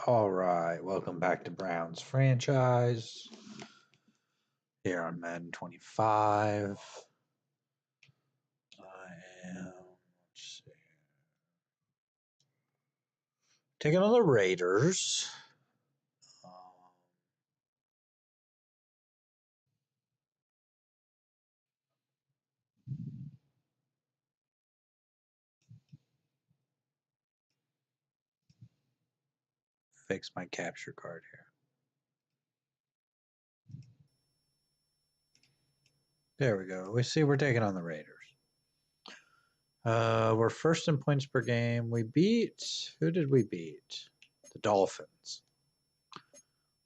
All right, welcome back to Browns franchise here on Madden 25. I am, let's see, taking on the Raiders. Fix my capture card here. There we go. We see we're taking on the Raiders. We're first in points per game. We beat, who did we beat? The Dolphins.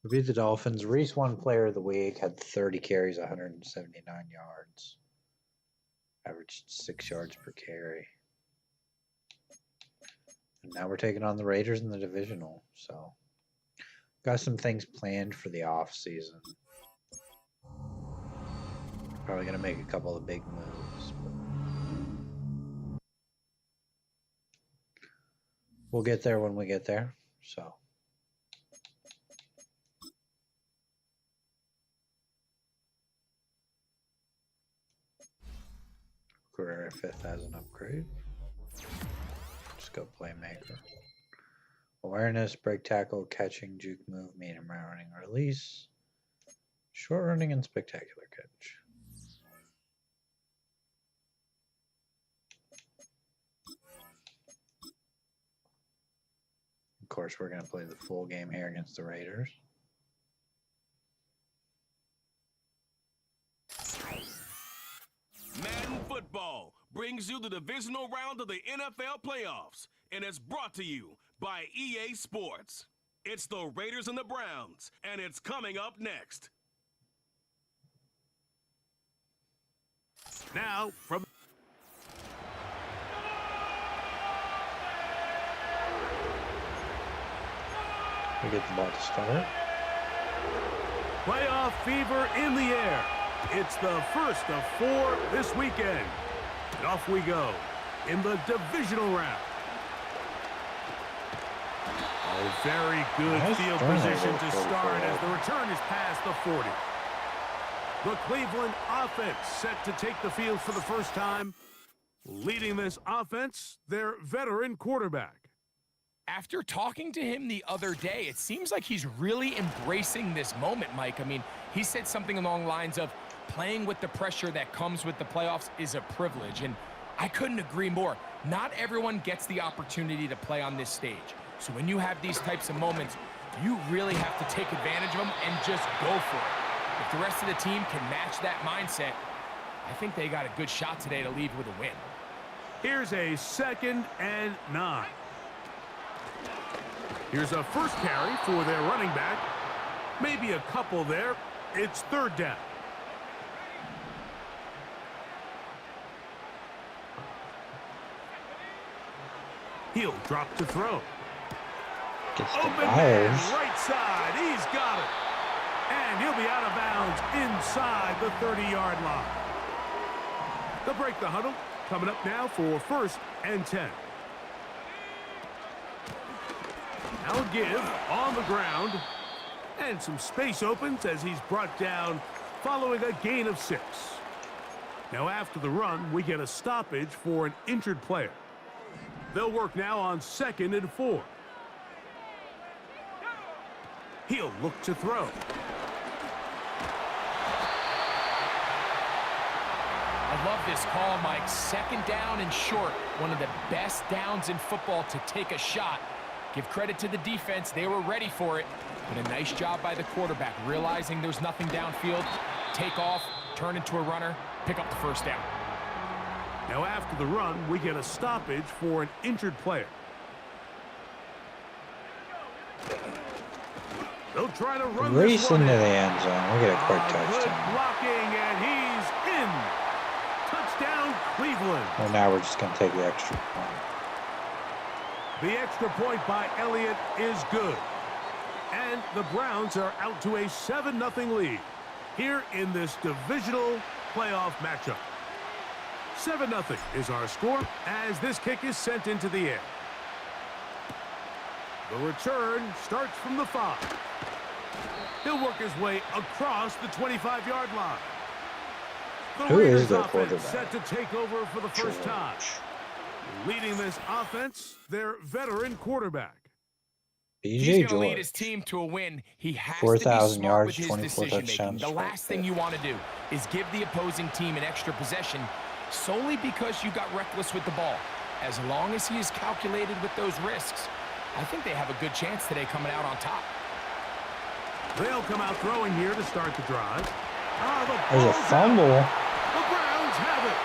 We beat the Dolphins. Reese won player of the week, had 30 carries, 179 yards. Averaged 6 yards per carry. And now we're taking on the Raiders in the divisional. So got some things planned for the off season. Probably gonna make a couple of big moves. But we'll get there when we get there. So Career 5th has an upgrade. Just go playmaker. Awareness, break tackle, catching, juke move, medium route running, release, short running, and spectacular catch. Of course, we're going to play the full game here against the Raiders. Madden Football brings you the divisional round of the NFL playoffs, and it's brought to you by EA Sports. It's the Raiders and the Browns, and it's coming up next. Now, from We get the ball to start. Playoff fever in the air. It's the first of 4 this weekend. And off we go in the divisional round. Oh, very good Nice field turnover position to for start the as the return is past the 40. The Cleveland offense set to take the field for the first time. Leading this offense, their veteran quarterback. After talking to him the other day, it seems like he's really embracing this moment, Mike. I mean, he said something along the lines of playing with the pressure that comes with the playoffs is a privilege, and I couldn't agree more. Not everyone gets the opportunity to play on this stage. So when you have these types of moments, you really have to take advantage of them and just go for it. If the rest of the team can match that mindset, I think they got a good shot today to leave with a win. Here's a 2nd and 9. Here's a first carry for their running back. Maybe a couple there. It's 3rd down. He'll drop to throw. Gets to Open man, Byers. right side. He's got it. And he'll be out of bounds inside the 30-yard line. They'll break the huddle. Coming up now for 1st and 10. Now a give on the ground. And some space opens as he's brought down following a gain of 6. Now after the run, we get a stoppage for an injured player. They'll work now on 2nd and 4. He'll look to throw. I love this call, Mike. 2nd down and short. One of the best downs in football to take a shot. Give credit to the defense. They were ready for it. But a nice job by the quarterback, realizing there's nothing downfield. Take off, turn into a runner, pick up the 1st down. Now after the run, we get a stoppage for an injured player. They'll try to run Race this one into in. the end zone. We get a quick Good touchdown. blocking, and he's in. Touchdown, Cleveland. Well, now we're just going to take the extra point. The extra point by Elliott is good. And the Browns are out to a 7-0 lead here in this divisional playoff matchup. 7-0 is our score as this kick is sent into the air. The return starts from the 5. He'll work his way across the 25-yard line. The Who Raiders is their offense quarterback? set to take over for the first time. George. Leading this offense, their veteran quarterback. He's BJ going to lead his George. team to a win. He has to be 4,000 smart yards, with his 24 decision making. touchdowns, The straight last thing pick. you want to do is give the opposing team an extra possession solely because you got reckless with the ball. As long as he is calculated with those risks, I think they have a good chance today coming out on top. They'll come out throwing here to start the drive. There's a ball's out. fumble. The Browns have it.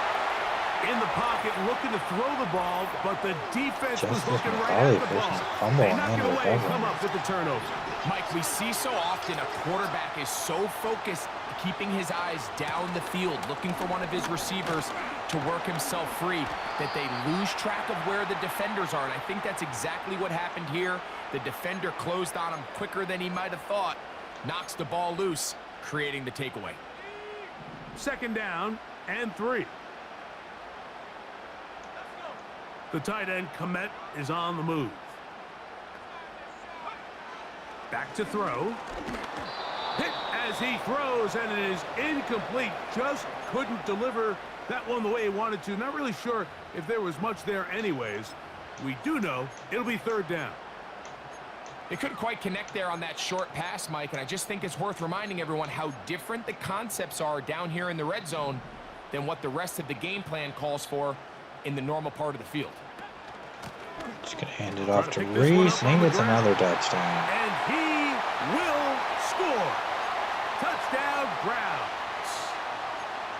In the pocket, looking to throw the ball, but the defense was Justice looking right McCauley at the ball. versus fumble They and knock it away and recovery. come up with the turnover. Mike, we see so often a quarterback is so focused, keeping his eyes down the field, looking for one of his receivers to work himself free, that they lose track of where the defenders are. And I think that's exactly what happened here. The defender closed on him quicker than he might have thought, knocks the ball loose, creating the takeaway. 2nd down and 3. The tight end, Komet, is on the move. Back to throw. Hit as he throws, and it is incomplete. Just couldn't deliver that one the way he wanted to. Not really sure if there was much there anyways. We do know it'll be 3rd down. They couldn't quite connect there on that short pass, Mike, and I just think it's worth reminding everyone how different the concepts are down here in the red zone than what the rest of the game plan calls for in the normal part of the field. Just gonna hand it off to Reese, and he gets another touchdown. And he will score. Touchdown, Browns.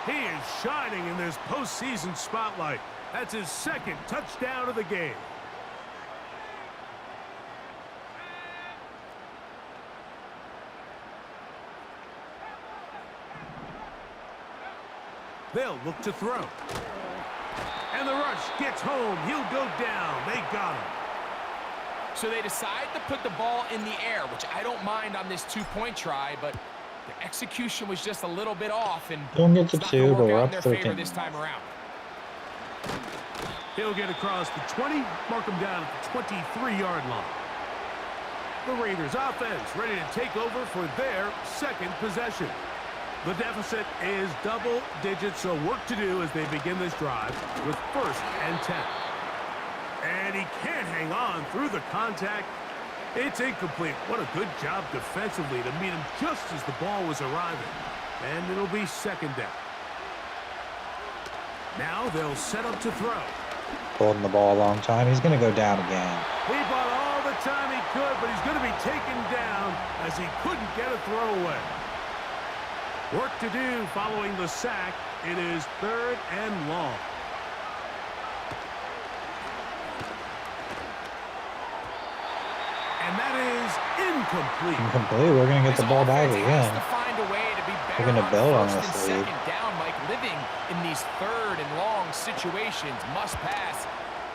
He is shining in this postseason spotlight. That's his 2nd touchdown of the game. They'll look to throw. And the rush gets home. He'll go down. They got him. So they decide to put the ball in the air, which I don't mind on this 2-point try, but the execution was just a little bit off, and Don't get the it's not gonna 2, but work we're out up in their favor 13. this time around. He'll get across the 20, mark him down at the 23-yard line. The Raiders offense ready to take over for their 2nd possession. The deficit is double digits, so work to do as they begin this drive with 1st and 10. And he can't hang on through the contact. It's incomplete. What a good job defensively to meet him just as the ball was arriving. And it'll be 2nd down. Now they'll set up to throw. Holding the ball a long time. He's gonna go down again. He bought all the time he could, but he's going to be taken down as he couldn't get a throwaway. Work to do following the sack. It is 3rd and long. And that is incomplete. Incomplete. We're gonna get the ball back This offense has again. to find a way to be better We're gonna on build on 1st and this lead. 2nd down, Mike. Living in these 3rd and long situations, must pass,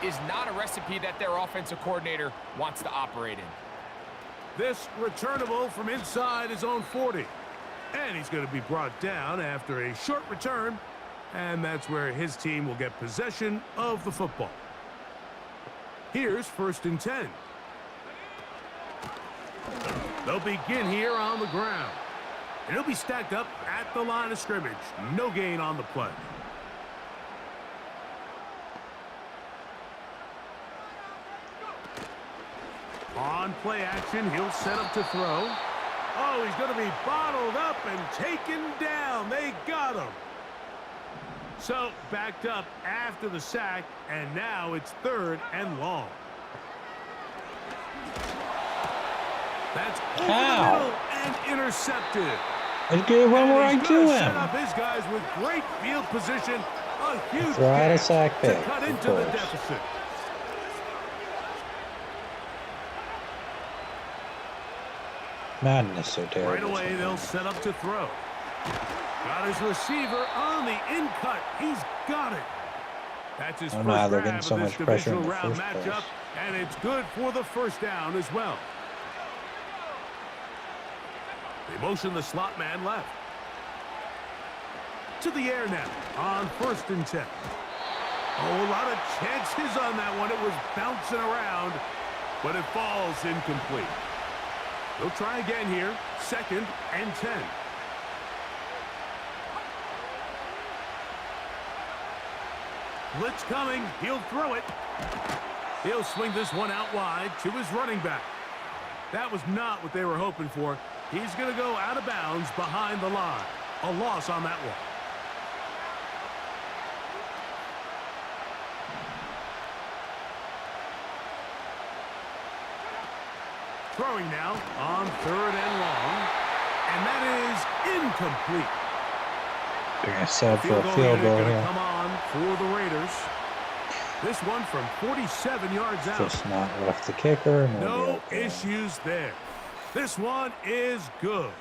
is not a recipe that their offensive coordinator wants to operate in. This returnable from inside his own 40. And he's going to be brought down after a short return. And that's where his team will get possession of the football. Here's 1st and 10. They'll begin here on the ground. And he'll be stacked up at the line of scrimmage. No gain on the play. On play action, he'll set up to throw. Oh, he's going to be bottled up and taken down. They got him. So, backed up after the sack, and now it's 3rd and long. That's over the middle and intercepted. Let's get one more And right he's to gonna set him. up his guys with great field position. A huge Throw out a catch sack to pick, cut of into the course. deficit. Madness so terrible. Right away, they'll set up to throw. Got his receiver on the in cut. He's got it. That's his Oh, first no, they're grab getting so of this much pressure in divisional the round first matchup, place. and it's good for the 1st down as well. They motion the slot man left. To the air now on 1st and 10. Oh, a lot of chances on that one. It was bouncing around. but it falls incomplete. They'll try again here. 2nd and 10. Blitz coming. He'll throw it. He'll swing this one out wide to his running back. That was not what they were hoping for. He's going to go out of bounds behind the line. A loss on that one. Throwing now on 3rd and long. And that is incomplete. They're going to set up for a field unit goal gonna here. come on for the Raiders. This one from 47 yards out. Just not left the kicker. And we'll be No okay. issues there. This one is good.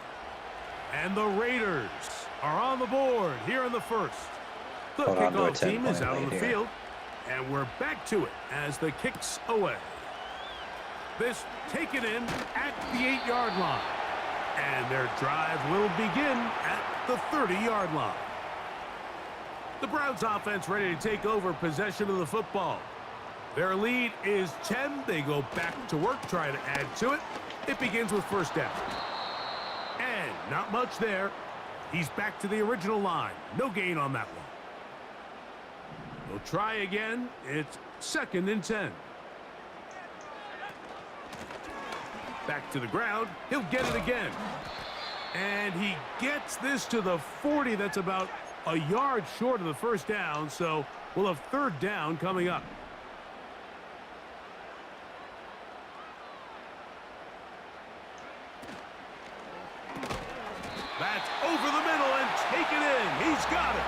And the Raiders are on the board here in the first. The Hold on to a kickoff team is 10-point out on lead the here. field. And we're back to it as the kick's away. This taken in at the 8-yard line. And their drive will begin at the 30-yard line. The Browns offense ready to take over possession of the football. Their lead is 10. They go back to work, try to add to it. It begins with 1st down. And not much there. He's back to the original line. No gain on that one. They'll try again. It's 2nd and 10. Back to the ground. He'll get it again. And he gets this to the 40. That's about a yard short of the 1st down. So we'll have 3rd down coming up. That's over the middle and taken in. He's got it.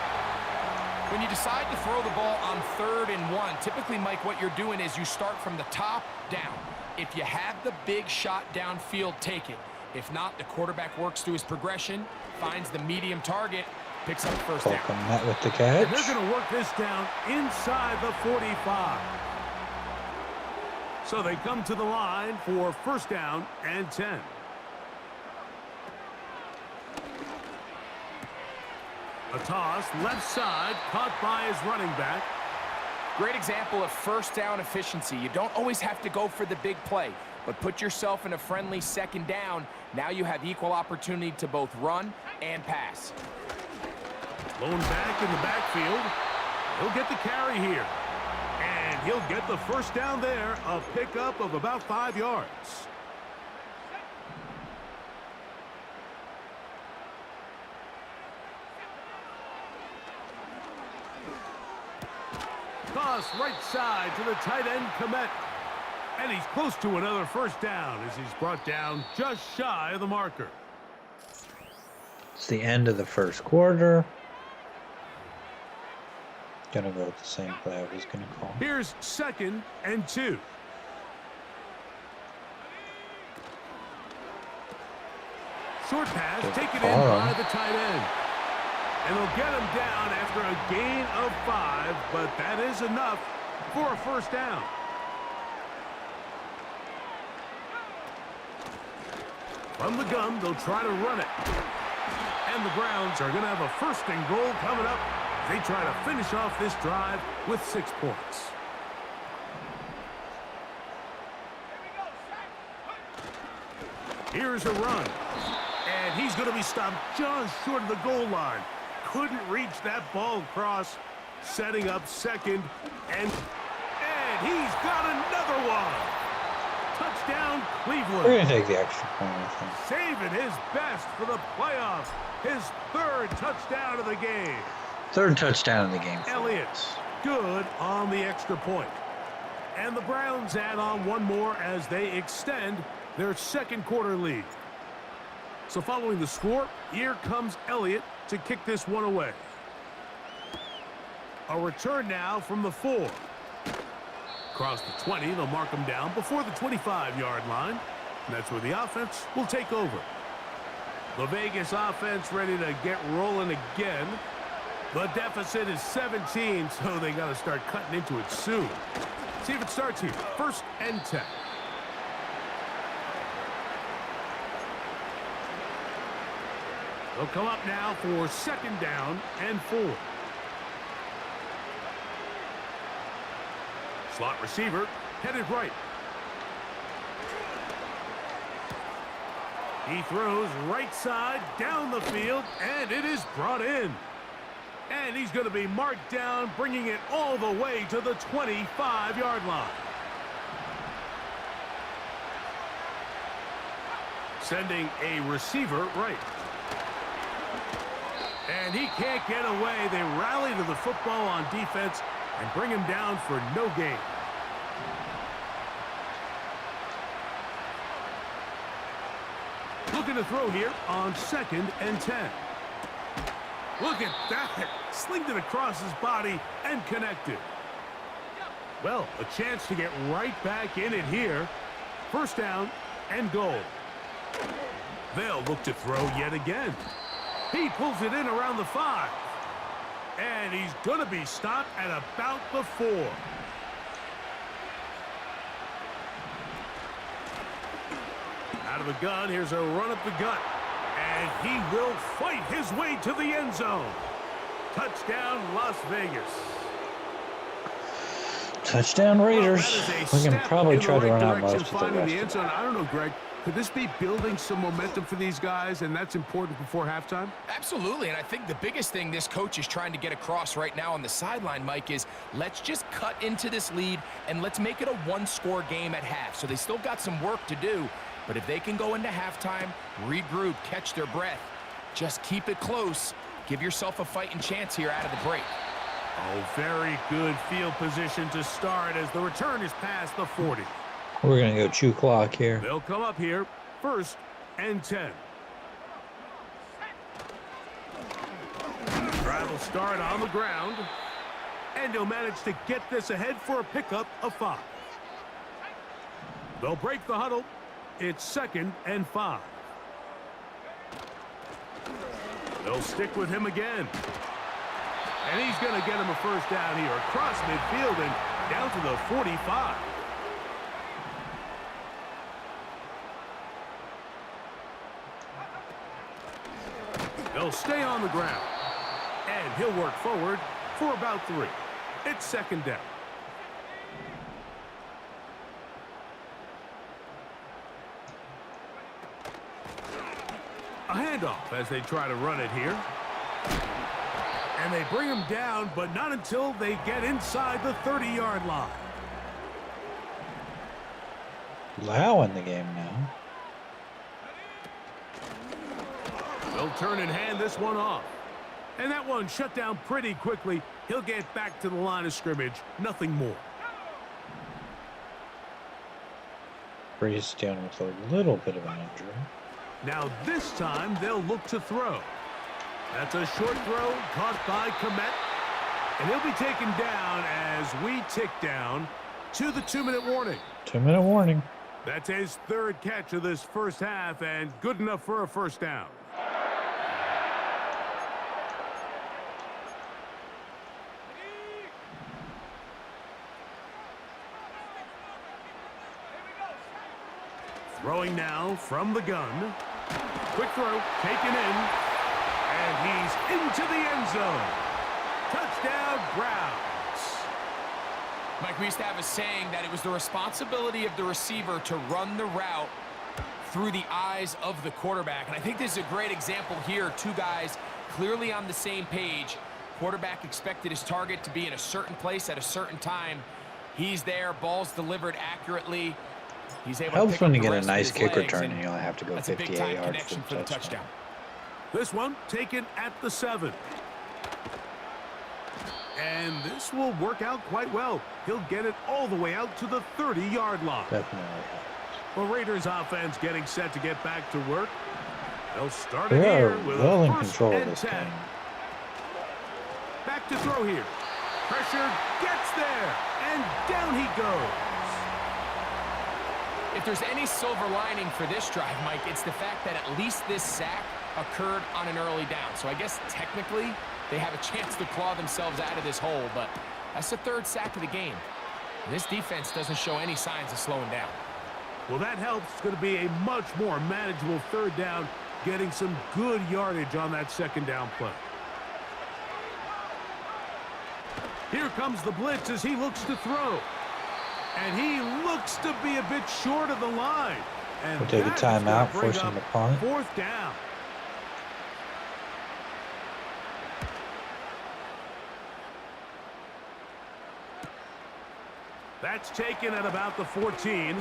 When you decide to throw the ball on 3rd and 1, typically, Mike, what you're doing is you start from the top down. If you have the big shot downfield, take it. If not, the quarterback works through his progression, finds the medium target, picks up 1st down. Holcomb met with the And catch. they're going to work this down inside the 45. So they come to the line for 1st down and 10. A toss, left side, caught by his running back. Great example of 1st down efficiency. You don't always have to go for the big play, but put yourself in a friendly 2nd down. Now you have equal opportunity to both run and pass. Blown back in the backfield. He'll get the carry here. And he'll get the 1st down there, a pickup of about 5 yards. Toss right side to the tight end, Komet. And he's close to another 1st down as he's brought down just shy of the marker. It's the end of the 1st quarter. Gonna go with the same play I was gonna call. Here's 2nd and 2. Short pass taken in by the tight end. And they'll get him down after a gain of 5, but that is enough for a 1st down. From the gun, they'll try to run it. And the Browns are going to have a 1st and goal coming up. They try to finish off this drive with 6 points. Here's a run. And he's going to be stopped just short of the goal line. Couldn't reach that ball across, setting up 2nd. And he's got another one. Touchdown, Cleveland. We're gonna take the extra point, I think. Saving his best for the playoffs. His 3rd touchdown of the game. 3rd touchdown of the game. Elliott, good on the extra point. And the Browns add on one more as they extend their 2nd quarter lead. So following the score, here comes Elliott to kick this one away. A return now from the 4. Across the 20, they'll mark him down before the 25-yard line. And that's where the offense will take over. The Vegas offense ready to get rolling again. The deficit is 17, so they got to start cutting into it soon. See if it starts here. 1st and 10. They'll come up now for 2nd down and 4. Slot receiver headed right. He throws right side down the field, and it is brought in. And he's going to be marked down, bringing it all the way to the 25-yard line. Sending a receiver right. And he can't get away. They rally to the football on defense and bring him down for no gain. Looking to throw here on 2nd and 10. Look at that. Slinged it across his body and connected. Well, a chance to get right back in it here. 1st down and goal. They'll look to throw yet again. He pulls it in around the 5. And he's going to be stopped at about the 4. Out of the gun, here's a run up the gut. And he will fight his way to the end zone. Touchdown, Las Vegas. Touchdown Raiders. Well, we can probably try to run out most of the finding rest the of end it. zone. I don't know, Greg. Could this be building some momentum for these guys, and that's important before halftime? Absolutely, and I think the biggest thing this coach is trying to get across right now on the sideline, Mike, is let's just cut into this lead and let's make it a one-score game at half. So they still got some work to do, but if they can go into halftime, regroup, catch their breath, just keep it close, give yourself a fighting chance here out of the break. Oh, very good field position to start as the return is past the 40. We're going to go chew clock here. They'll come up here, 1st and 10. Drive will start on the ground, and he'll manage to get this ahead for a pickup of 5. They'll break the huddle. It's 2nd and 5. They'll stick with him again. And he's going to get him a 1st down here across midfield and down to the 45. They'll stay on the ground. And he'll work forward for about 3. It's 2nd down. A handoff as they try to run it here. And they bring him down, but not until they get inside the 30-yard line. Lau in the game now. They'll turn and hand this one off. And that one shut down pretty quickly. He'll get back to the line of scrimmage. Nothing more. Breeze down with a little bit of an injury. Now this time they'll look to throw. That's a short throw caught by Komet. And he'll be taken down as we tick down to the 2-minute warning. 2-minute warning. That's his 3rd catch of this 1st half and good enough for a 1st down. Throwing now from the gun. Quick throw, taken in. And he's into the end zone. Touchdown, Browns. Mike, we used to have a saying that it was the responsibility of the receiver to run the route through the eyes of the quarterback. And I think this is a great example here. 2 guys clearly on the same page. Quarterback expected his target to be in a certain place at a certain time. He's there, ball's delivered accurately. He's able Helps to pick when up you the get a rest of nice his kick legs, return and and you only have to go that's a 58 big-time yards connection for the touchdown. This one taken at the 7. And this will work out quite well. He'll get it all the way out to the 30-yard line. Definitely. The Raiders offense getting set to get back to work. They'll start it We are here with well a in 1st control of and this 10. game. Back to throw here. Pressure gets there, and down he goes. If there's any silver lining for this drive, Mike, it's the fact that at least this sack occurred on an early down. So I guess technically they have a chance to claw themselves out of this hole, but that's the 3rd sack of the game. And this defense doesn't show any signs of slowing down. Well, that helps. It's going to be a much more manageable 3rd down, getting some good yardage on that 2nd down play. Here comes the blitz as he looks to throw. And he looks to be a bit short of the line. And We'll take a that is gonna timeout, bring forcing up the punt. 4th down. That's taken at about the 14.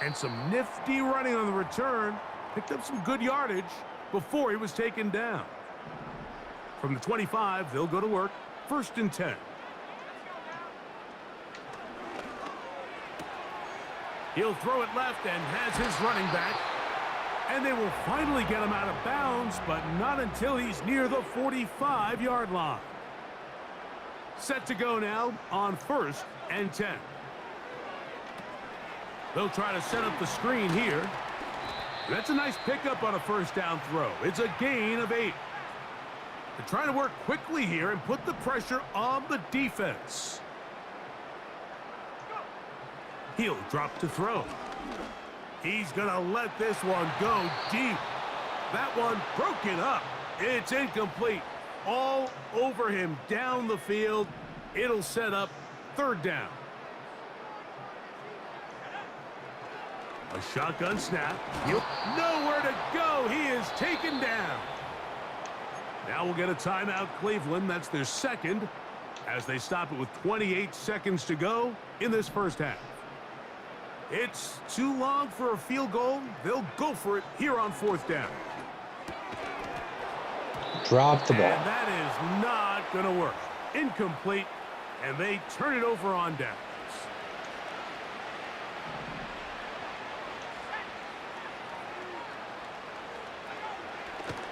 And some nifty running on the return. Picked up some good yardage before he was taken down. From the 25, they'll go to work. 1st and 10. He'll throw it left and has his running back. And they will finally get him out of bounds, but not until he's near the 45-yard line. Set to go now on 1st and 10. They'll try to set up the screen here. That's a nice pickup on a 1st down throw. It's a gain of 8. They're trying to work quickly here and put the pressure on the defense. He'll drop to throw. He's going to let this one go deep. That one broken up. It's incomplete. All over him down the field. It'll set up 3rd down. A shotgun snap. Nowhere to go. He is taken down. Now we'll get a timeout, Cleveland. That's their 2nd as they stop it with 28 seconds to go in this 1st half. It's too long for a field goal. They'll go for it here on 4th down. Drop the ball. And that is not going to work. Incomplete, and they turn it over on downs.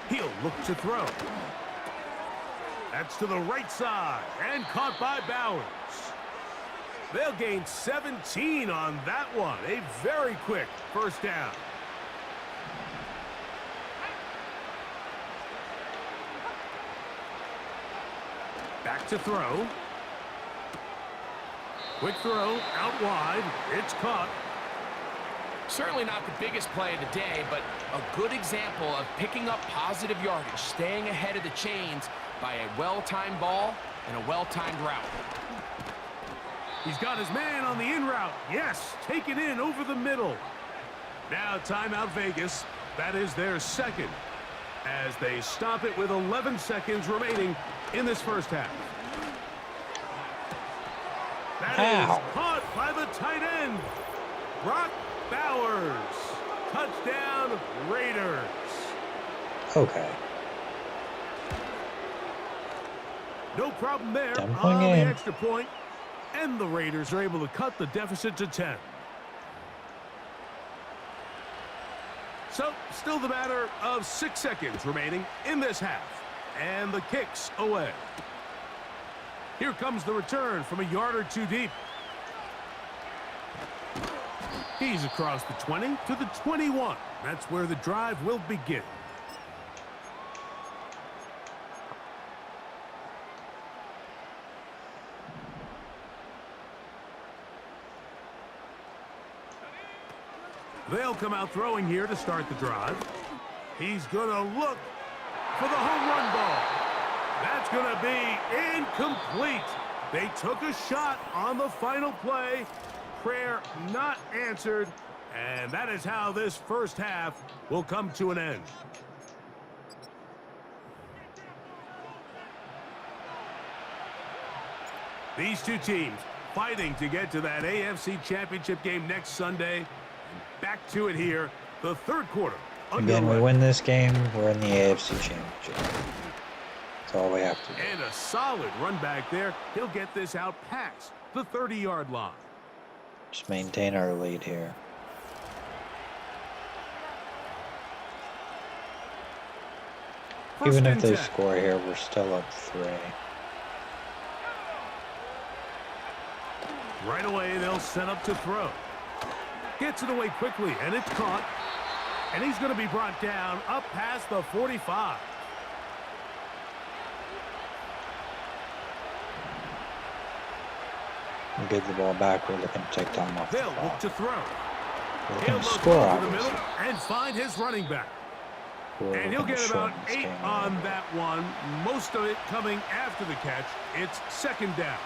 He'll look to throw. That's to the right side and caught by Bowers. They'll gain 17 on that one. A very quick 1st down. Back to throw. Quick throw out wide. It's caught. Certainly not the biggest play of the day, but a good example of picking up positive yardage, staying ahead of the chains by a well-timed ball and a well-timed route. He's got his man on the in route. Yes, take it in over the middle. Now timeout Vegas. That is their 2nd as they stop it with 11 seconds remaining in this 1st half. That is caught by the tight end, Brock Bowers. Touchdown, Raiders. Okay. No problem there 10-point on the game. extra point. And the Raiders are able to cut the deficit to 10. So, still the matter of 6 seconds remaining in this half. And the kick's away. Here comes the return from a yard or 2 deep. He's across the 20 to the 21. That's where the drive will begin. They'll come out throwing here to start the drive. He's going to look for the home run ball. That's going to be incomplete. They took a shot on the final play. Prayer not answered. And that is how this 1st half will come to an end. These two teams fighting to get to that AFC Championship game next Sunday. Back to it here, the 3rd quarter. Again, we win this game, we're in the AFC Championship. That's all we have to do. And a solid run back there. He'll get this out past the 30-yard line. Just maintain our lead here. Even if they score here, we're still up 3. Right away, they'll set up to throw. Gets it away quickly, and it's caught. And he's going to be brought down up past the 45. We'll get the ball back. We're looking to take time off the They'll ball. look to throw. We're He'll looking to look score, over the obviously. middle and find his running back. We're And he'll looking to get about shorten this 8 game on up. that one. Most of it coming after the catch. It's 2nd down.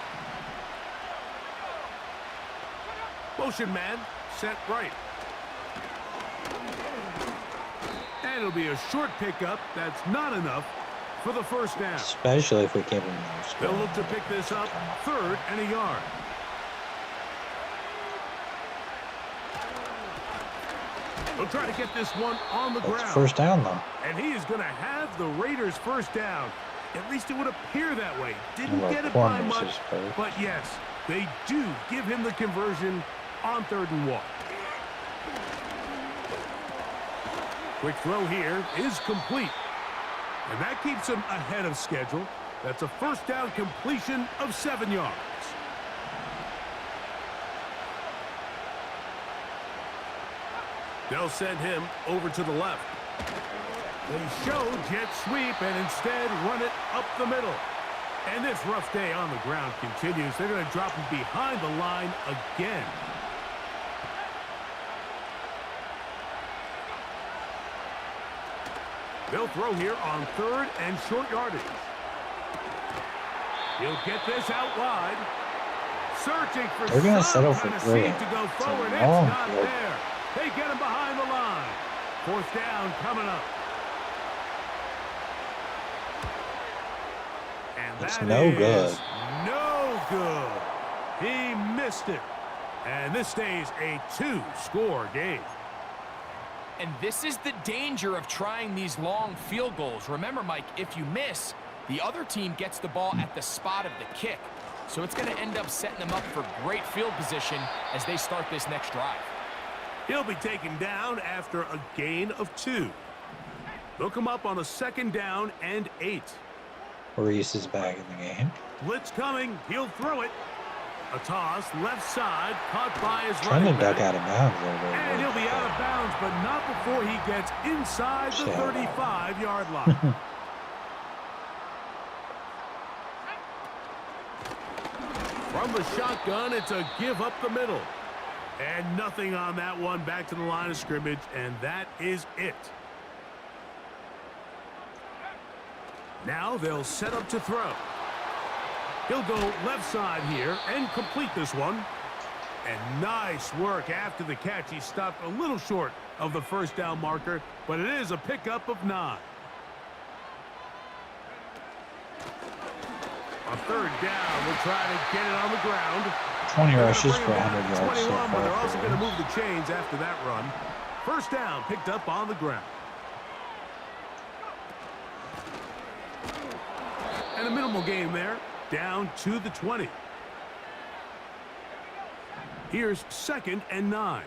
Motion man set right. And it'll be a short pickup. That's not enough for the first down. Especially if we keep him They'll look to pick this up 3rd and a yard. They'll try to get this one on the That's ground. first down, though. And he is going to have the Raiders first down. At least it would appear that way. Didn't Well, get it by corners, I much, suppose. but yes, they do give him the conversion on 3rd and 1. Quick throw here is complete. And that keeps him ahead of schedule. That's a first down completion of 7 yards. They'll send him over to the left. They show jet sweep and instead run it up the middle. And this rough day on the ground continues. They're going to drop him behind the line again. They'll throw here on 3rd and short yardage. He'll get this out wide. Searching for They're gonna some settle for kind of 3. seam to go It's a forward. It's long not field. there. They get him behind the line. 4th down coming up. And It's that no is good. no good. He missed it. And this stays a 2-score game. And this is the danger of trying these long field goals. Remember, Mike, if you miss, the other team gets the ball at the spot of the kick. So it's going to end up setting them up for great field position as they start this next drive. He'll be taken down after a gain of 2. They'll come up on a 2nd down and 8. Reese is back in the game. Blitz coming. He'll throw it. A toss, left side, caught by his Trying to running duck back. out of bounds a little bit. And he'll be out of bounds, but not before he gets inside the 35-yard line. From the shotgun, it's a give up the middle. And nothing on that one. Back to the line of scrimmage, and that is it. Now they'll set up to throw. He'll go left side here and complete this one. And nice work after the catch. He stopped a little short of the first down marker, but it is a pickup of 9. On 3rd down, we'll try to get it on the ground. 20 They're rushes gonna for bring him 100 down to yards so 21, but they're also far. going to move the chains after that run. First down picked up on the ground. And a minimal gain there, down to the 20. Here's 2nd and 9.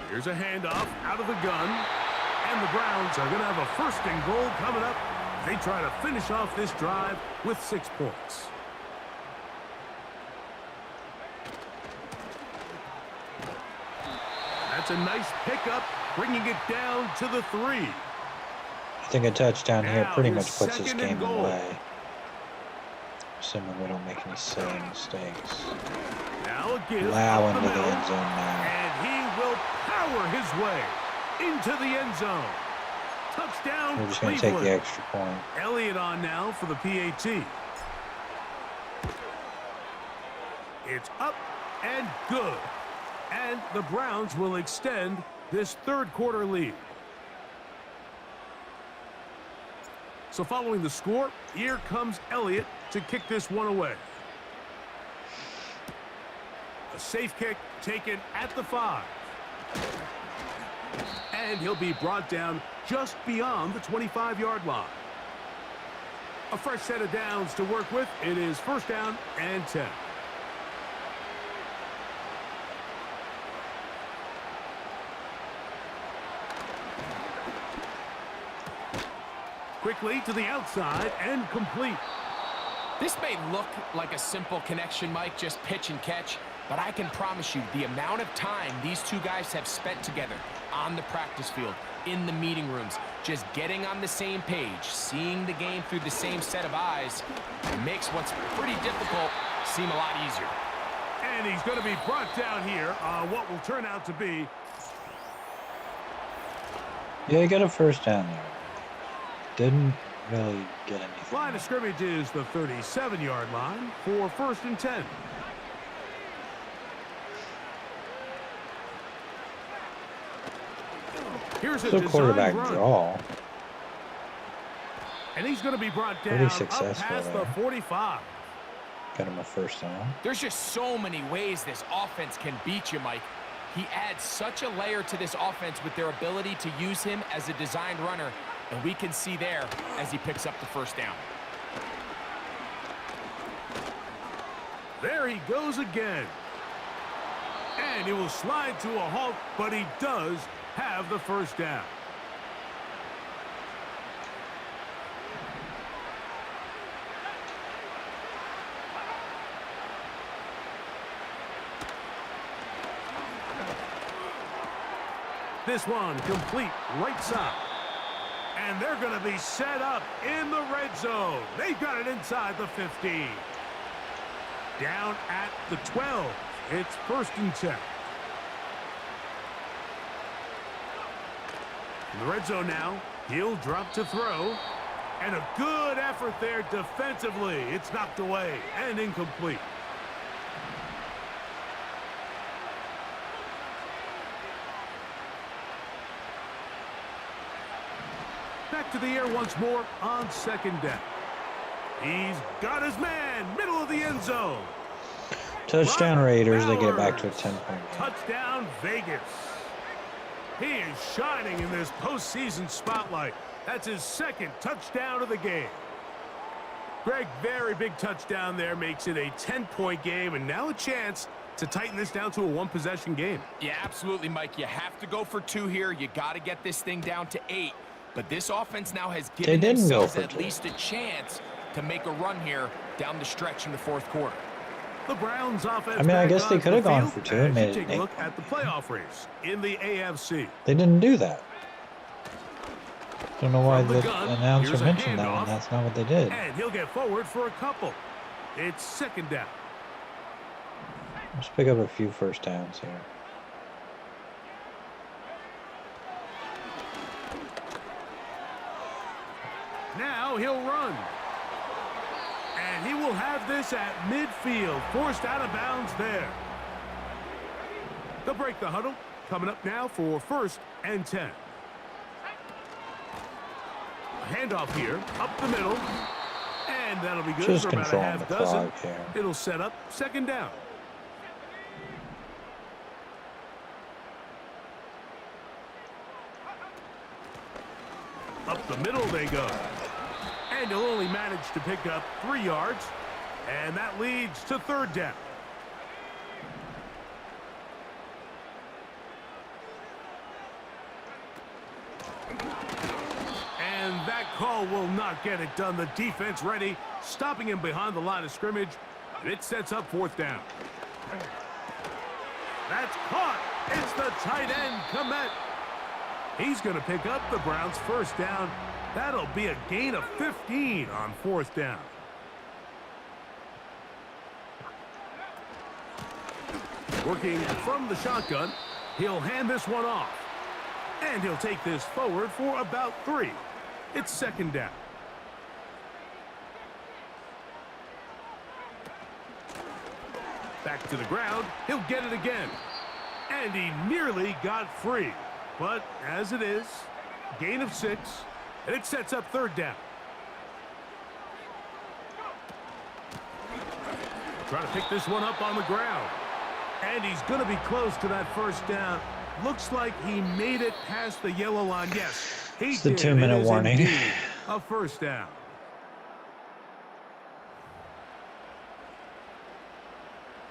Here's a handoff out of the gun. And the Browns are going to have a 1st and goal coming up. They try to finish off this drive with 6 points. That's a nice pickup, bringing it down to the 3. I think a touchdown here Now pretty here's much puts this 2nd and game goal. away. Assuming we don't make any silly mistakes. Now a give Allow up the into the middle, end zone now. and he will power his way into the end zone. Touchdown, We're just going to Cleveland. take the extra point. Elliott on now for the PAT. It's up and good. And the Browns will extend this 3rd quarter lead. So following the score, here comes Elliott to kick this one away. A safe kick taken at the 5. And he'll be brought down just beyond the 25-yard line. A fresh set of downs to work with. It is 1st down and 10. Quickly to the outside and complete. This may look like a simple connection, Mike, just pitch and catch, but I can promise you the amount of time these two guys have spent together on the practice field, in the meeting rooms, just getting on the same page, seeing the game through the same set of eyes, makes what's pretty difficult seem a lot easier. And he's going to be brought down here on what will turn out to be. Yeah, he got a 1st down there. Didn't really get anything. Line of scrimmage is the 37-yard line for 1st and 10. Here's a Still design quarterback run. draw. And he's going to be brought Pretty down up successful past the there. 45. Got him a first down. There's just so many ways this offense can beat you, Mike. He adds such a layer to this offense with their ability to use him as a designed runner, and we can see there as he picks up the first down. There he goes again. And he will slide to a halt, but he does have the first down. This one complete right side. And they're going to be set up in the red zone. They've got it inside the 15. Down at the 12. It's 1st and 10. In the red zone now, he'll drop to throw. And a good effort there defensively. It's knocked away and incomplete. Back to the air once more on 2nd down. He's got his man, middle of the end zone. Touchdown Robert Raiders. They get back Bowers. to a 10-point game. Touchdown Vegas. He is shining in this postseason spotlight. That's his 2nd touchdown of the game. Greg, very big touchdown there, makes it a 10-point game, and now a chance to tighten this down to a 1-possession game. Yeah, absolutely, Mike. You have to go for 2 here. You got to get this thing down to 8. But this offense now has given didn't go themselves for at 2. least a chance to make a run here down the stretch in the 4th quarter. The Browns offense. I mean, I back guess they onto could have the gone field for 2 and as made you it take an a look 8-point at the playoff race in the AFC. They didn't do that. Don't know why From the the gun, announcer here's a mentioned that handoff. one. That's not what they did. And he'll get forward for a couple. It's 2nd down. Let's pick up a few first downs here. Now he'll run. And he will have this at midfield, forced out of bounds there. They'll break the huddle. Coming up now for 1st and 10. A handoff here, up the middle. And that'll be good Just for about a controlling half the dozen. clock here. It'll set up 2nd down. Up the middle they go. And he'll only manage to pick up 3 yards. And that leads to 3rd down. And that call will not get it done. The defense ready, stopping him behind the line of scrimmage. And it sets up 4th down. That's caught. It's the tight end, Kmet. He's going to pick up the Browns' 1st down. That'll be a gain of 15 on 4th down. Working from the shotgun, he'll hand this one off. And he'll take this forward for about 3. It's 2nd down. Back to the ground. He'll get it again. And he nearly got free. But as it is, gain of 6. And it sets up 3rd down. Trying to pick this one up on the ground. And he's going to be close to that 1st down. Looks like he made it past the yellow line. Yes, he It's the did. 2-minute It is warning. indeed a 1st down.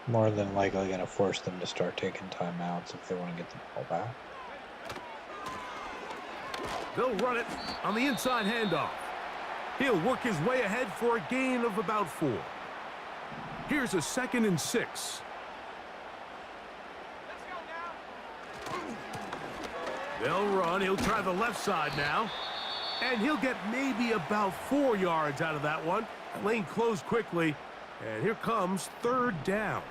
More than likely going to force them to start taking timeouts if they want to get the ball back. They'll run it on the inside handoff. He'll work his way ahead for a gain of about 4. Here's a 2nd and 6. They'll run. He'll try the left side now. And he'll get maybe about 4 yards out of that one. Lane closed quickly. And here comes 3rd down.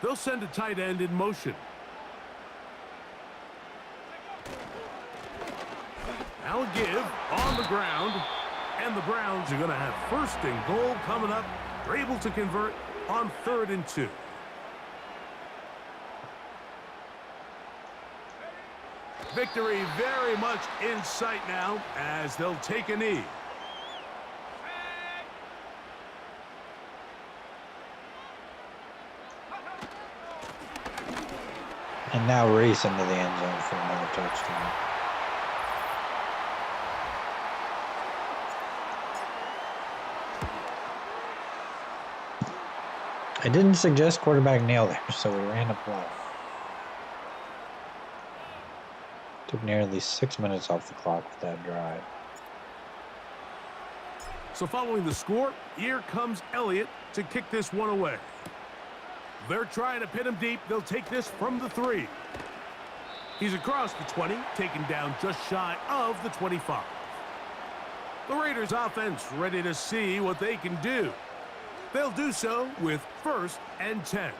They'll send a tight end in motion. Now a give on the ground. And the Browns are going to have 1st and goal coming up. They're able to convert on 3rd and 2. Victory very much in sight now as they'll take a knee. And now race into the end zone for another touchdown. I didn't suggest quarterback nail there, so we ran a play. Took nearly 6 minutes off the clock with that drive. So following the score, here comes Elliott to kick this one away. They're trying to pin him deep. They'll take this from the 3. He's across the 20, taken down just shy of the 25. The Raiders offense ready to see what they can do. They'll do so with 1st and 10.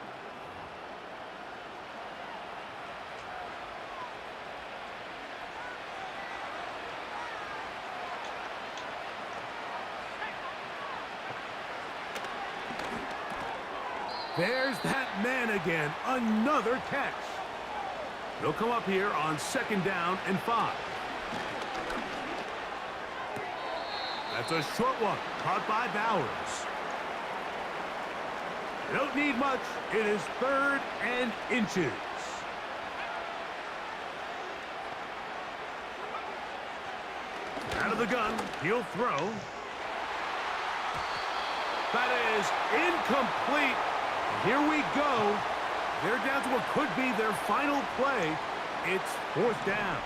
There's that man again. Another catch. They'll come up here on 2nd down and 5. That's a short one, caught by Bowers. They don't need much. It is 3rd and inches. Out of the gun, he'll throw. That is incomplete. Here we go. They're down to what could be their final play. It's 4th down.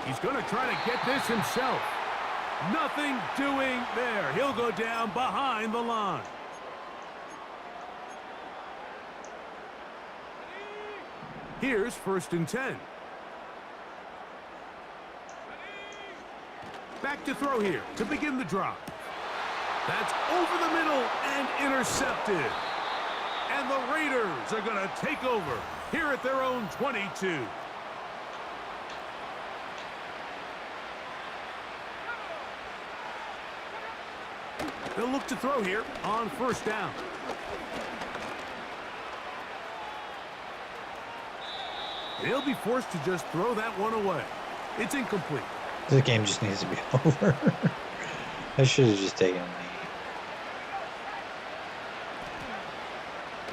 He's going to try to get this himself. Nothing doing there. He'll go down behind the line. Here's 1st and 10. Back to throw here to begin the drive. That's over the middle and intercepted. And the Raiders are going to take over here at their own 22. They'll look to throw here on 1st down. They'll be forced to just throw that one away. It's incomplete. This game just needs to be over. I should have just taken a knee.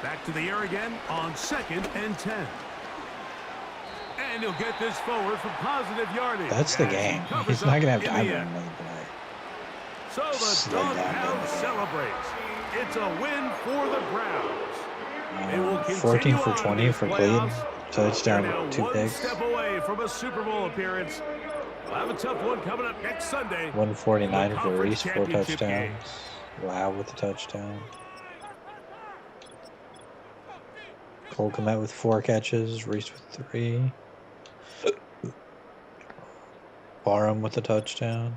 Back to the air again on 2nd and 10. And he'll get this forward for positive yardage. That's the game. He's not going to have time for another play. So the Doghound celebrates. It's a win for the Browns. They will 14 for 20 for Cleveland. playoffs. Touchdown, 2 one picks. step away from a Super Bowl appearance. We'll have a tough one coming up next Sunday. 149 for Reese, 4 Championship touchdowns. game. Wow with a touchdown. Cole Kmet with 4 catches, Reese with 3. Barham with a touchdown.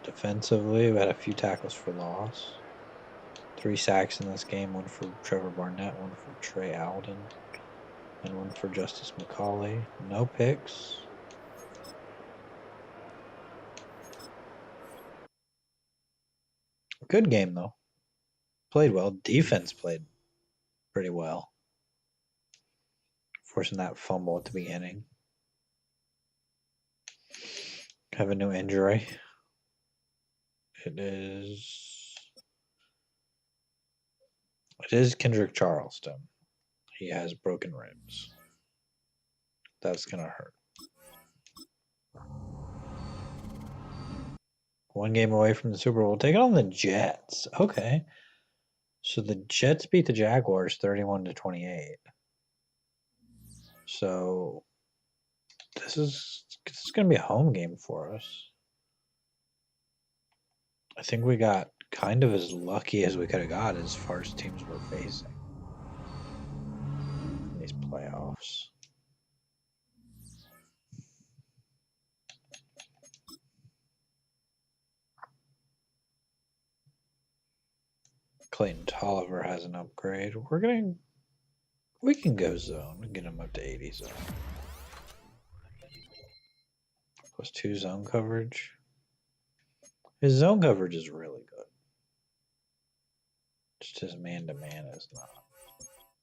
Defensively, we had a few tackles for loss. 3 sacks in this game, 1 for Trevor Barnett, 1 for Trey Alden, and 1 for Justice McCauley. No picks. Good game, though. Played well. Defense played pretty well. Forcing that fumble at the beginning. Have a new injury. It is Kendrick Charleston. He has broken ribs. That's gonna hurt. 1 game away from the Super Bowl. Taking on the Jets. Okay. So the Jets beat the Jaguars 31-28. So this is gonna be a home game for us. I think we got kind of as lucky as we could have got as far as teams we're facing in these playoffs. Clayton Tolliver has an upgrade. We can go zone and get him up to 80 zone. Plus 2 zone coverage. His zone coverage is really good. Just his man-to-man is not.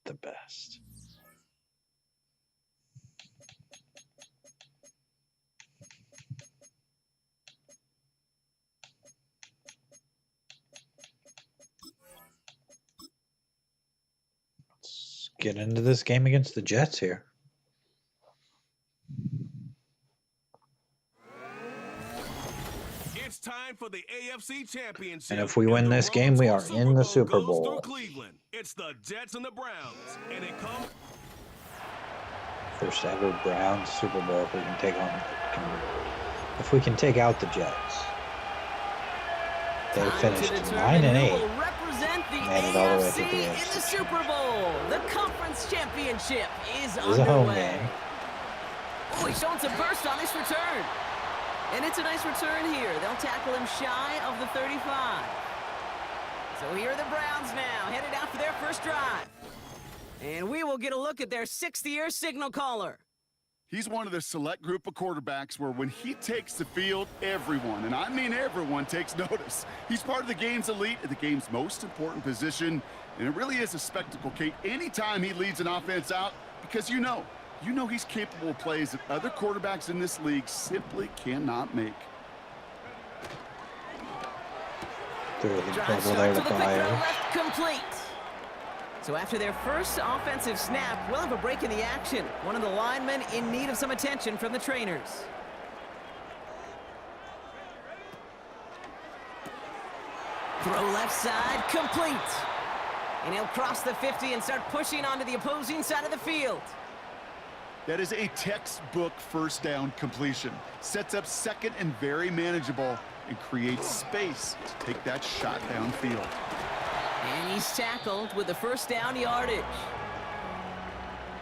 the best. Let's get into this game against the Jets here. It's time for the AFC Championship. And if we win this game, we are in the Super goes through Bowl. Cleveland. It's the Jets and the Browns, and it comes. First ever Browns Super Bowl if we can take on, if we can take out the Jets. They finished 9-8. Made it all the way to the AFC in the Super Bowl. The conference championship is It was a home underway. game. Oh, he's showing some burst on this return. And it's a nice return here. They'll tackle him shy of the 35. So here are the Browns now, headed out for their first drive. And we will get a look at their sixth-year signal caller. He's one of the select group of quarterbacks where when he takes the field, everyone, and I mean everyone, takes notice. He's part of the game's elite at the game's most important position, and it really is a spectacle, Kate, anytime he leads an offense out, because you know he's capable of plays that other quarterbacks in this league simply cannot make. Through the Drive bubble shot there to to the quick throw Byers. left, complete. So after their first offensive snap, we'll have a break in the action. One of the linemen in need of some attention from the trainers. Throw left side, complete. And he'll cross the 50 and start pushing onto the opposing side of the field. That is a textbook first down completion. Sets up second and very manageable and creates space to take that shot downfield. And he's tackled with the first down yardage.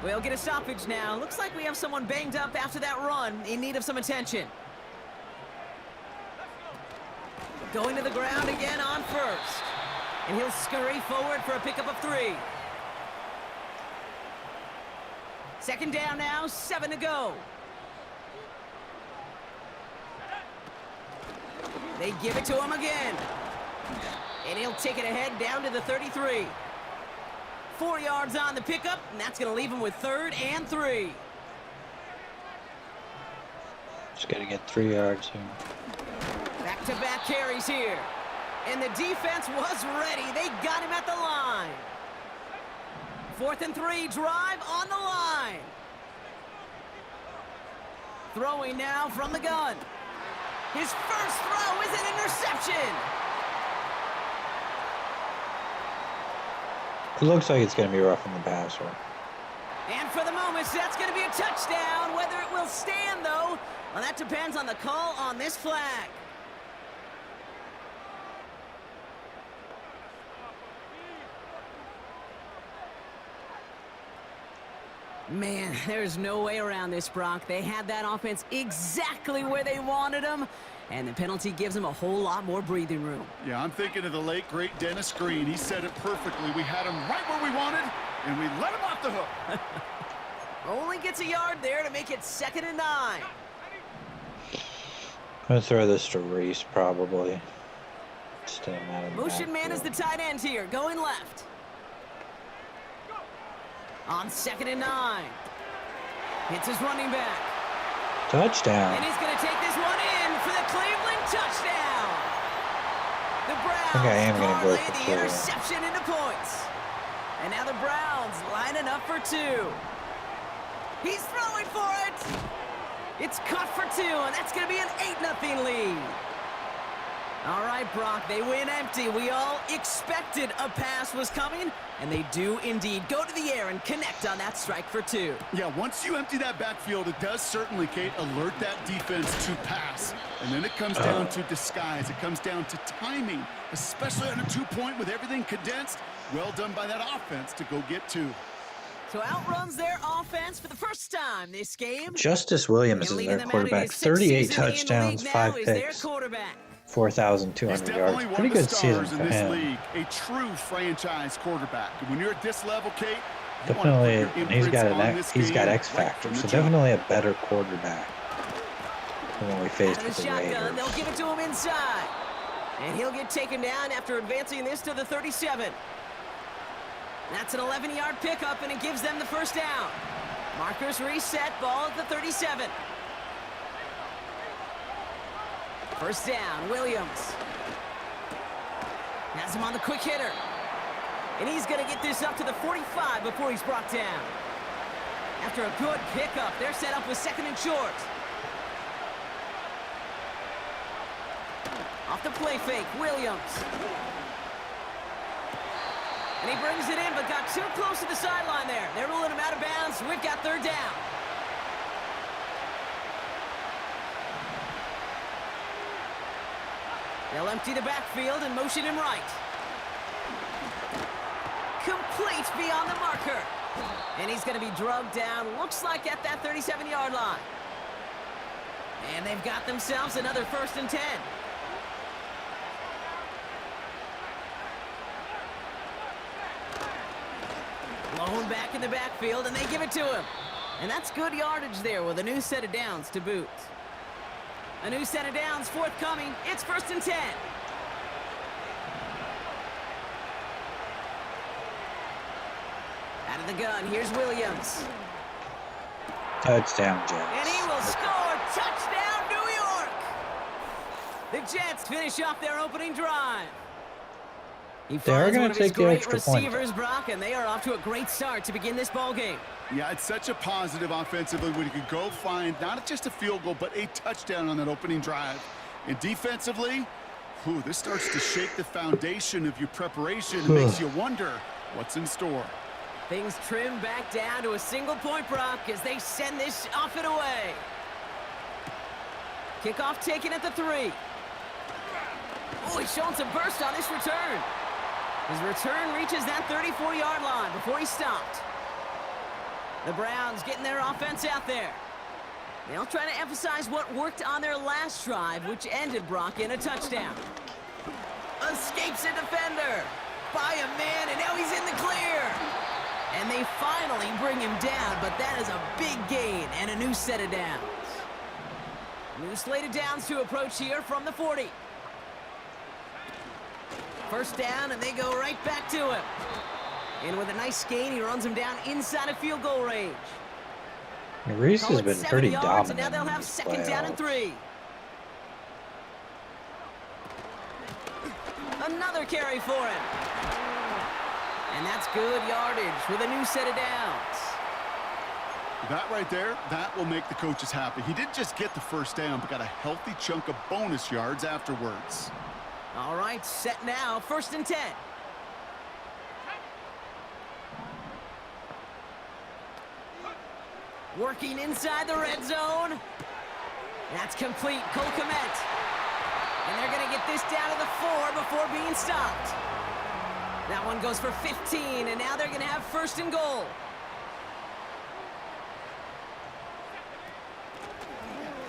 We'll get a stoppage now. Looks like we have someone banged up after that run, in need of some attention. Going to the ground again on first. And he'll scurry forward for a pickup of 3. Second down now, 7 to go. They give it to him again. And he'll take it ahead down to the 33. 4 yards on the pickup, and that's going to leave him with 3rd and 3. Just got to get 3 yards here. Back-to-back carries here. And the defense was ready. They got him at the line. 4th and 3, drive on the line. Throwing now from the gun. His first throw is an interception. It looks like it's going to be rough in the passer. And for the moment, that's going to be a touchdown. Whether it will stand, though, well, that depends on the call on this flag. Man, there's no way around this, Brock. They had that offense exactly where they wanted them, and the penalty gives them a whole lot more breathing room. Yeah, I'm thinking of the late, great Dennis Green. He said it perfectly. We had him right where we wanted, and we let him off the hook. Only gets a yard there to make it 2nd and 9. I'm going to throw this to Reese, probably. Stay him out of the Motion man is the backfield. tight end here, going left. On 2nd and 9. Hits his running back. Touchdown. And he's going to take this one in for the Cleveland touchdown. The Browns I am gonna go parlay for the 2. interception into points. And now the Browns lining up for 2. He's throwing for it. It's caught for 2, and that's going to be an 8-0 lead. All right, Brock, they win empty. We all expected a pass was coming, and they do indeed go to the air and connect on that strike for 2. Yeah, once you empty that backfield, it does certainly, Kate, alert that defense to pass. And then it comes down to disguise. It comes down to timing, especially on a 2-point with everything condensed. Well done by that offense to go get 2. So outruns their offense for the first time this game. Justice Williams And is leading their them out in quarterback. his 38 sixth season in the touchdowns, league 5 now is their picks, quarterback. 4,200 He's yards. definitely one Pretty of the good season stars for in this him. league, a true franchise quarterback. And when you're at this level, Kate, you wanna put Definitely, your and he's got imprints on this he's got game X right factor, from the so jump. definitely a better quarterback than when we faced Out of with the the shotgun, Raiders. they'll give it to him inside. And he'll get taken down after advancing this to the 37. That's an 11-yard pickup, and it gives them the first down. Markers reset, ball at the 37. First down, Williams. Has him on the quick hitter. And he's going to get this up to the 45 before he's brought down. After a good pickup, they're set up with second and short. Off the play fake, Williams. And he brings it in, but got too close to the sideline there. They're ruling him out of bounds. We've got third down. They'll empty the backfield and motion him right. Complete beyond the marker. And he's going to be drugged down, looks like at that 37-yard line. And they've got themselves another 1st and 10. Blown back in the backfield, and they give it to him. And that's good yardage there with a new set of downs to boot. A new set of downs forthcoming. It's 1st and 10. Out of the gun, here's Williams. Touchdown, Jets. And he will score. Touchdown, New York! The Jets finish off their opening drive. He They are finds gonna one of his take the great extra point, receivers, Brock, and they are off to a great start to begin this ball game. Yeah, it's such a positive offensively when you can go find not just a field goal, but a touchdown on that opening drive. And defensively, this starts to shake the foundation of your preparation and makes you wonder what's in store. Things trim back down to a single point, Brock, as they send this off and away. Kickoff taken at the 3. Oh, he's showing some burst on this return. His return reaches that 34-yard line before he stopped. The Browns getting their offense out there. They'll try to emphasize what worked on their last drive, which ended, Brock, in a touchdown. Escapes a defender by a man, and now he's in the clear. And they finally bring him down, but that is a big gain and a new set of downs. New slate of downs to approach here from the 40. First down, and they go right back to him. And with a nice gain, he runs him down inside of field goal range. Reese Call has it been 7 pretty yards, dominant. and now they'll in have these second down and playoffs. 3. Another carry for him. And that's good yardage with a new set of downs. That right there, that will make the coaches happy. He didn't just get the first down, but got a healthy chunk of bonus yards afterwards. All right, set now, 1st and 10. Working inside the red zone. That's complete, Cole Kmet. And they're going to get this down to the 4 before being stopped. That one goes for 15, and now they're going to have 1st and goal.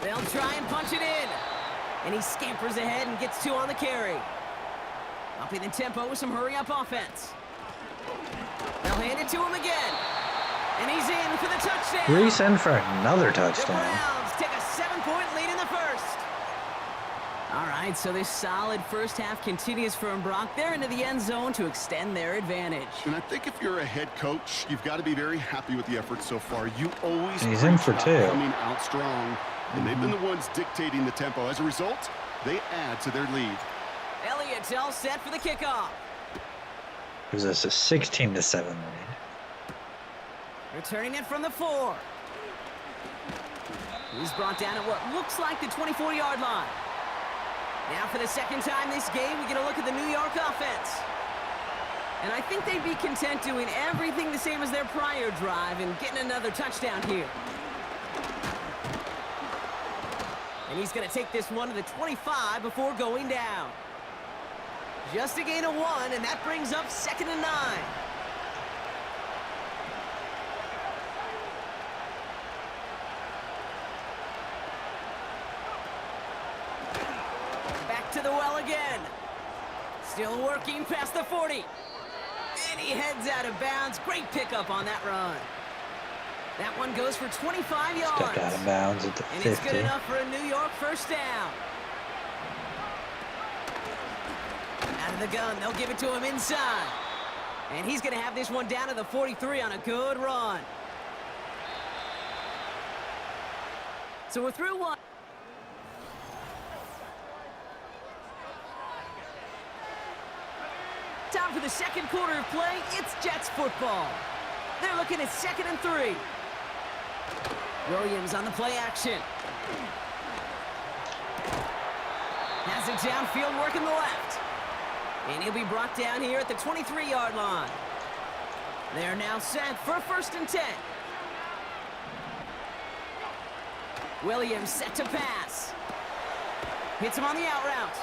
They'll try and punch it in. And he scampers ahead and gets 2 on the carry. Upping the tempo with some hurry-up offense. They'll hand it to him again. And he's in for the touchdown. Reese in for another The touchdown. Browns take a 7-point lead in the first. All right, so this solid first half continues from Brock. They're into the end zone to extend their advantage. And I think if you're a head coach, you've got to be very happy with the effort so far. You always And he's in for preach 2. about coming out strong, and they've been the ones dictating the tempo. As a result, they add to their lead. Elliott's all set for the kickoff. Gives us a 16-7 lead. Returning it from the 4. He's brought down at what looks like the 24-yard line. Now for the second time this game, we get a look at the New York offense. And I think they'd be content doing everything the same as their prior drive and getting another touchdown here. And he's going to take this one to the 25 before going down. Just a gain of 1, and that brings up 2nd and 9. Back to the well again. Still working past the 40. And he heads out of bounds. Great pickup on that run. That one goes for 25 yards. Stepped out of bounds at the And 50. it's good enough for a New York first down. Out of the gun, they'll give it to him inside. And he's going to have this one down to the 43 on a good run. So we're through one. Time for the second quarter of play. It's Jets football. They're looking at 2nd and 3. Williams on the play action. Has it downfield, working the left. And he'll be brought down here at the 23-yard line. They're now set for 1st and 10. Williams set to pass. Hits him on the out route.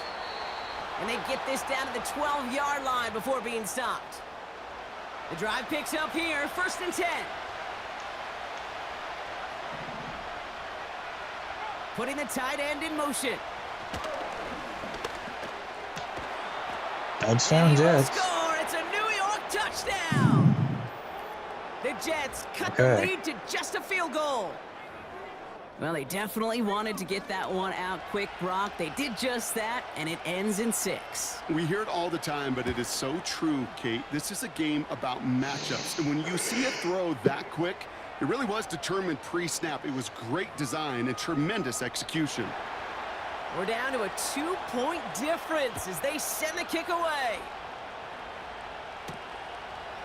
And they get this down to the 12-yard line before being stopped. The drive picks up here, 1st and 10. Putting the tight end in motion. Touchdown, And he will Jets. score. It's a New York touchdown. The Jets cut the Okay. lead to just a field goal. Well, they definitely wanted to get that one out quick, Brock. They did just that, and it ends in 6. We hear it all the time, but it is so true, Kate. This is a game about matchups. And when you see a throw that quick, it really was determined pre-snap. It was great design and tremendous execution. We're down to a 2-point difference as they send the kick away.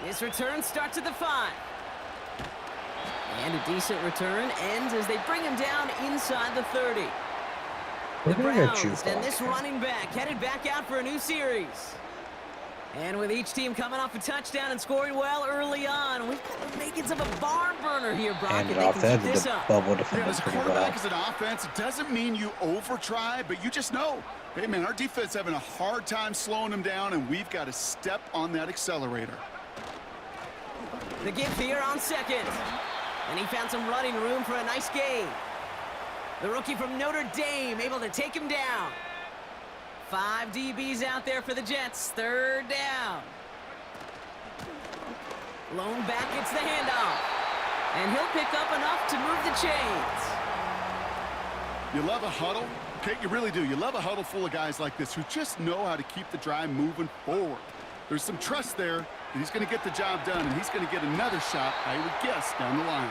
This return starts at the 5. And a decent return ends as they bring him down inside the 30. We're The gonna get Browns juiced and off this here. running back headed back out for a new series. And with each team coming off a touchdown and scoring well early on, we've got the makings of a barn burner here, Brock, And and it they off can the keep edge this of the up. bubble Yeah, defended as a pretty well. quarterback, as an offense, it doesn't mean you over-try, but you just know, hey, man, our defense having a hard time slowing them down, and we've got to step on that accelerator. The give here on 2nd. And he found some running room for a nice gain. The rookie from Notre Dame able to take him down. 5 DBs out there for the Jets. 3rd down. Lone back gets the handoff. And he'll pick up enough to move the chains. You love a huddle? Kate, you really do. You love a huddle full of guys like this who just know how to keep the drive moving forward. There's some trust there, and he's going to get the job done, and he's going to get another shot, I would guess, down the line.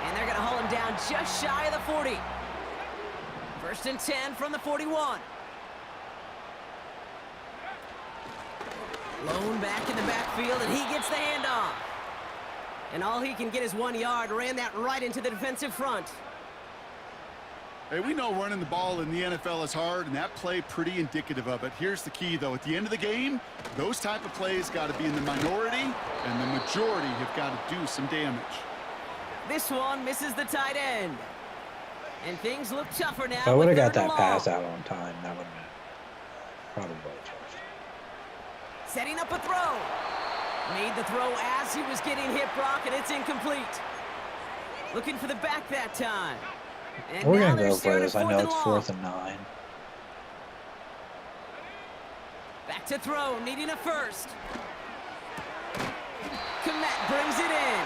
And they're going to haul him down just shy of the 40. 1st and 10 from the 41. Lone back in the backfield, and he gets the handoff. And all he can get is 1 yard. Ran that right into the defensive front. Hey, we know running the ball in the NFL is hard, and that play pretty indicative of it. Here's the key, though. At the end of the game, those type of plays got to be in the minority, and the majority have got to do some damage. This one misses the tight end. And things look tougher now. If I would have with got 3rd and that pass long. out on time, that would have been probably touched. Setting up a throw. Made the throw as he was getting hit, Brock, and it's incomplete. Looking for the back that time. And We're now gonna they're go for staring this. at I know 4th it's and long. 4th and 9. Back to throw, needing a first. Komet brings it in.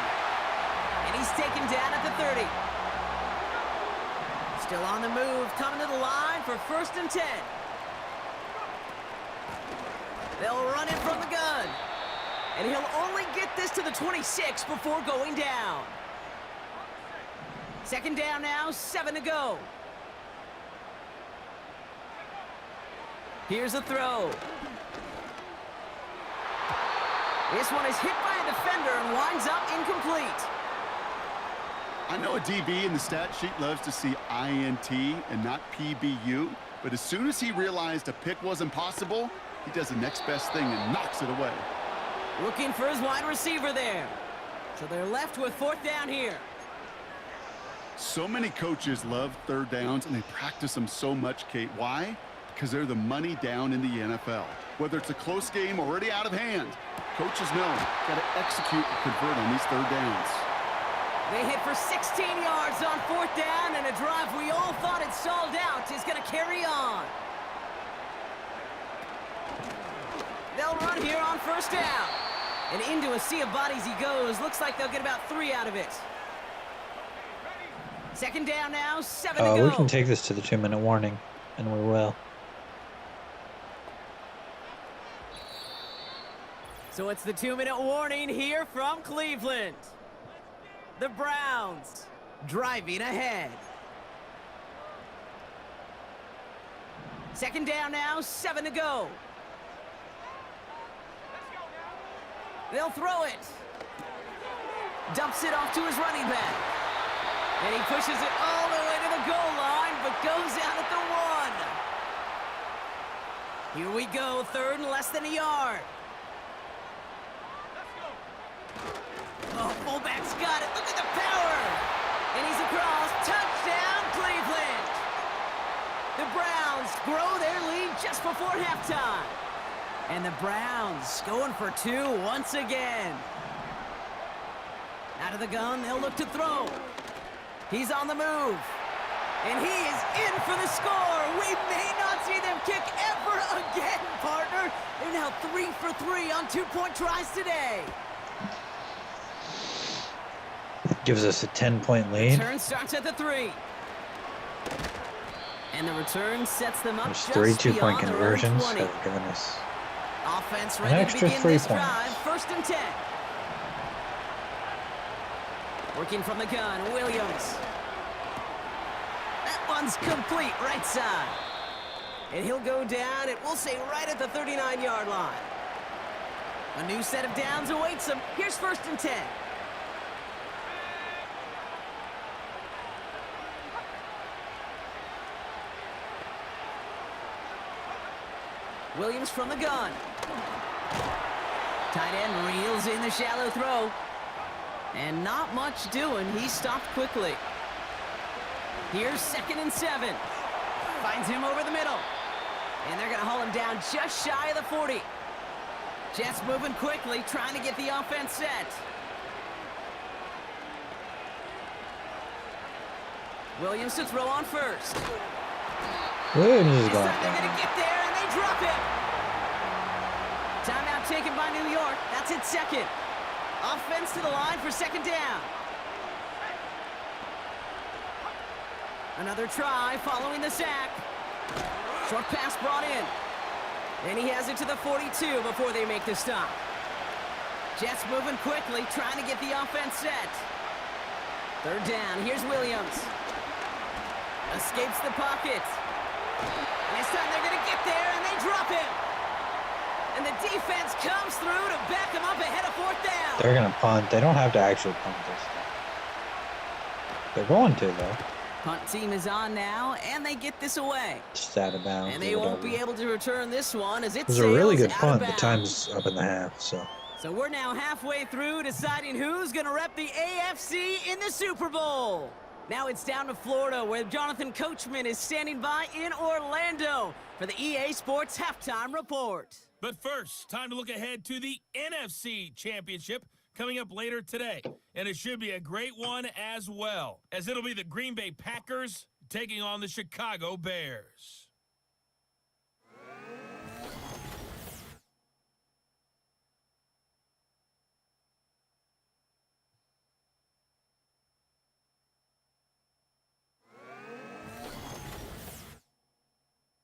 And he's taken down at the 30. Still on the move, coming to the line for 1st and 10. They'll run it from the gun. And he'll only get this to the 26 before going down. 2nd down now, 7 to go. Here's a throw. This one is hit by a defender and winds up incomplete. I know a DB in the stat sheet loves to see INT and not PBU, but as soon as he realized a pick wasn't possible, he does the next best thing and knocks it away. Looking for his wide receiver there. So they're left with 4th down here. So many coaches love 3rd downs, and they practice them so much, Kate. Why? Because they're the money down in the NFL. Whether it's a close game already out of hand, coaches know got to execute and convert on these 3rd downs. They hit for 16 yards on 4th down, and a drive we all thought had stalled out is going to carry on. They'll run here on 1st down. And into a sea of bodies he goes. Looks like they'll get about 3 out of it. 2nd down now, 7 to go. We can take this to the 2-minute warning, and we will. So it's the 2-minute warning here from Cleveland. The Browns driving ahead. Second down now, 7 to go. They'll throw it. Dumps it off to his running back. And he pushes it all the way to the goal line, but goes out at the 1. Here we go, third and less than a yard. Oh, fullback's got it. Look at the power. And he's across. Touchdown, Cleveland. The Browns grow their lead just before halftime. And the Browns going for 2 once again. Out of the gun, they'll look to throw. He's on the move. And he is in for the score. We may not see them kick ever again, partner. They're now 3 for 3 on 2-point tries today. Gives us a 10-point lead. Return starts at the 3. And the return sets them up There's just 3 beyond 2-point their own conversions 20. that have given us Offense an ready to extra begin 3 this points. drive. First and 10. Working from the gun, Williams. That one's complete, right side. And he'll go down, it will say right at the 39-yard line. A new set of downs awaits him. Here's first and 10. Williams from the gun. Tight end reels in the shallow throw. And not much doing. He stopped quickly. Here's second and 7. Finds him over the middle. And they're going to haul him down just shy of the 40. Jets moving quickly, trying to get the offense set. Williams to throw on first. Williams is This gone. time they're going to get there, and they drop him. Timeout taken by New York. That's its second. Offense to the line for second down. Another try following the sack. Short pass brought in. And he has it to the 42 before they make the stop. Jets moving quickly, trying to get the offense set. Third down. Here's Williams. Escapes the pocket. And this time they're going to get there, and they drop him. And the defense comes through to back him up ahead of fourth down. They're going to punt. They don't have to actually punt this time. They're going to, though. Punt team is on now, and they get this away. Just out of bounds. And they or won't whatever. be able to return this one as it It was a really sails good out punt. of The bounds. time's up in the half, so. So we're now halfway through deciding who's going to rep the AFC in the Super Bowl. Now it's down to Florida, where Jonathan Coachman is standing by in Orlando for the EA Sports Halftime Report. But first, time to look ahead to the NFC Championship coming up later today. And it should be a great one as well, as it'll be the Green Bay Packers taking on the Chicago Bears.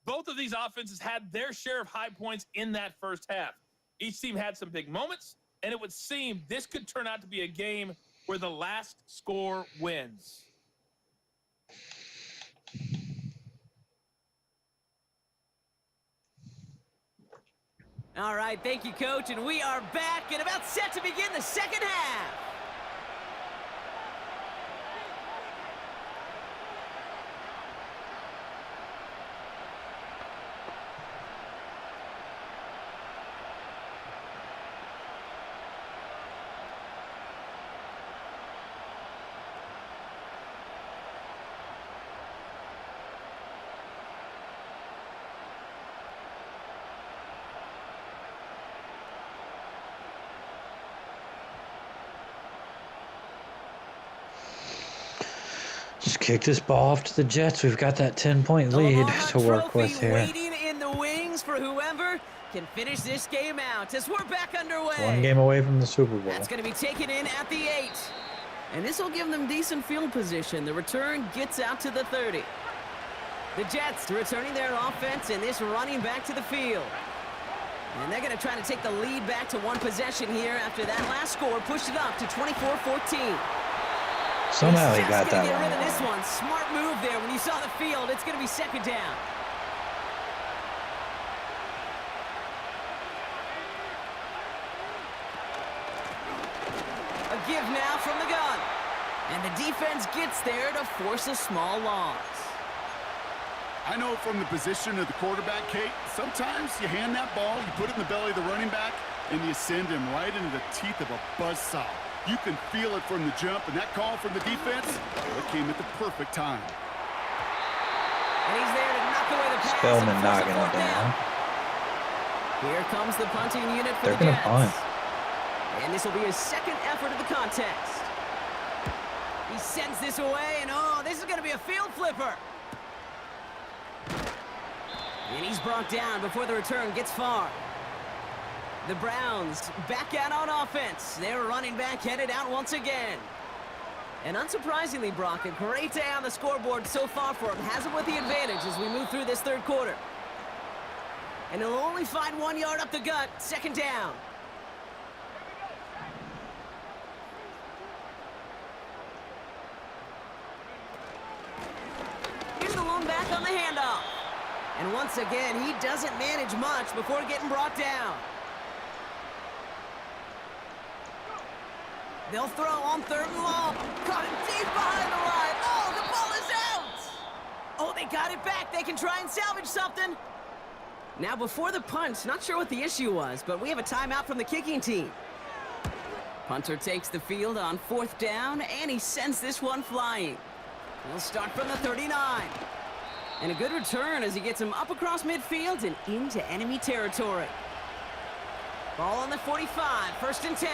Both of these offenses had their share of high points in that first half. Each team had some big moments, and it would seem this could turn out to be a game where the last score wins. All right, thank you, Coach, and we are back and about set to begin the second half. Just kick this ball off to the Jets. We've got that 10-point The lead Lamar to work Trophy with here. waiting in the wings for whoever can finish this game out as we're back underway. One game away from the Super Bowl. That's going to be taken in at the 8. And this will give them decent field position. The return gets out to the 30. The Jets returning their offense and this running back to the field. And they're going to try to take the lead back to one possession here after that last score pushed it up to 24-14. Somehow he He's got just gonna that get rid of one. this one. Smart move there. When you saw the field, it's going to be second down. A give now from the gun. And the defense gets there to force a small loss. I know from the position of the quarterback, Kate, sometimes you hand that ball, you put it in the belly of the running back, and you send him right into the teeth of a buzzsaw. You can feel it from the jump, and that call from the defense, it came at the perfect time. And he's there to knock away the pass. Spellman and force a knocking it fourth down. Here comes the punting unit for They're the gonna Jets. punt. And this will be his second effort of the contest. He sends this away, and oh, this is going to be a field flipper. And he's brought down before the return gets far. The Browns back out on offense. Their running back headed out once again. And unsurprisingly, Brock, a great day on the scoreboard so far for him. Has him with the advantage as we move through this third quarter. And he'll only find 1 yard up the gut, second down. Here's the lone back on the handoff. And once again, he doesn't manage much before getting brought down. They'll throw on third and long. Caught him deep behind the line. Oh, the ball is out! Oh, they got it back. They can try and salvage something. Now, before the punt, not sure what the issue was, but we have a timeout from the kicking team. Punter takes the field on fourth down, and he sends this one flying. He'll start from the 39. And a good return as he gets him up across midfield and into enemy territory. Ball on the 45, first and 10.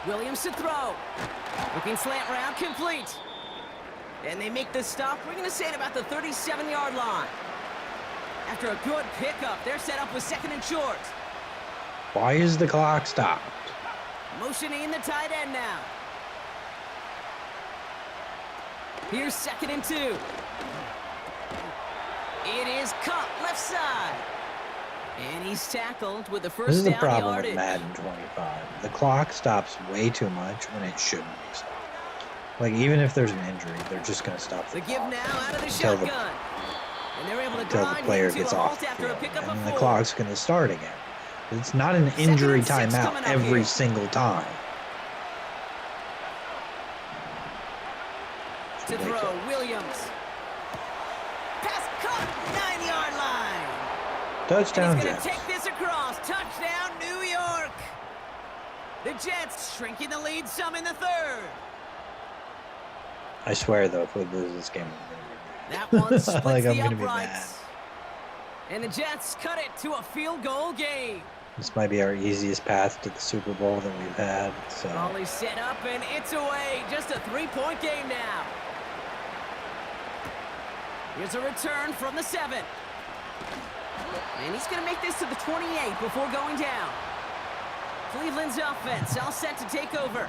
Williams to throw. Looking slant route, complete. And they make the stop. We're going to say at about the 37-yard line. After a good pickup, they're set up with second and short. Why is the clock stopped? Motioning the tight end now. Here's second and 2. It is caught left side. And he's tackled with the first This is the down problem yardage. with Madden 25. The clock stops way too much when it shouldn't be stopped. Like, even if there's an injury, they're just going to stop The the give clock now out of the until the- shotgun. And they're able to until the grind player him to gets a off halt the after a field. pickup And of the 4. clock's going to start again. It's not an injury and 6 timeout coming up every here. single time. To throw, Williams. Pass caught, 9-yard line. Touchdown, And he's going Jets. to take this across. Touchdown, New York. The Jets shrinking the lead some in the third. I swear, though, if we lose this game, That one splits Like, I'm the gonna be uprights. And the Jets cut it to a field goal game. this might be our easiest path to the Super Bowl that we've had. So Ball is set up and it's away. Just a 3-point game now. Here's a return from the 7. And he's going to make this to the 28 before going down. Cleveland's offense all set to take over.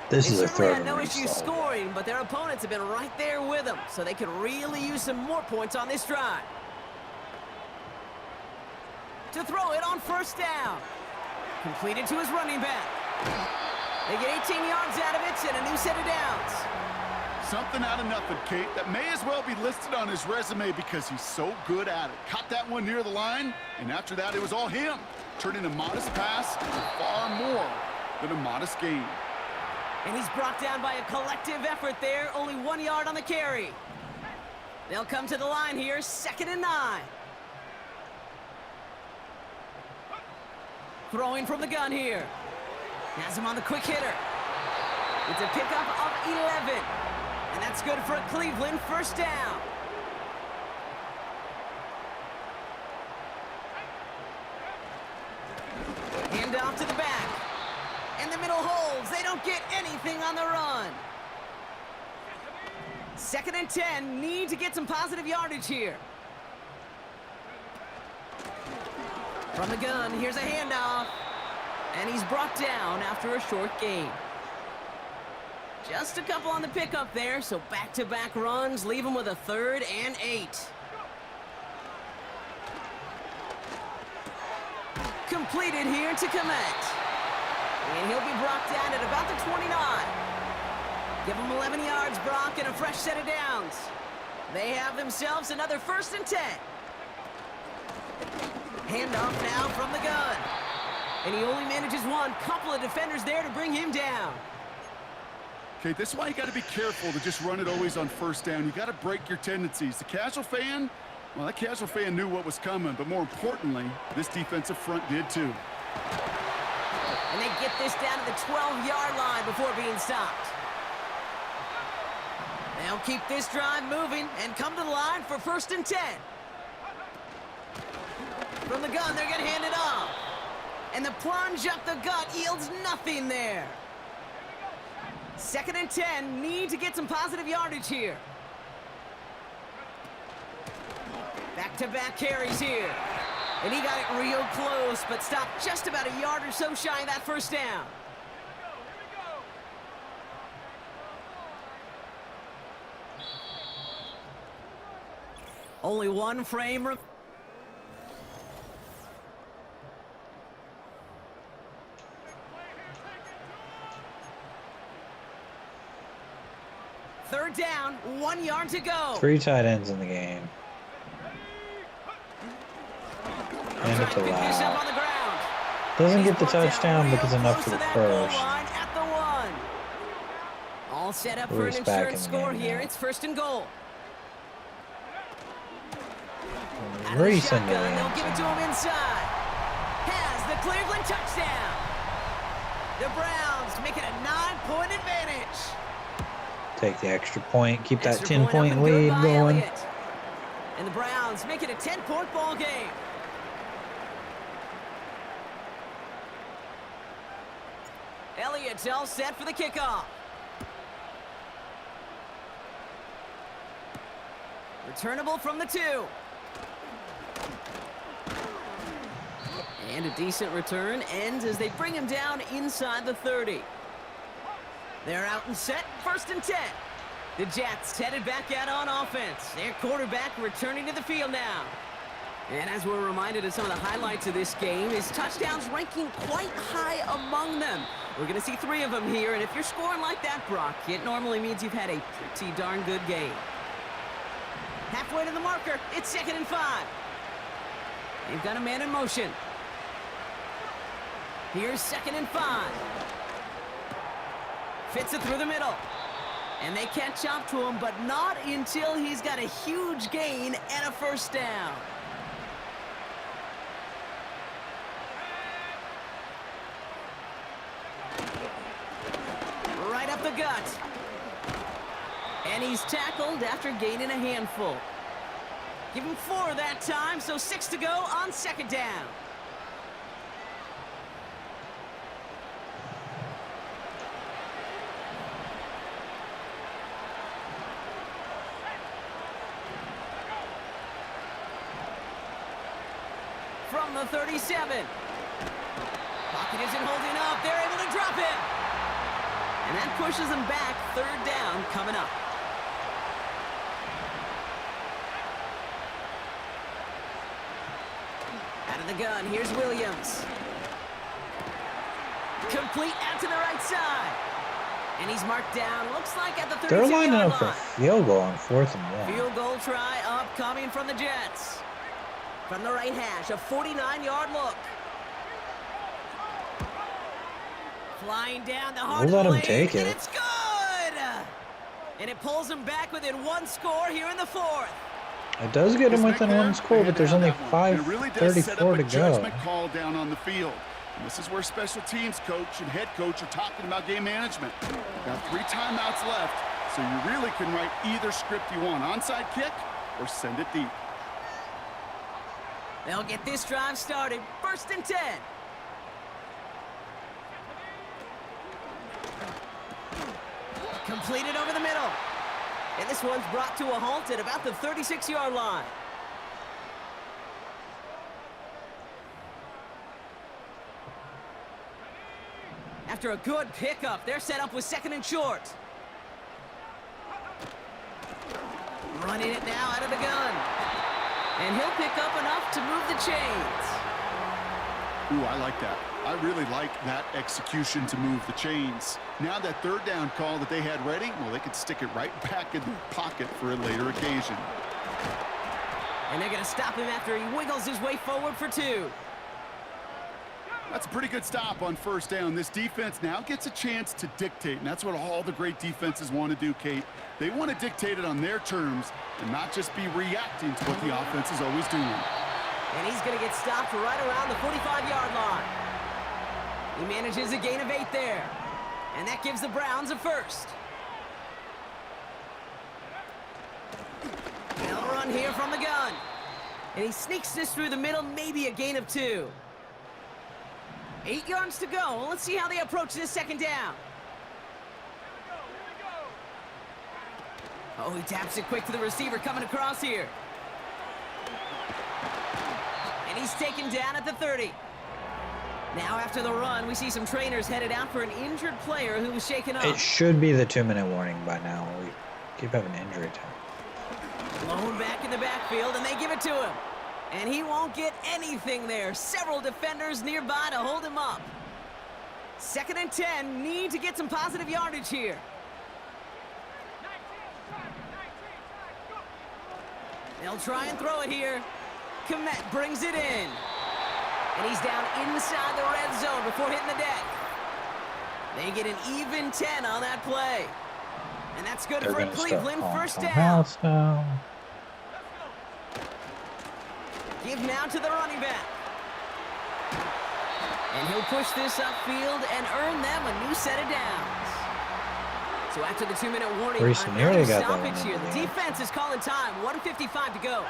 this They is a certainly third had no and issue install. scoring, but their opponents have been right there with them, so they could really use some more points on this drive. To throw it on first down. Completed to his running back. They get 18 yards out of it and a new set of downs. Something out of nothing, Kate, that may as well be listed on his resume because he's so good at it. Caught that one near the line, and after that, it was all him. Turning a modest pass into far more than a modest gain. And he's brought down by a collective effort there. Only 1 yard on the carry. They'll come to the line here, second and 9. Throwing from the gun here. Has him on the quick hitter. It's a pickup of 11. And that's good for a Cleveland first down. Hand off to the back. And the middle holds. They don't get anything on the run. Second and 10. Need to get some positive yardage here. From the gun, here's a handoff. And he's brought down after a short gain. Just a couple on the pickup there, so back-to-back runs leave him with a 3rd and 8. Completed here to Komet. And he'll be brought down at about the 29. Give him 11 yards, Brock, and a fresh set of downs. They have themselves another 1st and 10. Handoff now from the gun. And he only manages one. Couple of defenders there to bring him down. Okay, this is why you got to be careful to just run it always on 1st down. You got to break your tendencies. The casual fan, well, that casual fan knew what was coming, but more importantly, this defensive front did too. And they get this down to the 12-yard line before being stopped. They'll keep this drive moving and come to the line for 1st and 10. From the gun, they're going to hand it off. And the plunge up the gut yields nothing there. 2nd and 10, need to get some positive yardage here. Back-to-back carries here. And he got it real close, but stopped just about a yard or so shy of that 1st down. Only one frame. Third down, 1 yard to go. 3 tight ends in the game. And it's allowed. Doesn't get the touchdown, but it's enough for the first. At the 1. All set up for an Reese back in insurance the score game here. now. It's 1st and goal. Reese in the Shotgun, they'll end give it to zone. him inside. Has the Cleveland touchdown. The Browns make it a 9-point advantage. Take the extra point, keep that Extra point up 10-point and good lead by going. Elliott. And the Browns make it a 10-point ball game. Elliott's all set for the kickoff. Returnable from the 2. And a decent return ends as they bring him down inside the 30. They're out and set, 1st and 10. The Jets headed back out on offense. Their quarterback returning to the field now. And as we're reminded of some of the highlights of this game, his touchdowns ranking quite high among them. We're going to see 3 of them here, and if you're scoring like that, Brock, it normally means you've had a pretty darn good game. Halfway to the marker, it's 2nd and 5. They've got a man in motion. Here's 2nd and 5. Fits it through the middle. And they catch up to him, but not until he's got a huge gain and a 1st down. Right up the gut. And he's tackled after gaining a handful. Give him 4 that time, so 6 to go on 2nd down. From the 37. Pocket isn't holding up. They're able to drop it. And that pushes them back. 3rd down coming up. Out of the gun, here's Williams. Complete out to the right side. And he's marked down, looks like at the 32-yard They're line. lining up for a field goal on 4th and 1. Field goal try upcoming from the Jets. From the right hash, a 49-yard look. Flying down the heart We'll let of him the take lane, and it. it's good! And it pulls him back within 1 score here in the 4th. It does get him This within big 1 man, score, they but there's had only that one. And it really does set up 5:34 a to go. judgment call down on the field. And this is where special teams coach and head coach are talking about game management. Got 3 timeouts left, so you really can write either script you want. Onside kick or send it deep. They'll get this drive started. 1st and 10. Completed over the middle. And this one's brought to a halt at about the 36-yard line. After a good pickup, they're set up with 2nd and short. Running it now out of the gun. And he'll pick up enough to move the chains. Ooh, I like that. I really like that execution to move the chains. Now that third down call that they had ready, well, they could stick it right back in their pocket for a later occasion. And they're going to stop him after he wiggles his way forward for 2. That's a pretty good stop on first down. This defense now gets a chance to dictate, and that's what all the great defenses want to do, Kate. They want to dictate it on their terms and not just be reacting to what the offense is always doing. And he's going to get stopped right around the 45-yard line. He manages a gain of 8 there. And that gives the Browns a first. They'll run here from the gun. And he sneaks this through the middle, maybe a gain of 2. 8 yards to go. Let's see how they approach this second down. Oh, he taps it quick to the receiver coming across here. And he's taken down at the 30. Now after the run, we see some trainers headed out for an injured player who was shaken up. It should be the 2-minute warning by now. We keep having injury time. Blown back in the backfield, and they give it to him. And he won't get anything there. Several defenders nearby to hold him up. 2nd and 10, need to get some positive yardage here. They'll try and throw it here. Komet brings it in. And he's down inside the red zone before hitting the deck. They get an even 10 on that play. And that's good They're for gonna Cleveland. start First calling down. house now. Give now to the running back. And he'll push this upfield and earn them a new set of downs. So after the 2-minute warning, Reese nearly got that one stoppage here. in the The game. defense is calling time. 1:55 to go.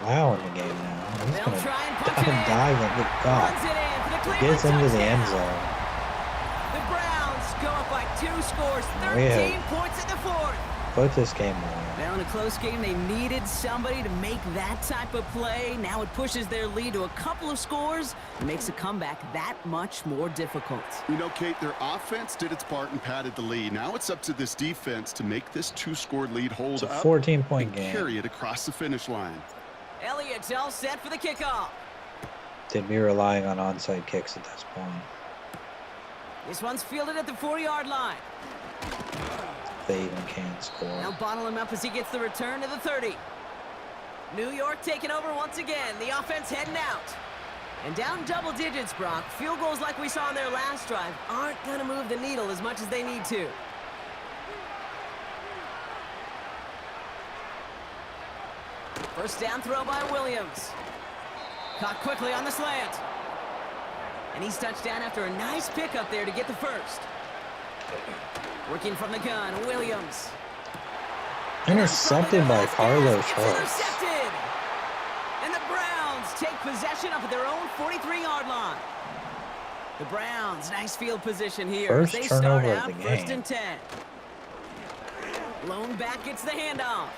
Wow, in the game now. He's They'll gonna try and punch it in. dive and get caught. Runs it in for the Cleveland Gets into the end touchdown. zone. The Browns go up by 2 scores, We 13 have- points in the 4th. Put this game away. Now in a close game, they needed somebody to make that type of play. Now it pushes their lead to a couple of scores and makes a comeback that much more difficult. You know, Kate, their offense did its part and padded the lead. Now it's up to this defense to make this 2-score lead hold It's a up 14-point and game. carry it across the finish line. Elliott's all set for the kickoff. They'd be relying on onside kicks at this point. This one's fielded at the 4-yard line. They even can't score. Now bottle him up as he gets the return to the 30. New York taking over once again. The offense heading out. And down double digits, Brock. Field goals like we saw in their last drive aren't going to move the needle as much as they need to. First down throw by Williams. Caught quickly on the slant. And he's touched down after a nice pickup there to get the first. Working from the gun, Williams. Intercepted by Carlos Schwartz. Intercepted. And the Browns take possession up at their own 43-yard line. The Browns, nice field position here. First They turnover start of out the first game. and 10. Lone back gets the handoff.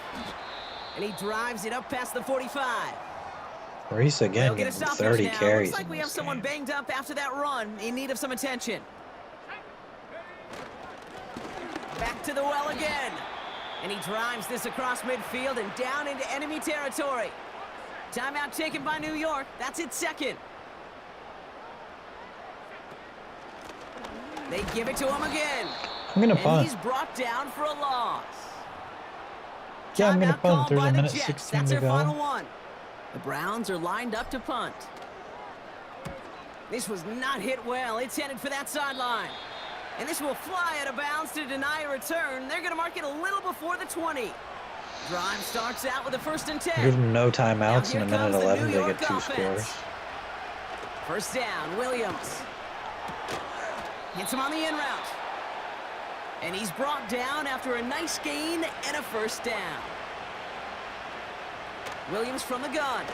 And he drives it up past the 45. Reese They'll again get a getting stoppage 30 now. carries. Looks like in we have this someone game. banged up after that run in need of some attention. Back to the well again. And he drives this across midfield and down into enemy territory. Timeout taken by New York. That's its second. They give it to him again. I'm gonna And punt. he's brought down for a loss. Yeah, I'm gonna Timeout punt. called There's by a the minute Jets. 16 That's to their final go. one. The Browns are lined up to punt. This was not hit well. It's headed for that sideline. And this will fly out of bounds to deny a return. They're going to mark it a little before the 20. Drive starts out with a 1st and 10. Give them no timeouts Now in a here minute comes the 11. New They York get 2 offense. scores. First down, Williams. Hits him on the in route. And he's brought down after a nice gain and a first down. Williams from the gun.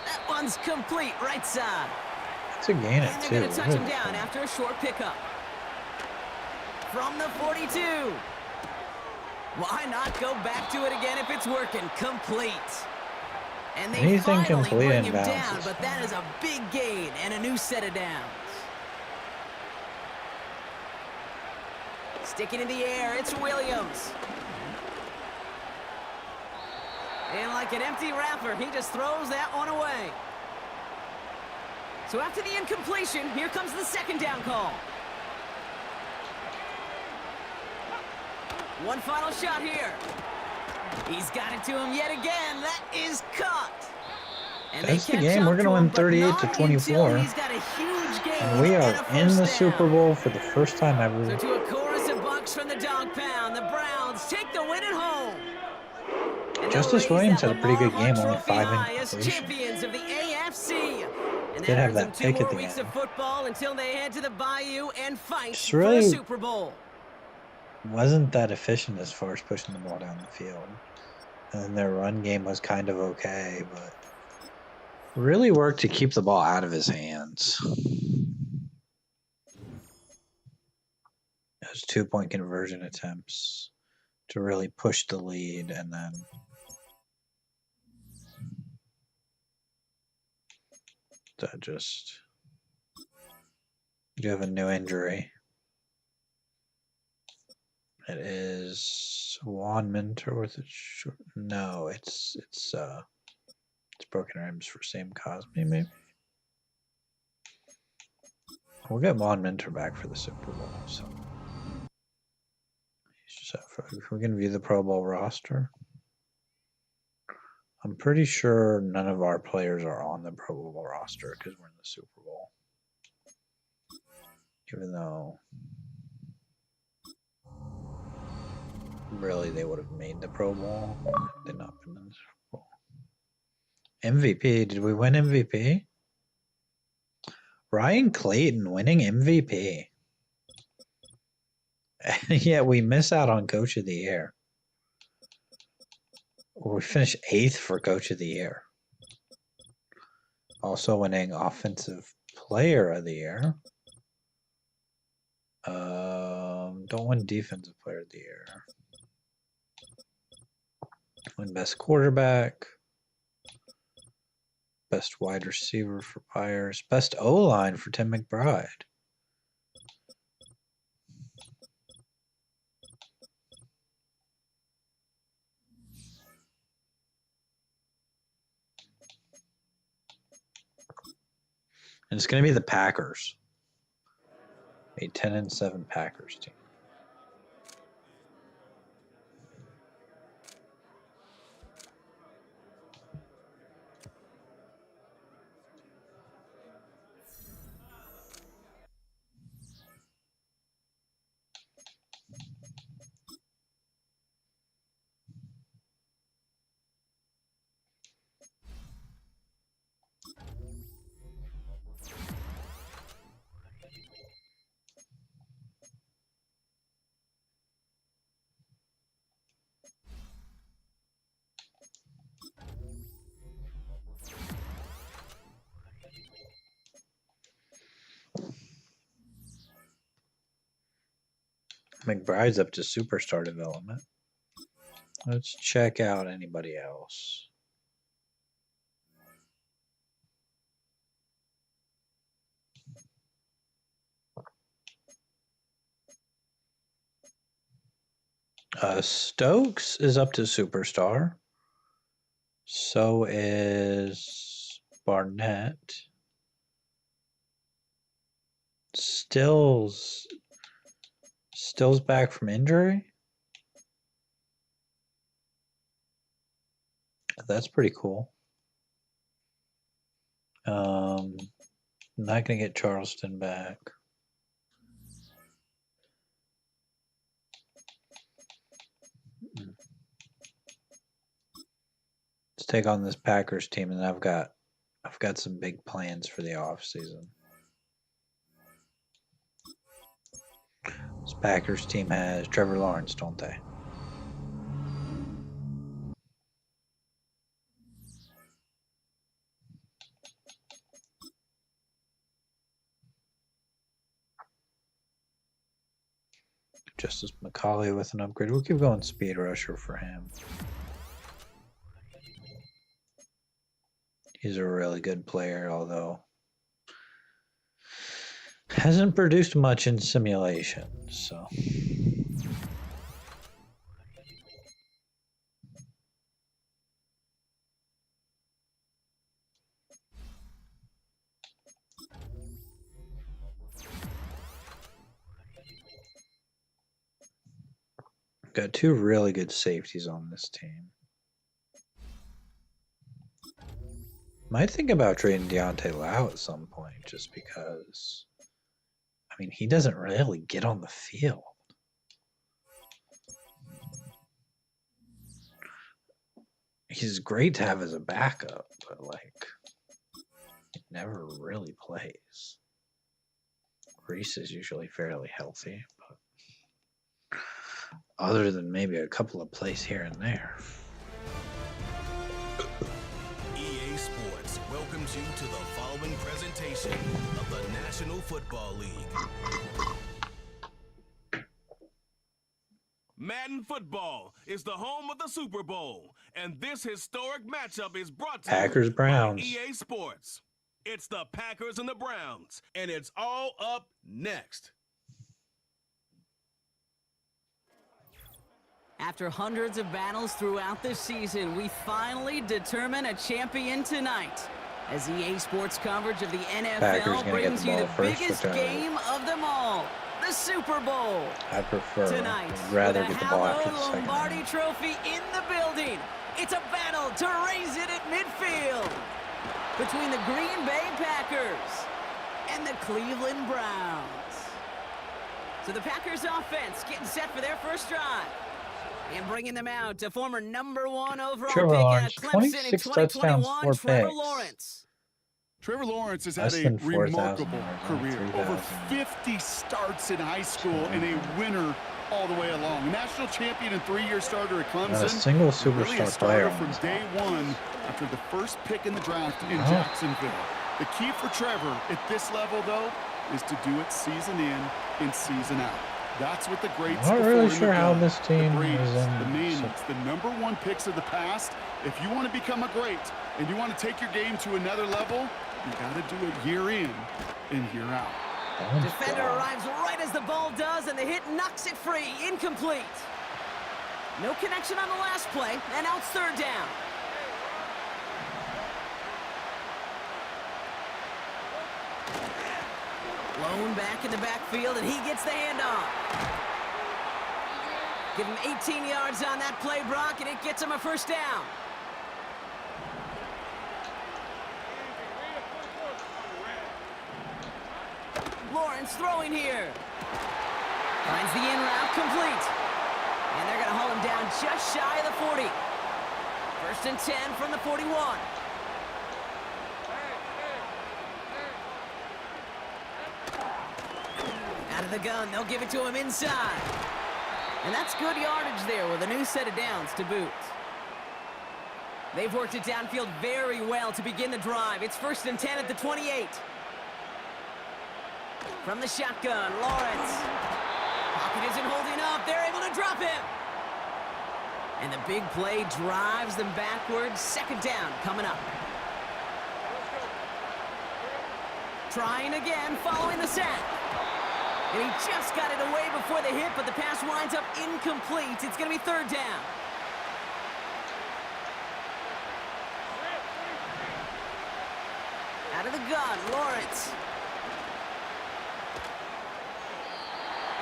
That one's complete right side. It's a gain And at they're 2. going to touch him down after a short pickup. From the 42. Why not go back to it again if it's working? Complete. And they Anything finally complete bring in him bounds down, is but that fine. is a big gain and a new set of downs. Sticking in the air, it's Williams. And like an empty wrapper, he just throws that one away. So after the incompletion, here comes the second down call. One final shot here. He's got it to him yet again. That is caught. And That's the they catch game. up We're going to him, win but 38 to not 24. until he's got a huge gain And we and are a in the first Super down. Bowl for the first time ever. So to a chorus of bucks from the dog pound, the Browns take the win at home. And Justice they'll raise Williams that had a pretty good Lamar game, Hunt only Trophy 5 high as incompletions. champions of the AFC. And Did that have earns that them 2 pick at more the weeks end. of football until they head to the Bayou and fight It's for really- a Super Bowl. Wasn't that efficient as far as pushing the ball down the field. And their run game was kind of okay, but really worked to keep the ball out of his hands. Those 2-point conversion attempts to really push the lead, and then that just, you have a new injury. It is Juan Minter with a short. No, it's broken ribs for Sam Cosby, maybe. We'll get Juan Minter back for the Super Bowl. So if we can view the Pro Bowl roster, I'm pretty sure none of our players are on the Pro Bowl roster because we're in the Super Bowl. Even though really they would have made the Pro Bowl had they not been in the Super Bowl. MVP, did we win MVP? Ryan Clayton winning MVP. Yet we miss out on Coach of the Year. We finished 8th for Coach of the Year. Also winning Offensive Player of the Year. Don't win Defensive Player of the Year. Win Best Quarterback. Best Wide Receiver for Byers. Best O-line for Tim McBride. And it's going to be the Packers. A 10-7 Packers team. McBride's up to superstar development. Let's check out anybody else. Stokes is up to superstar. So is Barnett. Stills back from injury. That's pretty cool. Not gonna get Charleston back. Let's take on this Packers team, and I've got some big plans for the off season. This Packers team has Trevor Lawrence, don't they? Justice McCauley with an upgrade. We'll keep going speed rusher for him. He's a really good player, although hasn't produced much in simulation, so. Got two really good safeties on this team. Might think about trading Deontay Lau at some point, just because. I mean, he doesn't really get on the field. He's great to have as a backup, but like, he never really plays. Reese is usually fairly healthy, but other than maybe a couple of plays here and there. EA Sports welcomes you to the following presentation of the National Football League. Madden Football is the home of the Super Bowl, and this historic matchup is brought to Packers you by Browns. EA Sports. It's the Packers and the Browns, and it's all up next. After hundreds of battles throughout the season, we finally determine a champion tonight. As EA Sports coverage of the Packers NFL gonna brings get the you ball the first, biggest which I- game of them all, the Super Bowl. I prefer. Tonight, I'd rather with a get the ball after hallowed the second Lombardi half. Trophy in the building, it's a battle to raise it at midfield between the Green Bay Packers and the Cleveland Browns. So the Packers offense getting set for their first drive. And bringing them out to former #1 overall Trevor pick Lawrence, out of Clemson 26 in touchdowns, 2021, 4 Trevor picks. Lawrence. Trevor Lawrence has Less had a than 4,000 remarkable yards, career. 3,000. Over 50 starts in high school and a winner all the way along. National champion and 3-year starter at Clemson. Not a single Really a superstar starter player on from this day offense. one after the first pick in the draft in Oh. Jacksonville. The key for Trevor at this level, though, is to do it season in and season out. That's what the greats I'm not before really him sure have how done. this team the Brady's, is in the Mannings, such- the #1 picks of the past. If you want to become a great and you want to take your game to another level, you got to do it year in and year out. Oh, Defender God. arrives right as the ball does, and the hit knocks it free. Incomplete. No connection on the last play, and now it's third down. Lone back in the backfield, and he gets the handoff. Give him 18 yards on that play, Brock, and it gets him a first down. Lawrence throwing here. Finds the in route complete. And they're going to haul him down just shy of the 40. First and 10 from the 41. Out of the gun, they'll give it to him inside. And that's good yardage there with a new set of downs to boot. They've worked it downfield very well to begin the drive. It's first and 10 at the 28. From the shotgun, Lawrence. Pocket isn't holding up. They're able to drop him. And the big play drives them backwards. Second down coming up. Trying again, following the sack. And he just got it away before the hit, but the pass winds up incomplete. It's going to be third down. Out of the gun, Lawrence.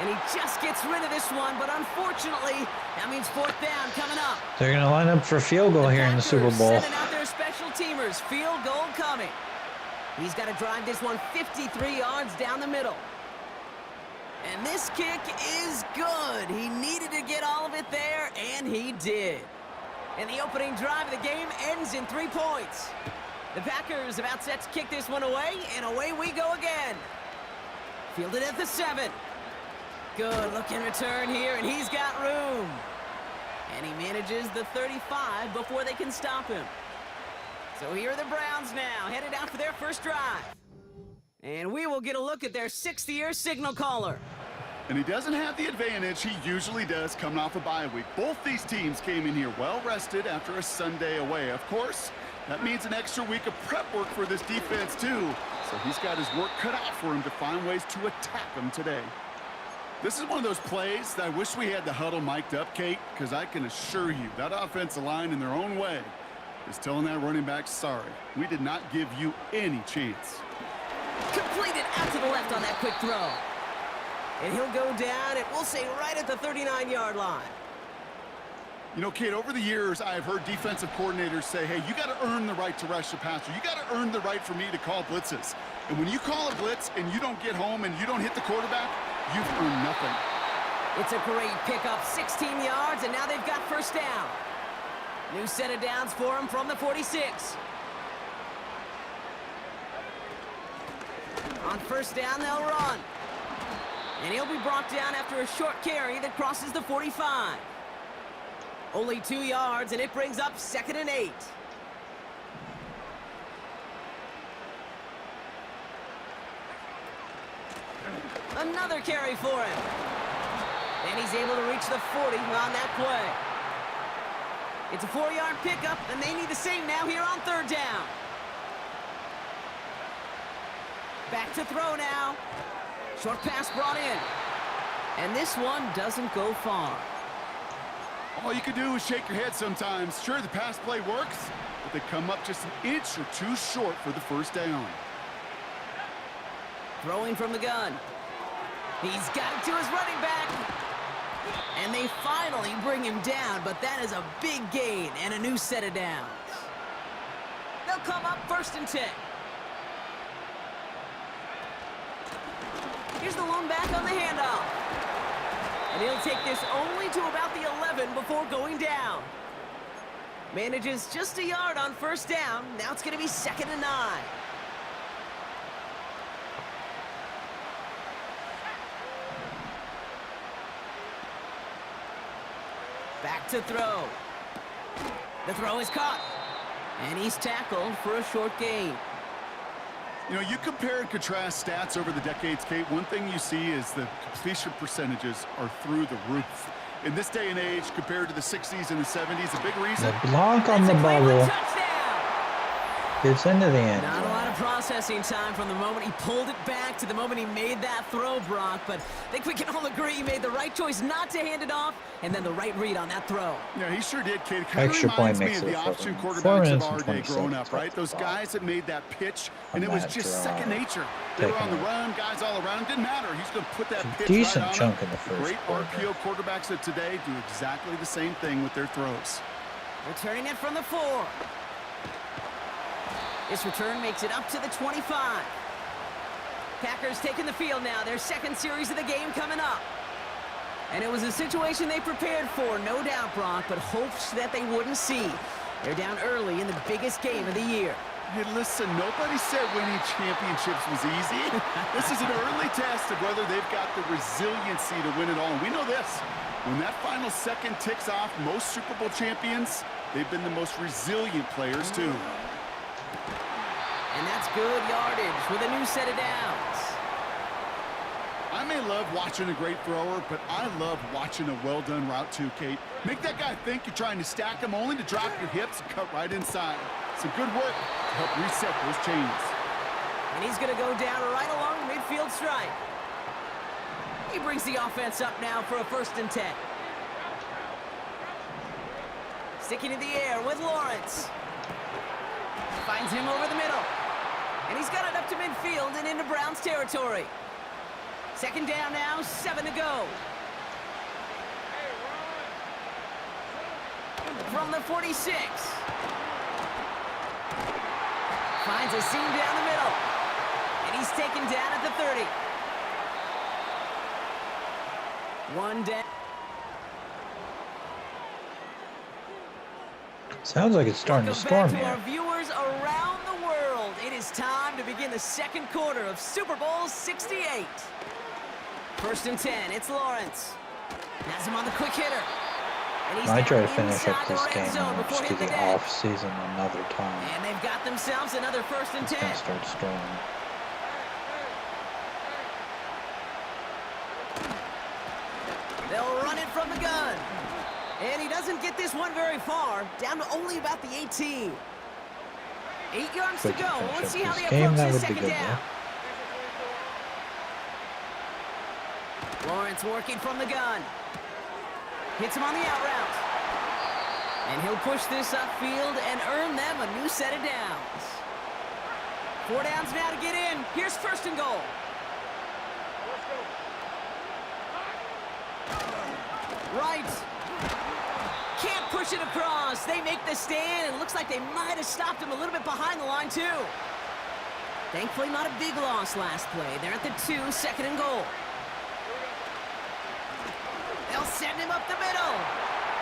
And he just gets rid of this one, but unfortunately, that means fourth down coming up. They're going to line up for a field goal here in the Super Packers Bowl. sending out their special teamers. Field goal coming. He's got to drive this one 53 yards down the middle. And this kick is good. He needed to get all of it there, and he did. And the opening drive of the game ends in 3 points. The Packers about set to kick this one away, and away we go again. Fielded at the 7. Good looking return here, and he's got room. And he manages the 35 before they can stop him. So here are the Browns now, headed out for their first drive. And we will get a look at their 6th-year signal caller. And he doesn't have the advantage he usually does coming off a bye week. Both these teams came in here well-rested after a Sunday away. Of course, that means an extra week of prep work for this defense, too. So he's got his work cut out for him to find ways to attack them today. This is one of those plays that I wish we had the huddle mic'd up, Kate, because I can assure you that offensive line in their own way is telling that running back, sorry, we did not give you any chance. Completed out to the left on that quick throw. And he'll go down, and we'll say right at the 39-yard line. You know, Kate, over the years, I've heard defensive coordinators say, hey, you got to earn the right to rush the passer. You got to earn the right for me to call blitzes. And when you call a blitz and you don't get home and you don't hit the quarterback, you've earned nothing. It's a great pickup, 16 yards, and now they've got first down. New set of downs for him from the 46. On first down, they'll run. And he'll be brought down after a short carry that crosses the 45. Only 2 yards, and it brings up 2nd and 8. Another carry for him. And he's able to reach the 40 on that play. It's a 4-yard pickup, and they need the same now here on 3rd down. Back to throw now. Short pass brought in. And this one doesn't go far. All you can do is shake your head sometimes. Sure, the pass play works, but they come up just an inch or two short for the first down. Throwing from the gun. He's got it to his running back. And they finally bring him down, but that is a big gain and a new set of downs. They'll come up 1st and 10. Here's the lone back on the handoff. And he'll take this only to about the 11 before going down. Manages just a yard on first down. Now it's going to be 2nd and 9. Back to throw. The throw is caught. And he's tackled for a short gain. You know, you compare and contrast stats over the decades, Kate. One thing you see is the completion percentages are through the roof. In this day and age, compared to the 60s and the 70s, a big reason. The block on the bubble gets into the end. Not a lot of processing time from the moment he pulled it back to the moment he made that throw, Brock. But I think we can all agree he made the right choice not to hand it off, and then the right read on that throw. Yeah, he sure did, Kate. It kind of Extra point reminds me makes of it the a option 4 quarterbacks of minutes our and day 20 growing seconds up, right? left Those to the guys that made that pitch, on and it was that just draw. second nature. They were Taking on the it. run, guys all around. Didn't matter. He's going to put that pitch Decent right on chunk him. in the first Great quarter. RPO quarterbacks of today do exactly the same thing with their throws. Returning it from the 4. This return makes it up to the 25. Packers taking the field now. Their 2nd series of the game coming up. And it was a situation they prepared for, no doubt, Brock, but hopes that they wouldn't see. They're down early in the biggest game of the year. Hey, listen, nobody said winning championships was easy. This is an early test of whether they've got the resiliency to win it all. And we know this. When that final second ticks off, most Super Bowl champions, they've been the most resilient players, too. And that's good yardage with a new set of downs. I may love watching a great thrower, but I love watching a well-done route too, Kate. Make that guy think you're trying to stack him only to drop your hips and cut right inside. Some good work to help reset those chains. And he's going to go down right along the midfield stripe. He brings the offense up now for a 1st and 10. Sticking in the air with Lawrence. Finds him over the middle. And he's got it up to midfield and into Browns territory. 2nd down now, 7 to go. From the 46. Finds a seam down the middle. And he's taken down at the 30. 1 down. Sounds like it's starting to storm Welcome back to our here. viewers around the world. It is time to begin the 2nd quarter of Super Bowl 68. 1st and 10, it's Lawrence. Has him on the quick hitter. And he's I try to down finish up inside the this red game zone and before just do hitting the the deck. off season another time. And they've got themselves another 1st and It's 10. gonna start storming. They'll run it from the gun. And he doesn't get this one very far, down to only about the 18. 8 yards to Quick to go. finish Let's up see how this they game, approach that this would be 2nd good, down. Lawrence working from the gun. Hits him on the out route. And he'll push this upfield and earn them a new set of downs. 4 downs now to get in. Here's 1st and goal. Right. can't push it across. They make the stand, and it looks like they might have stopped him a little bit behind the line, too. Thankfully, not a big loss last play. They're at the 2, 2nd and goal. They'll send him up the middle.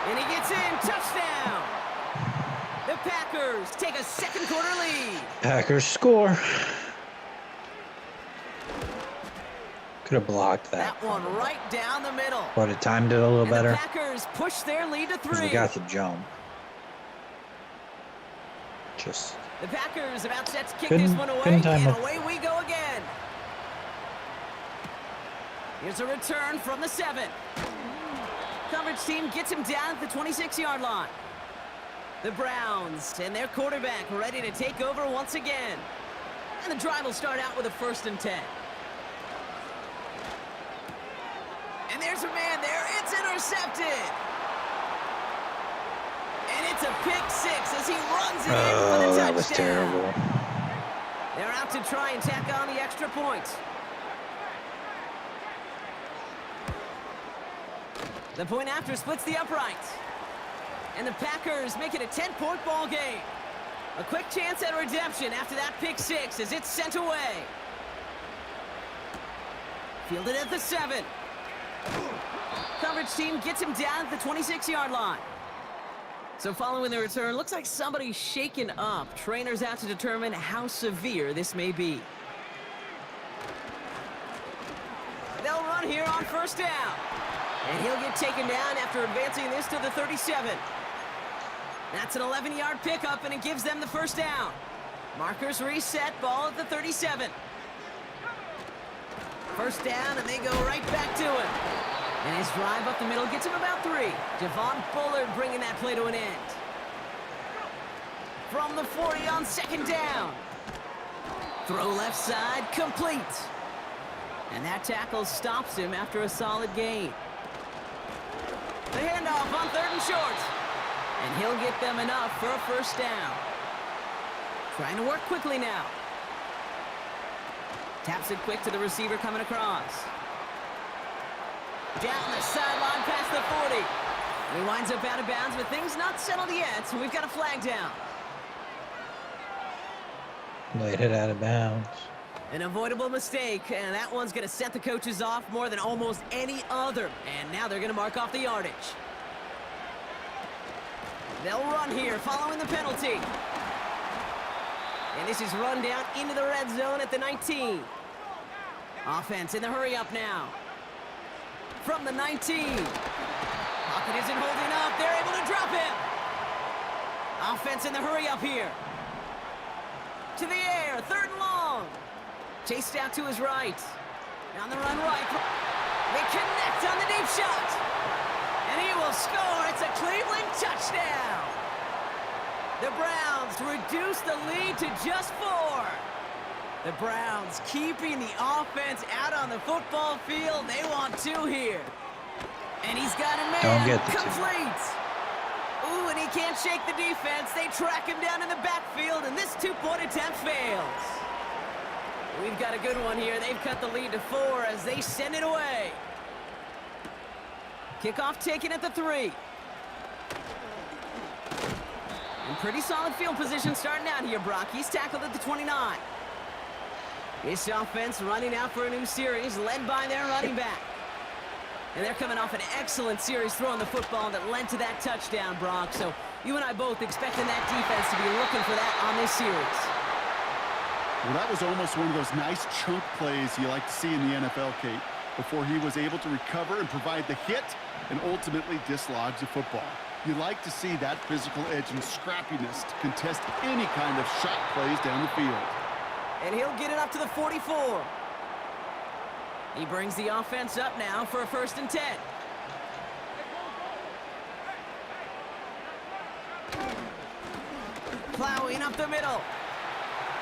And he gets in. Touchdown. The Packers take a second quarter lead. Packers score. Could have blocked that. That one right down the middle. Would have timed it a little And better. the Packers push their lead to 'Cause 3. we got the jump. Just The Packers about set to kick Couldn't- this one away, couldn't time and up. away we go again. Here's a return from the 7. Coverage team gets him down at the 26-yard line. The Browns and their quarterback ready to take over once again. And the drive will start out with a 1st and 10. And there's a man there. It's intercepted. And it's a pick 6 as he runs it in for the touchdown. oh, that was terrible. They're out to try and tack on the extra point. The point after splits the uprights. And the Packers make it a 10-point ball game. A quick chance at redemption after that pick 6 as it's sent away. Fielded at the 7. Coverage team gets him down at the 26-yard line. So following the return, looks like somebody's shaken up. Trainers out to determine how severe this may be. They'll run here on 1st down. And he'll get taken down after advancing this to the 37. That's an 11-yard pickup, and it gives them the 1st down. Markers reset, ball at the 37. 1st down, and they go right back to him. And his drive up the middle gets him about 3. Javon Bullard bringing that play to an end. From the 40 on 2nd down. Throw left side, complete. And that tackle stops him after a solid gain. The handoff on 3rd and short. And he'll get them enough for a 1st down. Trying to work quickly now. Taps it quick to the receiver coming across. Down the sideline past the 40. And he winds up out of bounds, but things not settled yet, so we've got a flag down. Late hit out of bounds. An avoidable mistake, and that one's going to set the coaches off more than almost any other. And now they're going to mark off the yardage. They'll run here following the penalty. And this is run down into the red zone at the 19. Offense in the hurry up now. From the 19. Pocket isn't holding up. They're able to drop him. Offense in the hurry up here. To the air, 3rd and long. Chased out to his right. On the run right. They connect on the deep shot. And he will score. It's a Cleveland touchdown. The Browns reduce the lead to just 4. The Browns keeping the offense out on the football field. They want 2 here. And he's got a man. Don't get the 2. Complete. Ooh, and he can't shake the defense. They track him down in the backfield, and this 2-point attempt fails. We've got a good one here. They've cut the lead to 4 as they send it away. Kickoff taken at the 3. And pretty solid field position starting out here, Brock. He's tackled at the 29. This offense running out for a new series, led by their running back. And they're coming off an excellent series throwing the football that led to that touchdown, Brock. So you and I both expecting that defense to be looking for that on this series. Well, that was almost one of those nice chunk plays you like to see in the NFL, Kate, before he was able to recover and provide the hit and ultimately dislodge the football. You like to see that physical edge and scrappiness to contest any kind of shot plays down the field. And he'll get it up to the 44. He brings the offense up now for a 1st and 10. Plowing up the middle.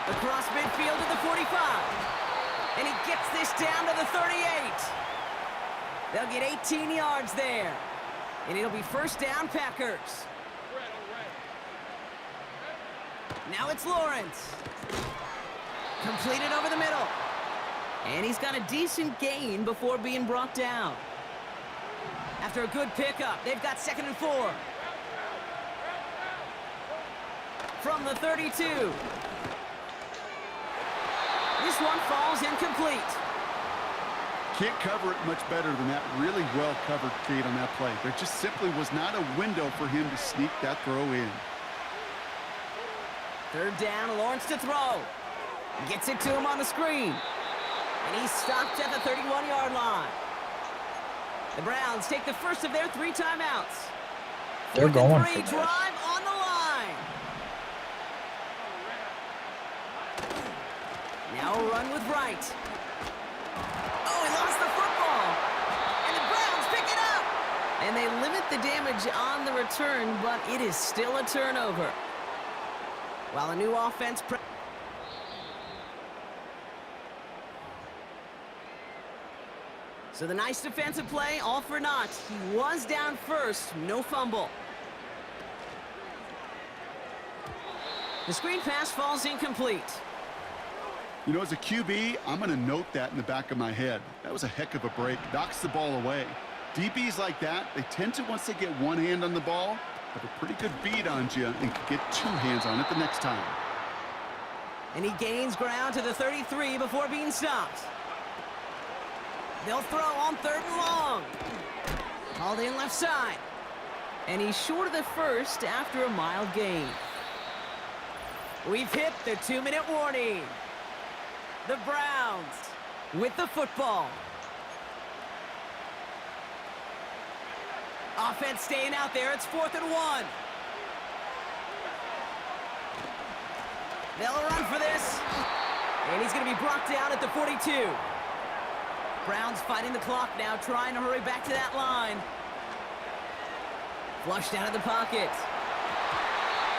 Across midfield to the 45. And he gets this down to the 38. They'll get 18 yards there. And it'll be 1st down, Packers. Now it's Lawrence. Completed over the middle. And he's got a decent gain before being brought down. After a good pickup, they've got 2nd and 4. from the 32. This one falls incomplete. Can't cover it much better than that really well-covered Cade on that play. There just simply was not a window for him to sneak that throw in. Third down, Lawrence to throw. Gets it to him on the screen. And he's stopped at the 31-yard line. The Browns take the first of their 3 timeouts. They're going for 4th and 3 this. drive on the line. Now a run with Wright. Oh, he lost the football. And the Browns pick it up. And they limit the damage on the return, but it is still a turnover. While a new offense... So the nice defensive play, all for naught. He was down first, no fumble. The screen pass falls incomplete. You know, as a QB, I'm going to note that in the back of my head. That was a heck of a break. Knocks the ball away. DBs like that, they tend to, once they get one hand on the ball, have a pretty good beat on you and can get 2 hands on it the next time. And he gains ground to the 33 before being stopped. They'll throw on 3rd and long. Hauled in left side. And he's short of the first after a mild gain. We've hit the 2-minute warning. The Browns with the football. Offense staying out there. It's 4th and 1. They'll run for this. And he's going to be brought down at the 42. Browns fighting the clock now, trying to hurry back to that line. Flushed out of the pocket.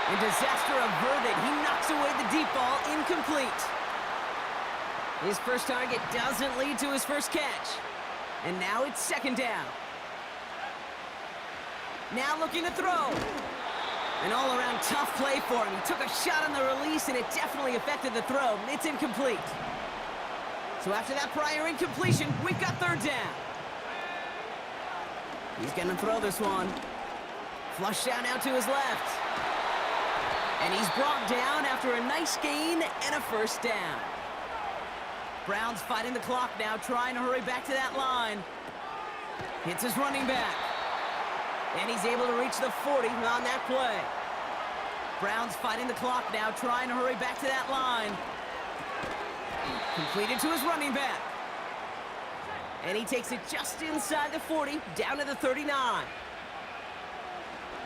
And disaster averted. He knocks away the deep ball, incomplete. His first target doesn't lead to his first catch. And now it's 2nd down. Now looking to throw. An all-around tough play for him. He took a shot on the release, and it definitely affected the throw. It's incomplete. So after that prior incompletion, we've got 3rd down. He's going to throw this one. Flush down now to his left. And he's brought down after a nice gain and a 1st down. Browns fighting the clock now, trying to hurry back to that line. Hits his running back. And he's able to reach the 40 on that play. Browns fighting the clock now, trying to hurry back to that line. Completed to his running back. And he takes it just inside the 40, down to the 39.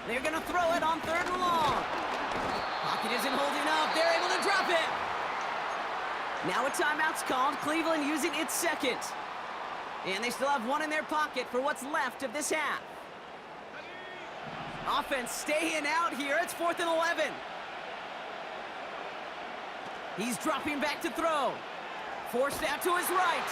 They're going to throw it on 3rd and long. Pocket isn't holding up. They're able to drop it. Now a timeout's called. Cleveland using its 2nd. And they still have 1 in their pocket for what's left of this half. Offense staying out here. It's 4th and 11. He's dropping back to throw. Forced out to his right.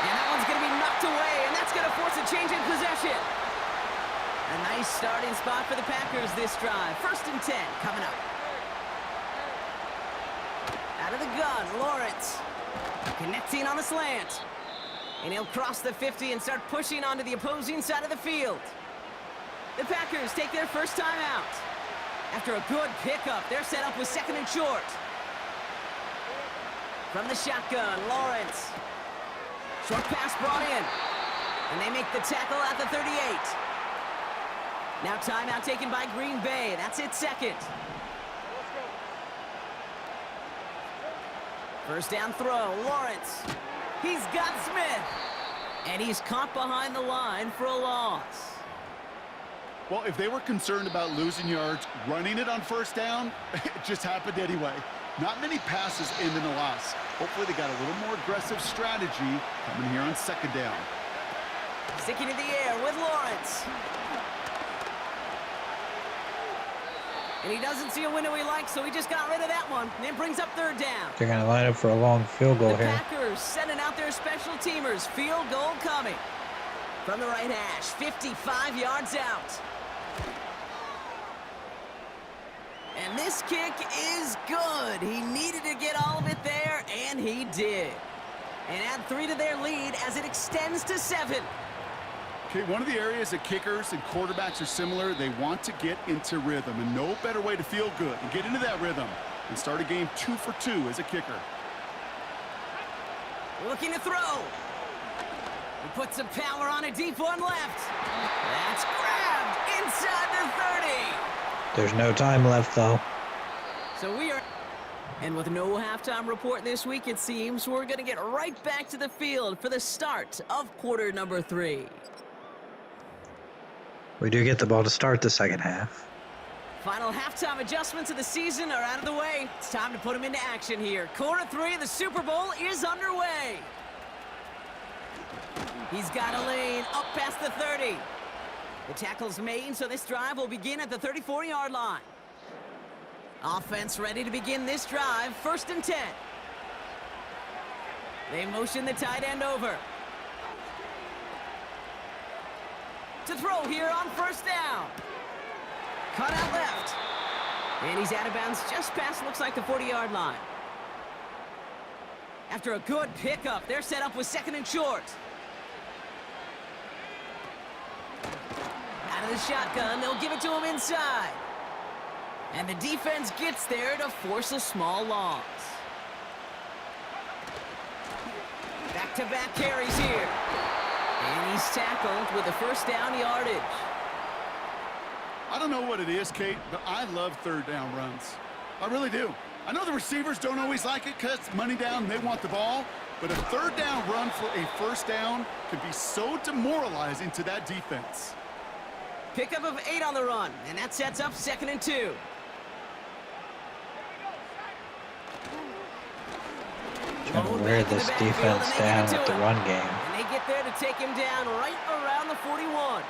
And that one's going to be knocked away, and that's going to force a change in possession. A nice starting spot for the Packers this drive. 1st and 10 coming up. Out of the gun, Lawrence. Connecting on a slant. And he'll cross the 50 and start pushing onto the opposing side of the field. The Packers take their first time out. After a good pickup, they're set up with 2nd and short. From the shotgun, Lawrence. Short pass brought in. And they make the tackle at the 38. Now timeout taken by Green Bay. That's its 2nd. First down throw, Lawrence. He's got Smith. And he's caught behind the line for a loss. Well, if they were concerned about losing yards, running it on 1st down, it just happened anyway. Not many passes end in a loss. Hopefully they got a little more aggressive strategy coming here on 2nd down. Sticking in the air with Lawrence. And he doesn't see a window he likes, so he just got rid of that one. And it brings up 3rd down. They're going to line up for a long field goal The here. Packers sending out their special teamers. Field goal coming. From the right hash, 55 yards out. And this kick is good. He needed to get all of it there, and he did. And add 3 to their lead as it extends to 7. Okay, one of the areas that kickers and quarterbacks are similar, they want to get into rhythm, and no better way to feel good and get into that rhythm and start a game 2 for 2 as a kicker. Looking to throw. He puts some power on a deep one left. That's grabbed inside the 30. There's no time left, though. So we are... And with no halftime report this week, it seems we're going to get right back to the field for the start of quarter number 3. We do get the ball to start the second half. Final halftime adjustments of the season are out of the way. It's time to put them into action here. Quarter 3 of the Super Bowl is underway. He's got a lane up past the 30. The tackle's made, so this drive will begin at the 34-yard line. Offense ready to begin this drive, 1st and 10. They motion the tight end over. To throw here on 1st down. Cut out left. And he's out of bounds just past, looks like, the 40-yard line. After a good pickup, they're set up with 2nd and short. Out of the shotgun, they'll give it to him inside. And the defense gets there to force a small loss. Back-to-back carries here. And he's tackled with a 1st down yardage. I don't know what it is, Kate, but I love 3rd down runs. I really do. I know the receivers don't always like it because money down, they want the ball. But a 3rd down run for a 1st down can be so demoralizing to that defense. Pickup of 8 on the run, and that sets up 2nd and 2. Trying to wear this defense down with the run game. And they get there to take him down right around the 41.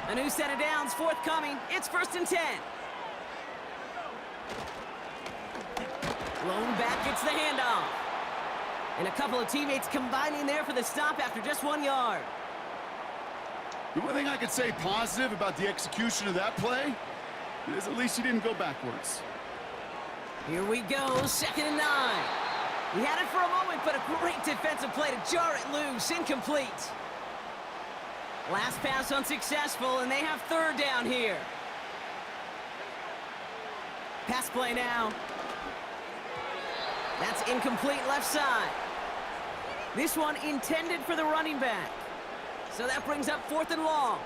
A new set of downs forthcoming. It's 1st and 10. Lone back gets the handoff. And a couple of teammates combining there for the stop after just 1 yard. The only thing I could say positive about the execution of that play is at least he didn't go backwards. Here we go, 2nd and 9. He had it for a moment, but a great defensive play to jar it loose, incomplete. Last pass unsuccessful, and they have 3rd down here. Pass play now. That's incomplete left side. This one intended for the running back. So that brings up 4th and long.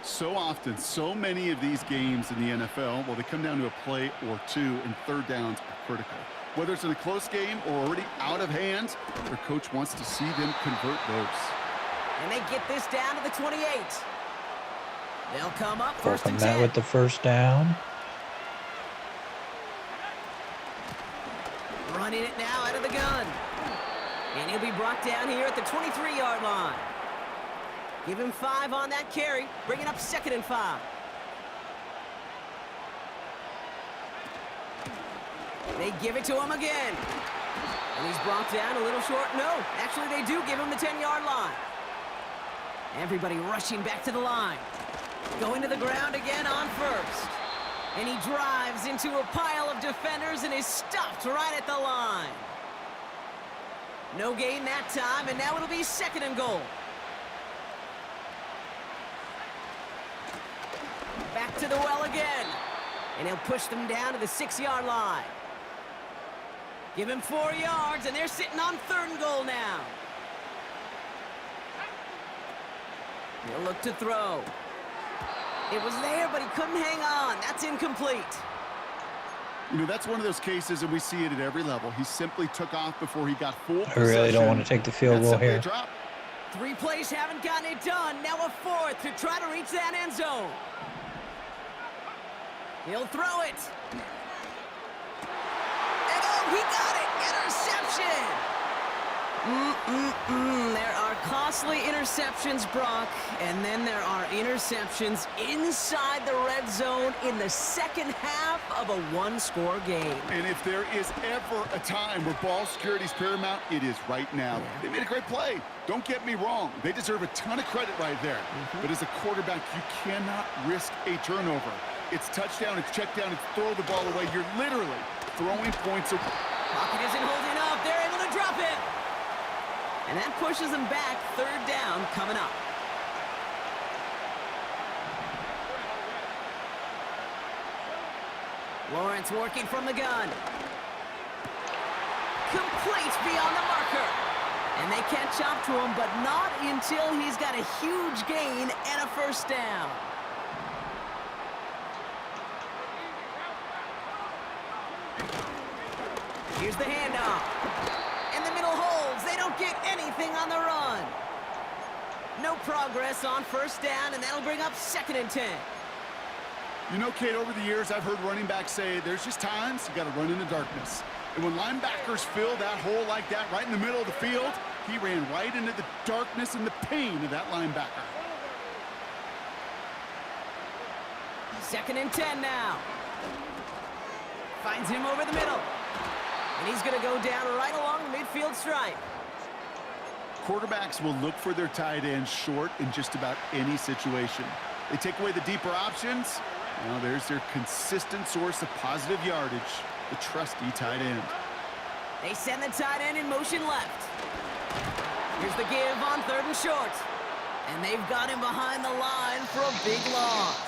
So often, so many of these games in the NFL, well, they come down to a play or 2, and 3rd downs are critical. Whether it's in a close game or already out of hand, their coach wants to see them convert those. And they get this down to the 28. They'll come up 1st Welcome and that 10. with the 1st down. Running it now out of the gun. And he'll be brought down here at the 23-yard line. Give him 5 on that carry, bringing up 2nd and 5. They give it to him again. And he's brought down a little short. No, actually they do give him the 10-yard line. Everybody rushing back to the line. Going to the ground again on 1st. And he drives into a pile of defenders and is stopped right at the line. No gain that time, and now it'll be 2nd and goal. Back to the well again. And he'll push them down to the 6-yard line. Give him 4 yards, and they're sitting on 3rd and goal now. He'll look to throw. It was there, but he couldn't hang on. That's incomplete. You know, that's one of those cases, and we see it at every level. He simply took off before he got full I really don't want to take the field goal here. 3 plays haven't gotten it done. Now a 4th to try to reach that end zone. He'll throw it. And oh, he got it. Interception. There are costly interceptions, Brock, and then there are interceptions inside the red zone in the 2nd half of a 1-score game. And if there is ever a time where ball security is paramount, it is right now. They made a great play. Don't get me wrong. They deserve a ton of credit right there. But as a quarterback, you cannot risk a turnover. It's touchdown, it's check down, it's throw the ball away. You're literally throwing points away. Pocket isn't holding up. They're able to drop it. And that pushes them back. Third down coming up. Lawrence working from the gun. Complete beyond the marker. And they catch up to him, but not until he's got a huge gain and a first down. Here's the handoff. And the middle holds. They don't get anything on the run. No progress on first down, and that'll bring up 2nd and 10. You know, Kate, over the years, I've heard running backs say there's just times you got to run in the darkness. And when linebackers fill that hole like that right in the middle of the field, he ran right into the darkness and the pain of that linebacker. 2nd and 10 now. Finds him over the middle. And he's going to go down right along the midfield stripe. Quarterbacks will look for their tight end short in just about any situation. They take away the deeper options. Now there's their consistent source of positive yardage, the trusty tight end. They send the tight end in motion left. Here's the give on 3rd and short. And they've got him behind the line for a big loss.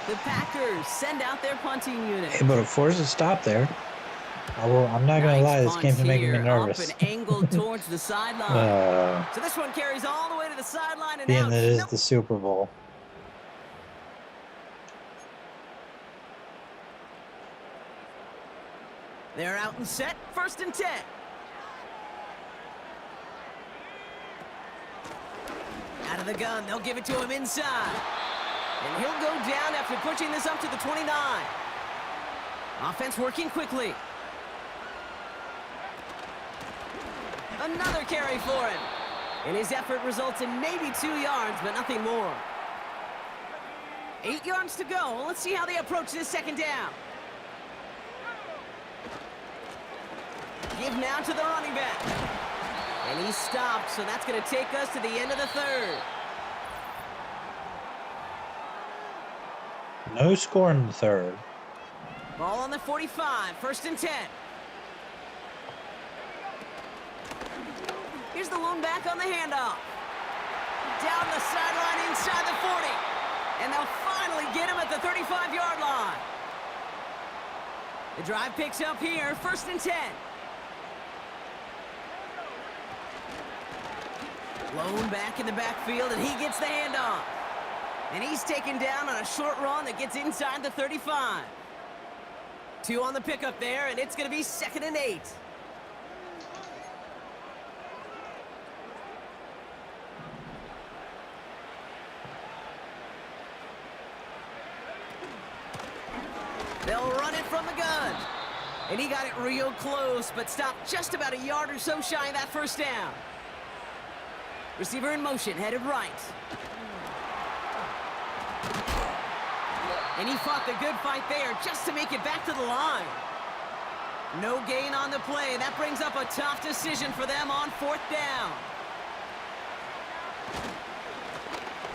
The Packers send out their punting unit. Hey, but it forced a stop there. I'm not going to lie, this game's making me nervous. Up and angled towards the sideline. So this one carries all the way to the sideline and being out. that it is the Super Bowl. They're out and set. 1st and 10. Out of the gun. They'll give it to him inside. And he'll go down after pushing this up to the 29. Offense working quickly. Another carry for him. And his effort results in maybe 2 yards, but nothing more. 8 yards to go. Let's see how they approach this 2nd down. Give now to the running back. And he stopped, so that's going to take us to the end of the 3rd. No score in the 3rd. Ball on the 45, 1st and 10. Here's the lone back on the handoff. Down the sideline inside the 40. And they'll finally get him at the 35-yard line. The drive picks up here, 1st and 10. Lone back in the backfield, and he gets the handoff. And he's taken down on a short run that gets inside the 35. 2 on the pickup there, and it's going to be 2nd and 8. They'll run it from the gun. And he got it real close, but stopped just about a yard or so shy of that first down. Receiver in motion, headed right. And he fought the good fight there just to make it back to the line. No gain on the play. That brings up a tough decision for them on 4th down.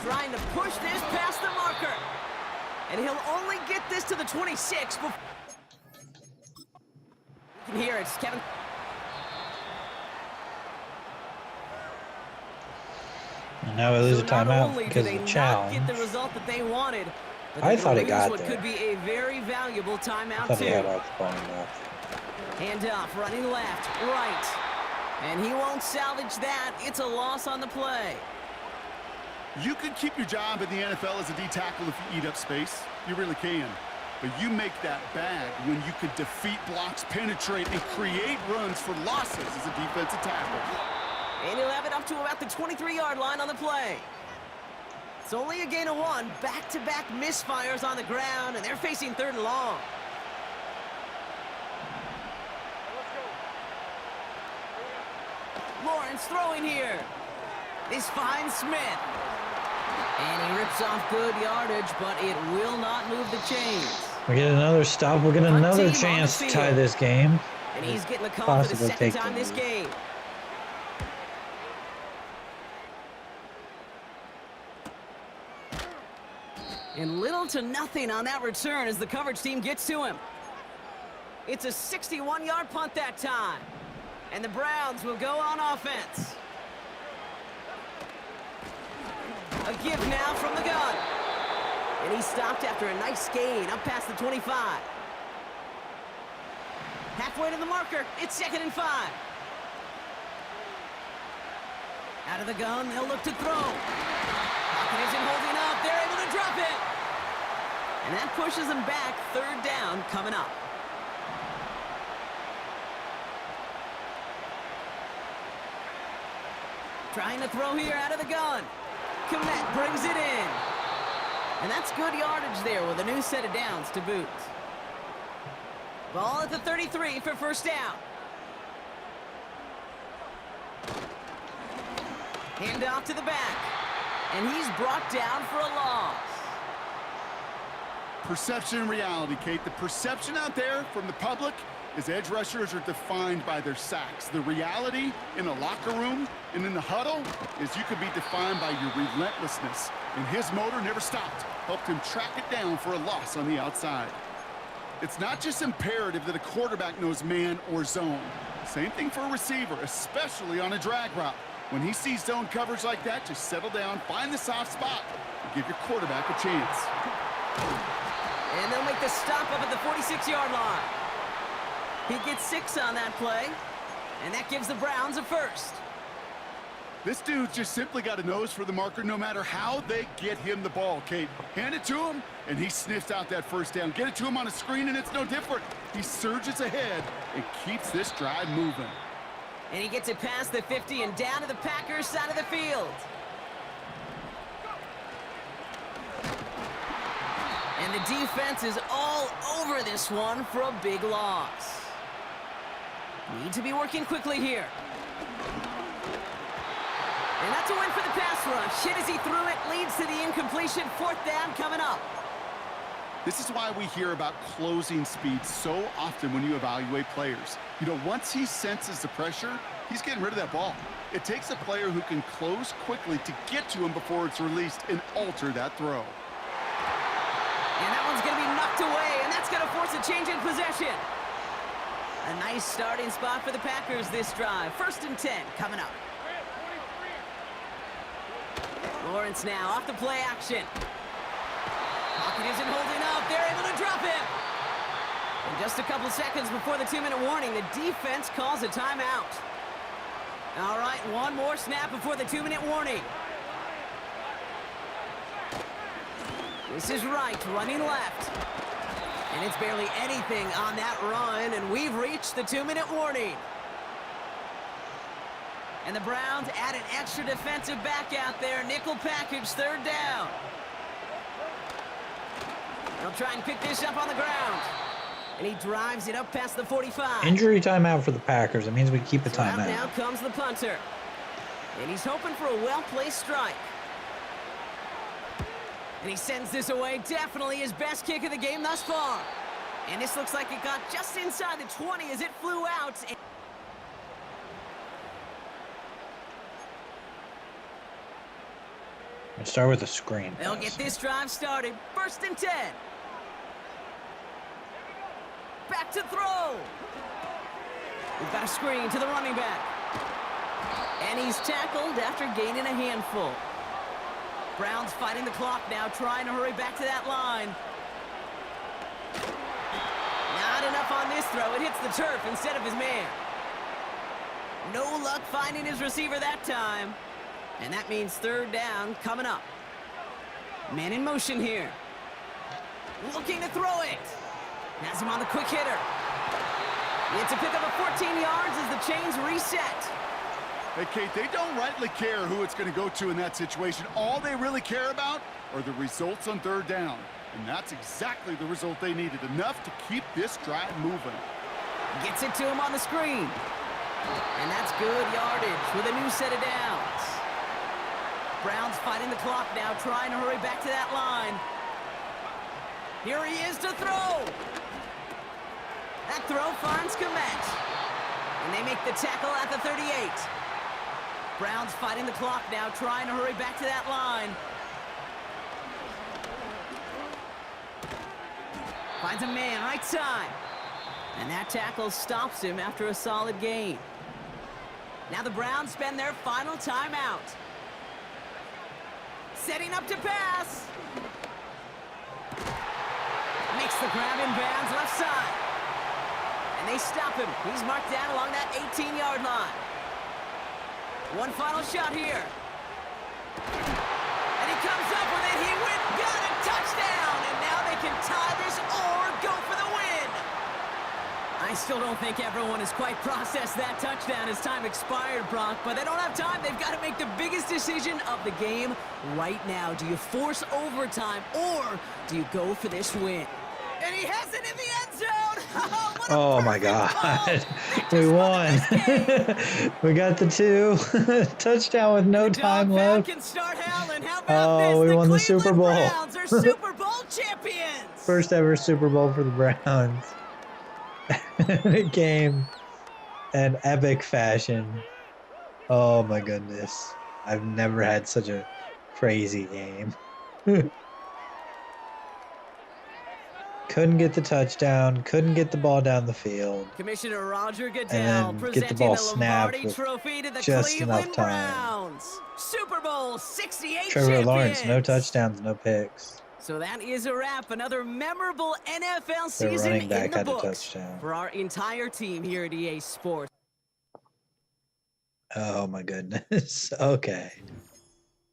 Trying to push this past the marker. And he'll only get this to the 26 before... You can hear it, Kevin. And now we lose a timeout because of the Not challenge. get the result that they wanted, but I they thought will it got lose what there. could be a very valuable I timeout thought he had too. off the ball enough. Hand off, running left, right. And he won't salvage that. It's a loss on the play. You can keep your job in the NFL as a D tackle if you eat up space. You really can. But you make that bad when you could defeat blocks, penetrate, and create runs for losses as a defensive tackle. And he'll have it up to about the 23-yard line on the play. It's only a gain of 1. Back-to-back misfires on the ground, and they're facing 3rd and long. Lawrence throwing here. This finds Smith. And he rips off good yardage, but it will not move the chains. We get another stop. We'll get Front another team on chance the to tie field. this game. And he's getting the call for the Possibly 2nd take time the this lead. game. And little to nothing on that return as the coverage team gets to him. It's a 61-yard punt that time. And the Browns will go on offense. A give now from the gun. And he stopped after a nice gain up past the 25. Halfway to the marker. It's 2nd and 5. Out of the gun, they'll look to throw. Pocket isn't holding up. They're able to drop it. And that pushes them back. 3rd down coming up. Trying to throw here out of the gun. Kmet brings it in. And that's good yardage there with a new set of downs to boot. Ball at the 33 for 1st down. Hand off to the back. And he's brought down for a loss. Perception and reality, Kate. The perception out there from the public is edge rushers are defined by their sacks. The reality in a locker room and in the huddle is you could be defined by your relentlessness. And his motor never stopped. Helped him track it down for a loss on the outside. It's not just imperative that a quarterback knows man or zone. Same thing for a receiver, especially on a drag route. When he sees zone coverage like that, just settle down, find the soft spot, and give your quarterback a chance. And they'll make the stop up at the 46-yard line. He gets 6 on that play, and that gives the Browns a 1st. This dude's just simply got a nose for the marker no matter how they get him the ball, Kate. Hand it to him, and he sniffs out that 1st down. Get it to him on a screen, and it's no different. He surges ahead and keeps this drive moving. And he gets it past the 50 and down to the Packers side of the field. And the defense is all over this one for a big loss. Need to be working quickly here. And that's a win for the pass rush. Hit as he threw it, leads to the incompletion. 4th down coming up. This is why we hear about closing speed so often when you evaluate players. You know, once he senses the pressure, he's getting rid of that ball. It takes a player who can close quickly to get to him before it's released and alter that throw. And that one's going to be knocked away, and that's going to force a change in possession. A nice starting spot for the Packers this drive. 1st and 10 coming up. Lawrence now off the play action. Pocket isn't holding up. They're able to drop him. And just a couple seconds before the 2-minute warning, the defense calls a timeout. All right, one more snap before the 2-minute warning. This is Wright running left. And it's barely anything on that run, and we've reached the 2-minute warning. And the Browns add an extra defensive back out there. Nickel package, 3rd down. They'll try and pick this up on the ground. And he drives it up past the 45. Injury timeout for the Packers. It means we keep a So out timeout. now comes the punter. And he's hoping for a well-placed strike. And he sends this away. Definitely his best kick of the game thus far. And this looks like it got just inside the 20 as it flew out. Let's start with a screen. They'll pass. get this drive started. 1st and 10. Back to throw. We've got a screen to the running back. And he's tackled after gaining a handful. Browns fighting the clock now, trying to hurry back to that line. Not enough on this throw. It hits the turf instead of his man. No luck finding his receiver that time. And that means 3rd down coming up. Man in motion here. Looking to throw it. Has him on the quick hitter. It's a pickup of 14 yards as the chains reset. Hey, Kate, they don't rightly care who it's going to go to in that situation. All they really care about are the results on 3rd down. And that's exactly the result they needed. Enough to keep this drive moving. Gets it to him on the screen. And that's good yardage with a new set of downs. Browns fighting the clock now, trying to hurry back to that line. Here he is to throw. That throw finds Kmet. And they make the tackle at the 38. Browns fighting the clock now, trying to hurry back to that line. Finds a man right side. And that tackle stops him after a solid gain. Now the Browns spend their final timeout. Setting up to pass. Makes the grab in bounds left side. And they stop him. He's marked down along that 18-yard line. One final shot here. And he comes up with it. He went, got a touchdown. And now they can tie this or go for the win. I still don't think everyone has quite processed that touchdown as time expired, Brock, but they don't have time. They've got to make the biggest decision of the game right now. Do you force overtime or do you go for this win? And he has it in the end zone. Oh my God. We won. We got the 2 touchdown with no time left. Can start howling. How about Oh, this? we won the Cleveland Super Bowl. Browns are Super Bowl champions. First ever Super Bowl for the Browns. It came in epic fashion. Oh my goodness. I've never had such a crazy game. Couldn't get the touchdown, couldn't get the ball down the field. Commissioner Roger Goodell then presenting get the ball the snapped Lombardi with Trophy to the just Cleveland enough time. Browns. Super Bowl 68 Trevor Lawrence, no champions. touchdowns, no picks. So that is a wrap. Another memorable NFL Their season running in back the had a books touchdown. for our entire team here at EA Sports. Oh my goodness. Okay.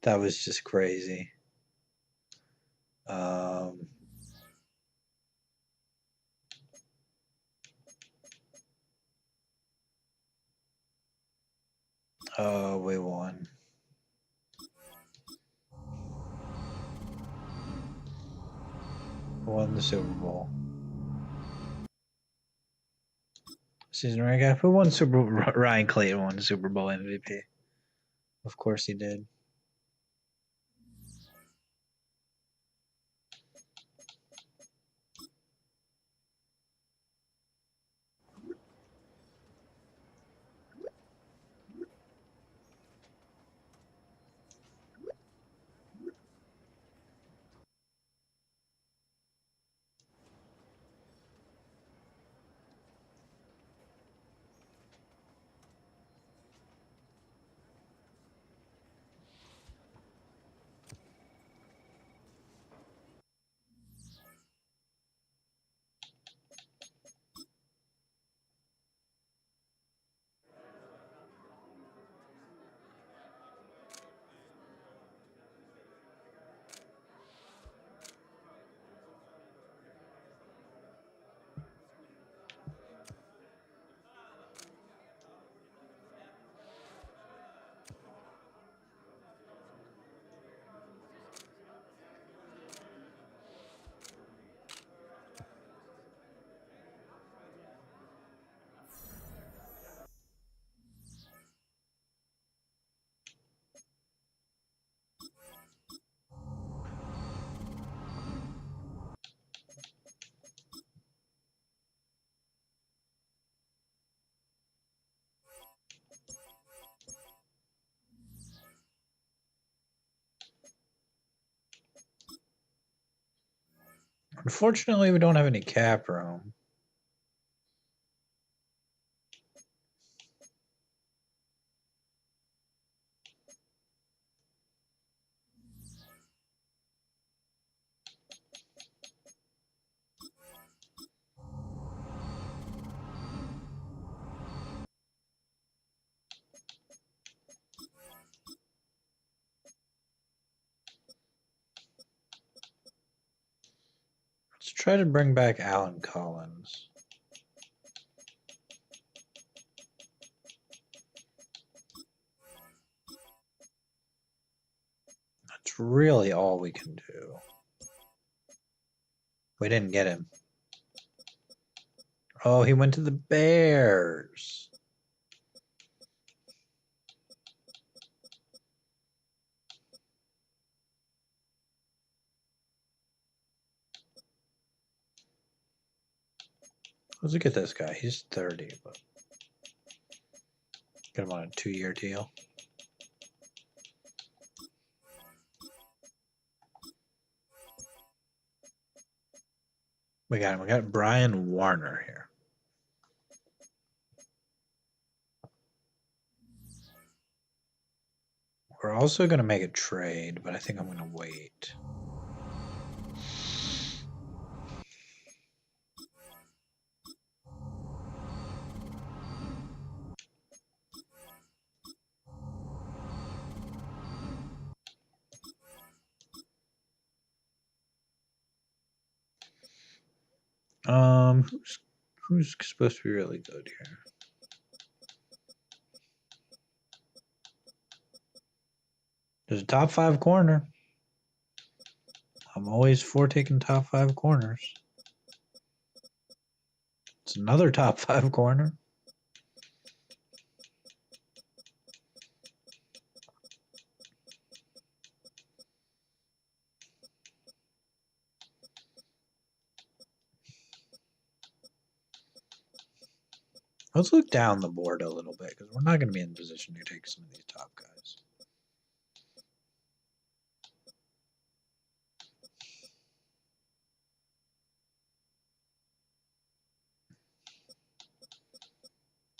That was just crazy. Oh, we won. Won the Super Bowl. Season recap. Who won Super Bowl? Ryan Clayton won the Super Bowl MVP. Of course he did. Unfortunately, we don't have any cap room. Let's try to bring back Alan Collins. That's really all we can do. We didn't get him. Oh, he went to the Bears. Let's look at this guy. He's 30, but get him on a 2-year deal. We got him. We got Brian Warner here. We're also going to make a trade, but I think I'm going to wait. Who's supposed to be really good here? There's a top 5 corner. I'm always for taking top 5 corners. It's another top 5 corner. Let's look down the board a little bit because we're not going to be in position to take some of these top guys.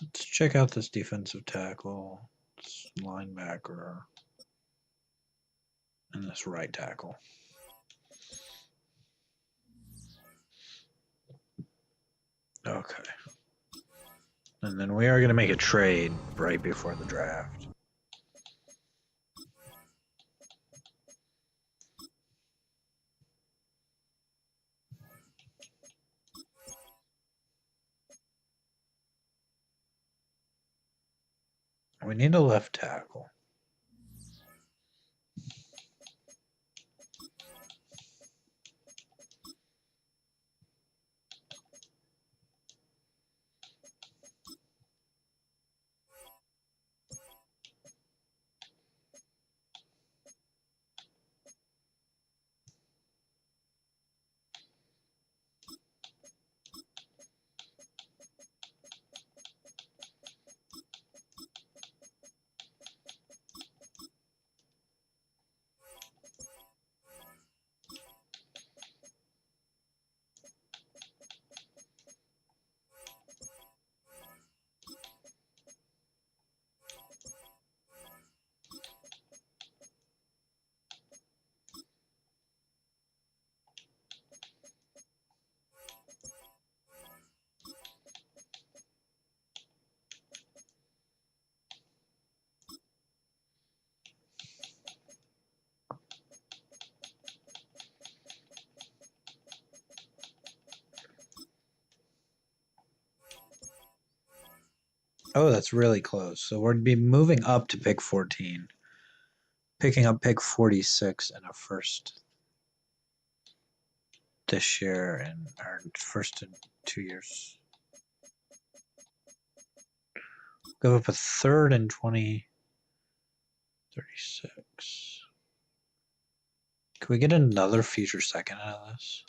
Let's check out this defensive tackle, this linebacker, and this right tackle. Okay. And then we are going to make a trade right before the draft. We need a left tackle. Oh, that's really close. So we'd be moving up to pick 14, picking up pick 46 and a first this year and our first in 2 years. Give up a third in 2036. Can we get another future second out of this?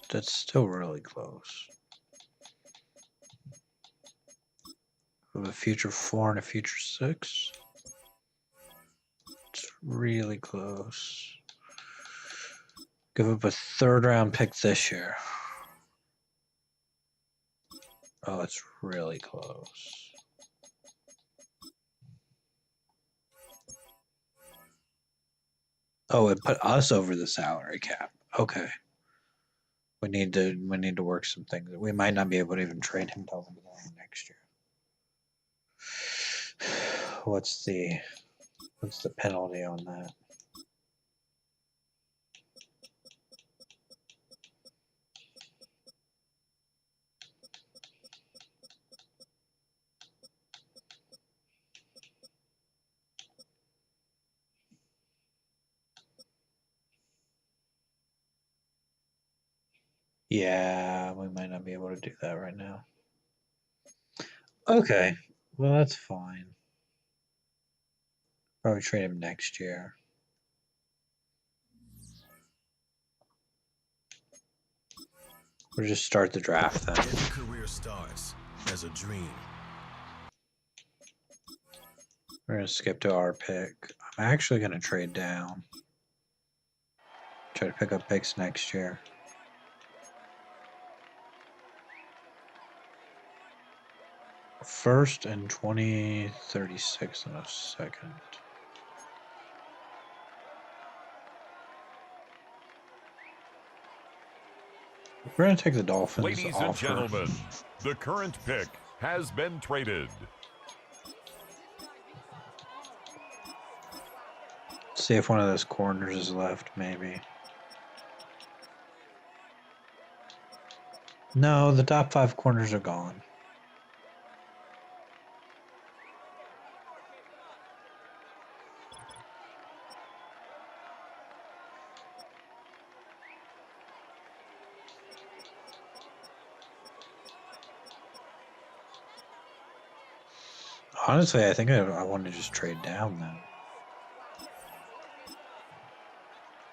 That's still really close. We have a future 4 and a future 6. It's really close. Give up a third round pick this year. Oh, it's really close. Oh, it put us over the salary cap. Okay. We need to work some things. We might not be able to even trade him till the beginning of next year. What's the penalty on that? Yeah, we might not be able to do that right now. Okay, well, that's fine. Probably trade him next year. We'll just start the draft then. Every career starts as a dream. We're going to skip to our pick. I'm actually going to trade down. Try to pick up picks next year. First and 2036 in a second. We're going to take the Dolphins. Ladies and gentlemen, the current pick has been traded. See if one of those corners is left, maybe. No, the top 5 corners are gone. Honestly, I think I want to just trade down then.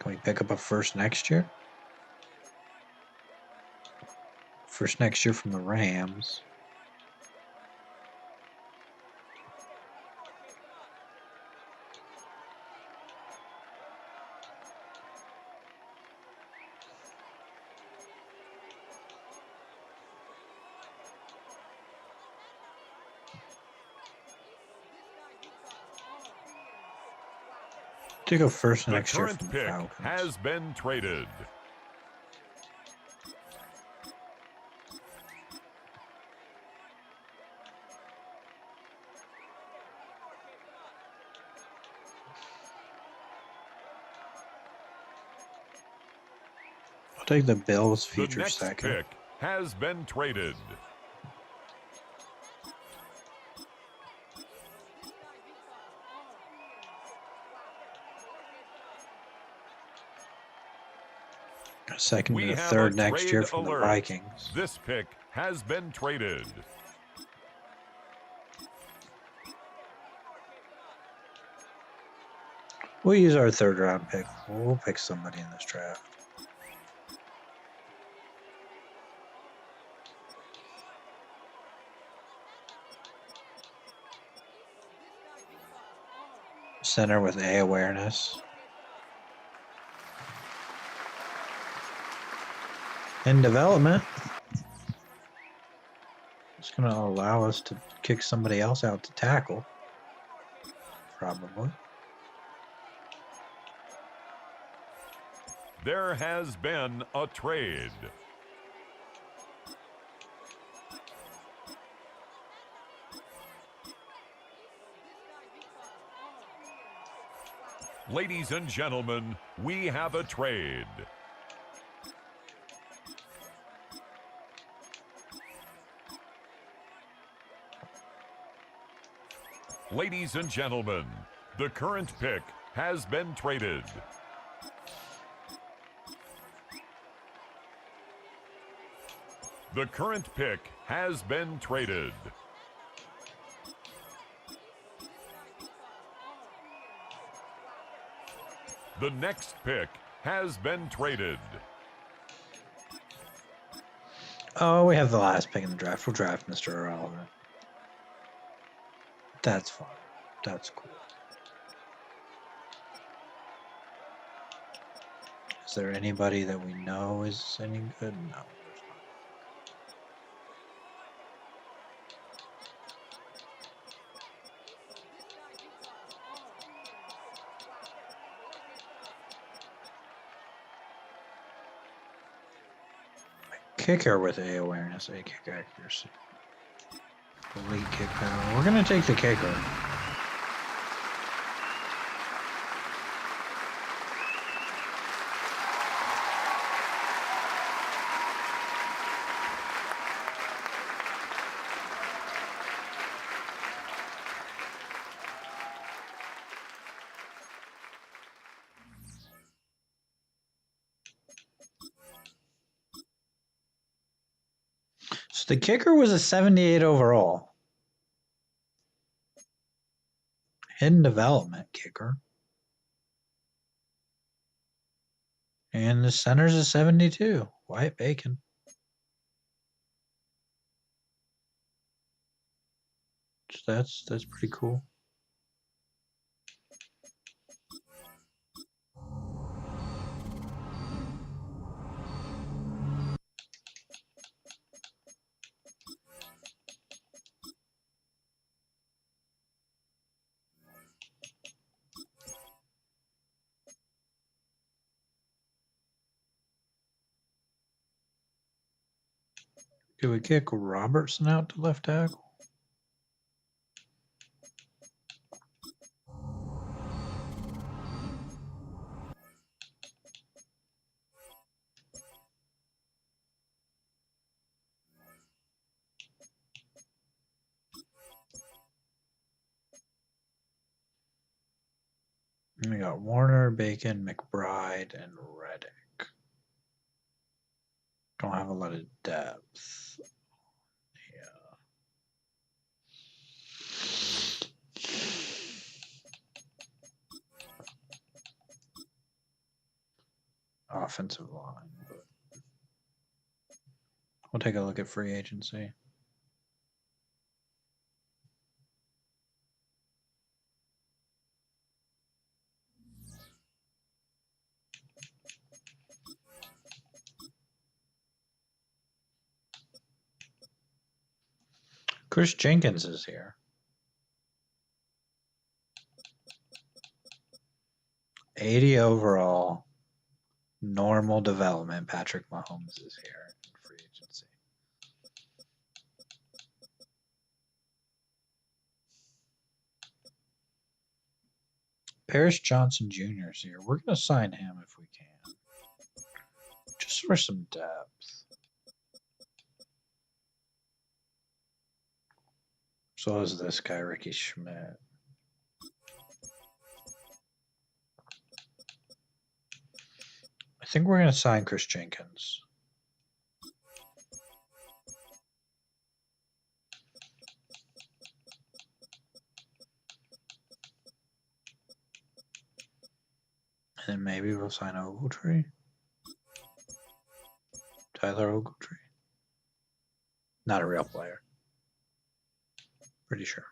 Can we pick up a first next year? First next year from the Rams. Take a first The next year current from the pick Falcons. has been traded. I'll take the Bills The future next second. pick has been traded. A second We and a have third a next year trade from alert. the Vikings. This pick has been traded. We'll use our 3rd round pick. We'll pick somebody in this draft. Center with A awareness. In development. It's going to allow us to kick somebody else out to tackle. Probably. There has been a trade. Ladies and gentlemen, we have a trade. Ladies and gentlemen, the current pick has been traded. The current pick has been traded. The next pick has been traded. Oh, we have the last pick in the draft. We'll draft Mr. Irrelevant. That's fine. That's cool. Is there anybody that we know is any good? No, there's not. Kicker with A awareness, A kick accuracy. Elite kicker. We're gonna take the kicker. So the kicker was a 78 overall. Hidden development kicker. And the center's a 72. Wyatt Bacon. So that's pretty cool. Do we kick Robertson out to left tackle? And we got Warner, Bacon, McBride, and Reddick. Don't have a lot of depth. Offensive line, but we'll take a look at free agency. Chris Jenkins is here. 80 overall, normal development. Patrick Mahomes is here in free agency. Paris Johnson Jr. is here. We're going to sign him if we can, just for some depth. So is this guy, Ricky Schmidt. I think we're going to sign Chris Jenkins. And then maybe we'll sign Ogletree. Tyler Ogletree. Not a real player. Pretty sure.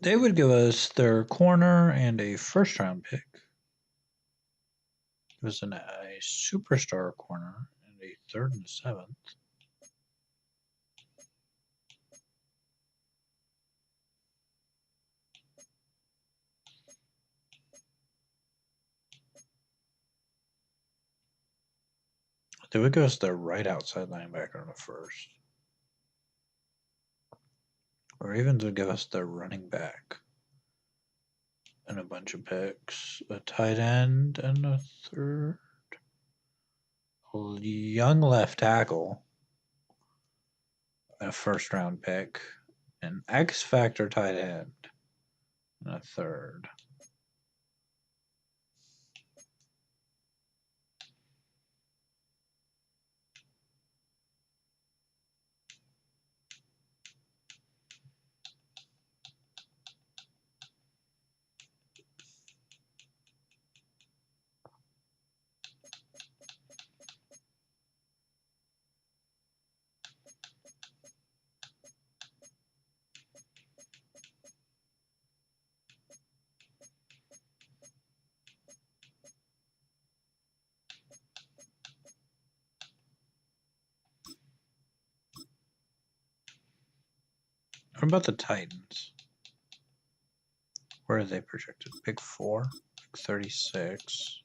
They would give us their corner and a first-round pick. It was a superstar corner and a 3rd and 7th. They would give us their right outside linebacker in the 1st. Or even to give us their running back. And a bunch of picks. A tight end and a 3rd. A young left tackle. A 1st round pick. An X Factor tight end. And a 3rd. What about the Titans? Where are they projected? Pick 4, pick 36.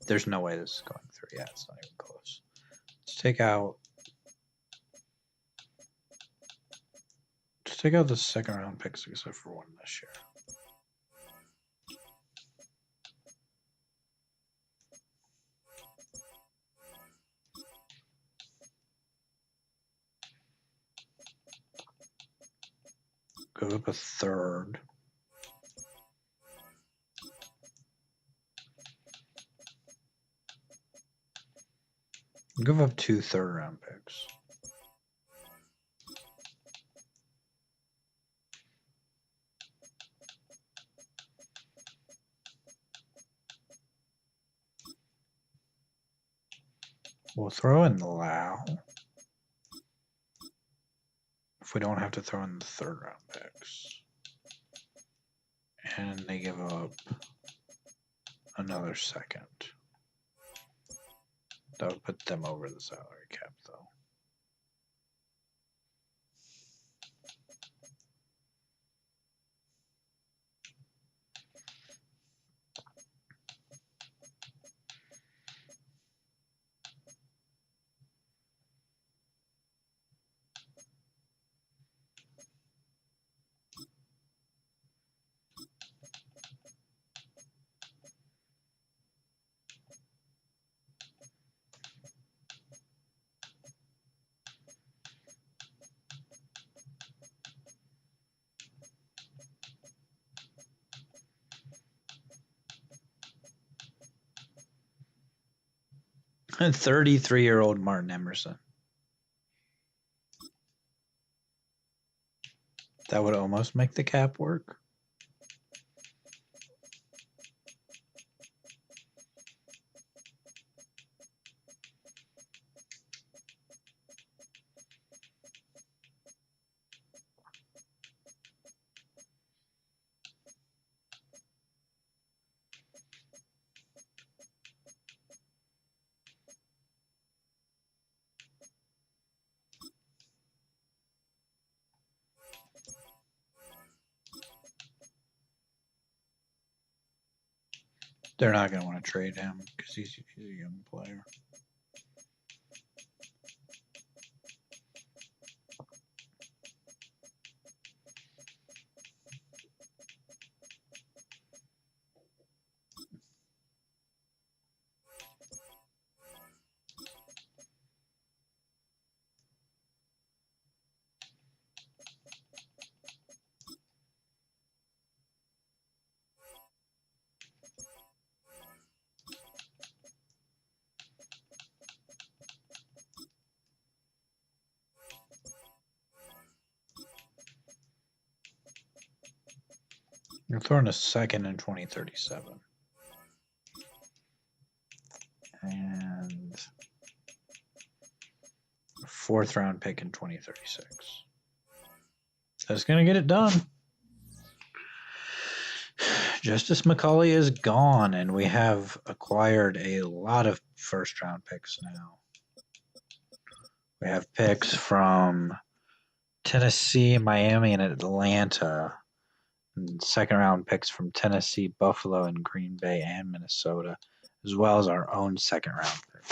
There's no way this is going through. Yeah, it's not even close. Let's take out. Just take out the second round picks except for one this year. Go up a third. Give up 2 third-round picks. We'll throw in Lau. If we don't have to throw in the third-round picks. And they give up another second. That would put them over the salary cap, though. And 33-year-old Martin Emerson. That would almost make the cap work. They're not going to want to trade him because he's a young player. You're throwing a second in 2037. And a 4th round pick in 2036. That's going to get it done. Justice McCauley is gone, and we have acquired a lot of 1st round picks now. We have picks from Tennessee, Miami, and Atlanta. And 2nd round picks from Tennessee, Buffalo, and Green Bay, and Minnesota, as well as our own 2nd round pick.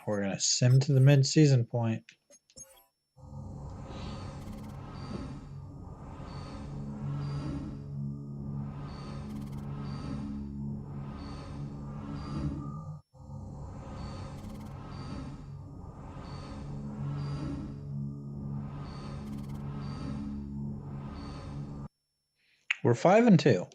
We're going to sim to the mid-season point. We're 5-2.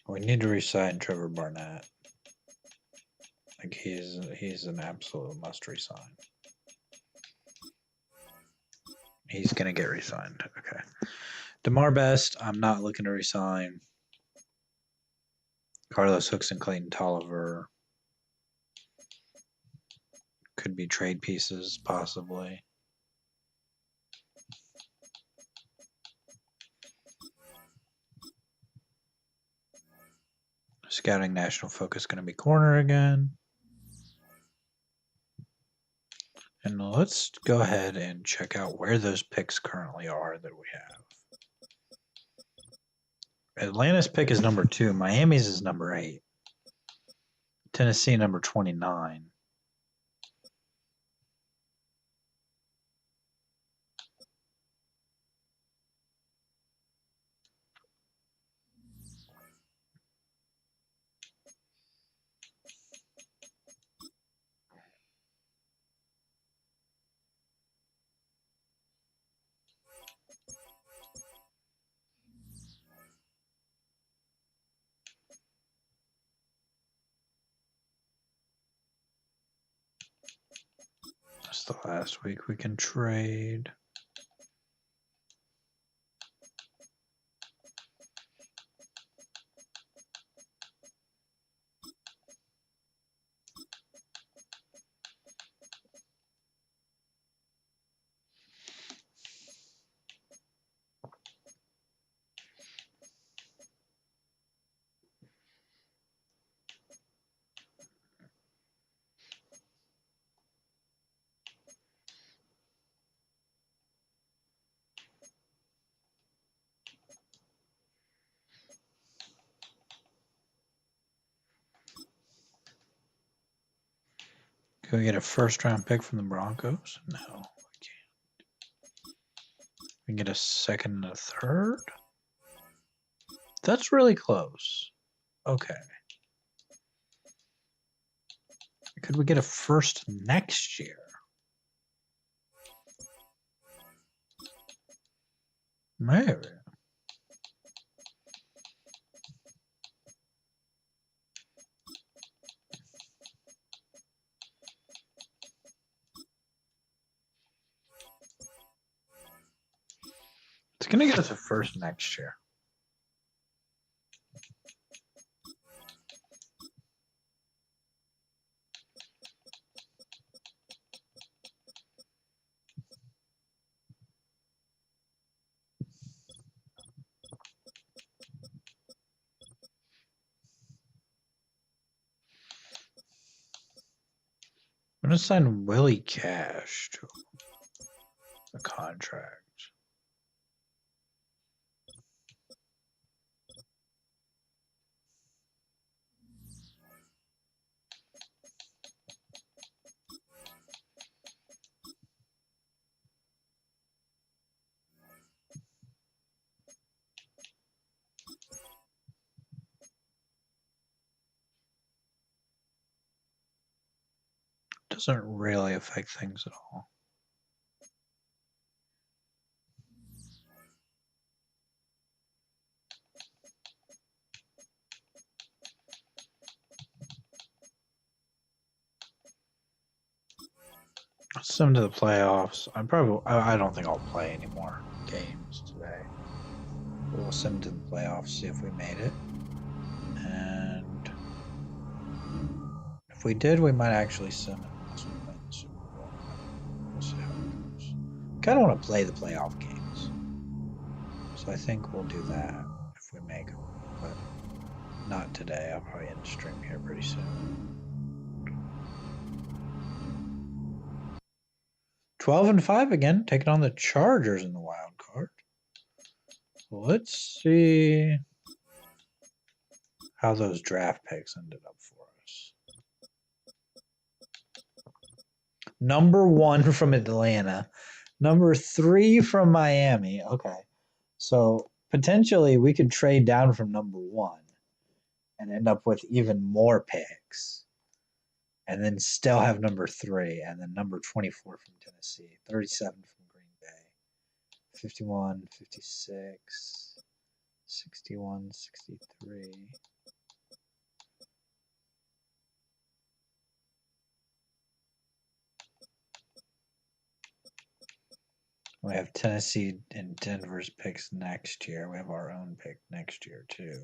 We need to re-sign Trevor Barnett. Like he's an absolute must resign. He's gonna get resigned. Okay. DeMar Best, I'm not looking to resign. Carlos Hooks and Clayton Tolliver could be trade pieces, possibly. Scouting national focus going to be corner again. And let's go ahead and check out where those picks currently are that we have. Atlanta's pick is number 2. Miami's is number 8. Tennessee number 29. That's the last week we can trade. Can we get a first-round pick from the Broncos? No, we can't. We can get a second and a third? That's really close. Okay. Could we get a first next year? Maybe. It's going to get us a first next year. I'm going to sign Willie Cash to a contract. Doesn't really affect things at all. Let's send them to the playoffs. I don't think I'll play any more games today. We'll send them to the playoffs, see if we made it. And if we did, we might actually send them unless we play the Super Bowl. We'll see how it goes. Kind of want to play the playoff games. So I think we'll do that if we make them. But not today. I'll probably end the stream here pretty soon. 12-5 again, taking on the Chargers in the wild card. Let's see how those draft picks ended up for us. Number 1 from Atlanta. Number 3 from Miami. Okay. So potentially we could trade down from number 1 and end up with even more picks. And then still have number 3 and then number 24 from Tennessee, 37 from Green Bay, 51, 56, 61, 63. We have Tennessee and Denver's picks next year. We have our own pick next year, too.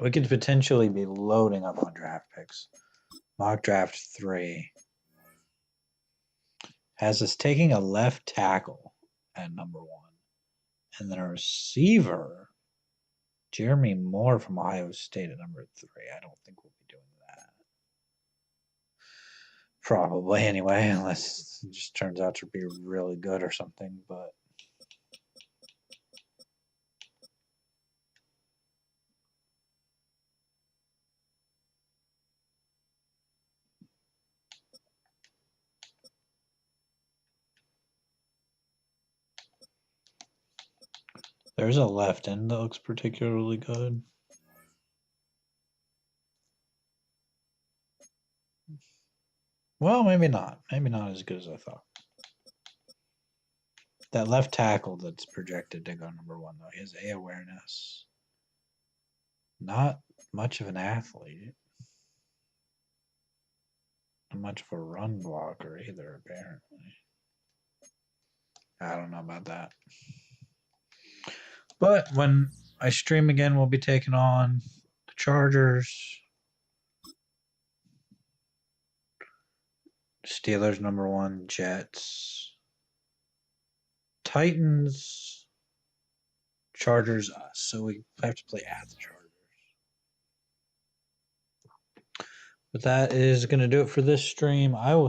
We could potentially be loading up on draft picks. Mock draft 3 has us taking a left tackle at number 1. And then a receiver, Jeremy Moore from Ohio State at number 3. I don't think we'll be doing that. Probably anyway, unless it just turns out to be really good or something. But there's a left end that looks particularly good. Well, maybe not. Maybe not as good as I thought. That left tackle that's projected to go number 1, though, he has A awareness. Not much of an athlete. Not much of a run blocker either, apparently. I don't know about that. But when I stream again, we'll be taking on the Chargers, Steelers number 1, Jets, Titans, Chargers, us. So we have to play at the Chargers. But that is going to do it for this stream. I will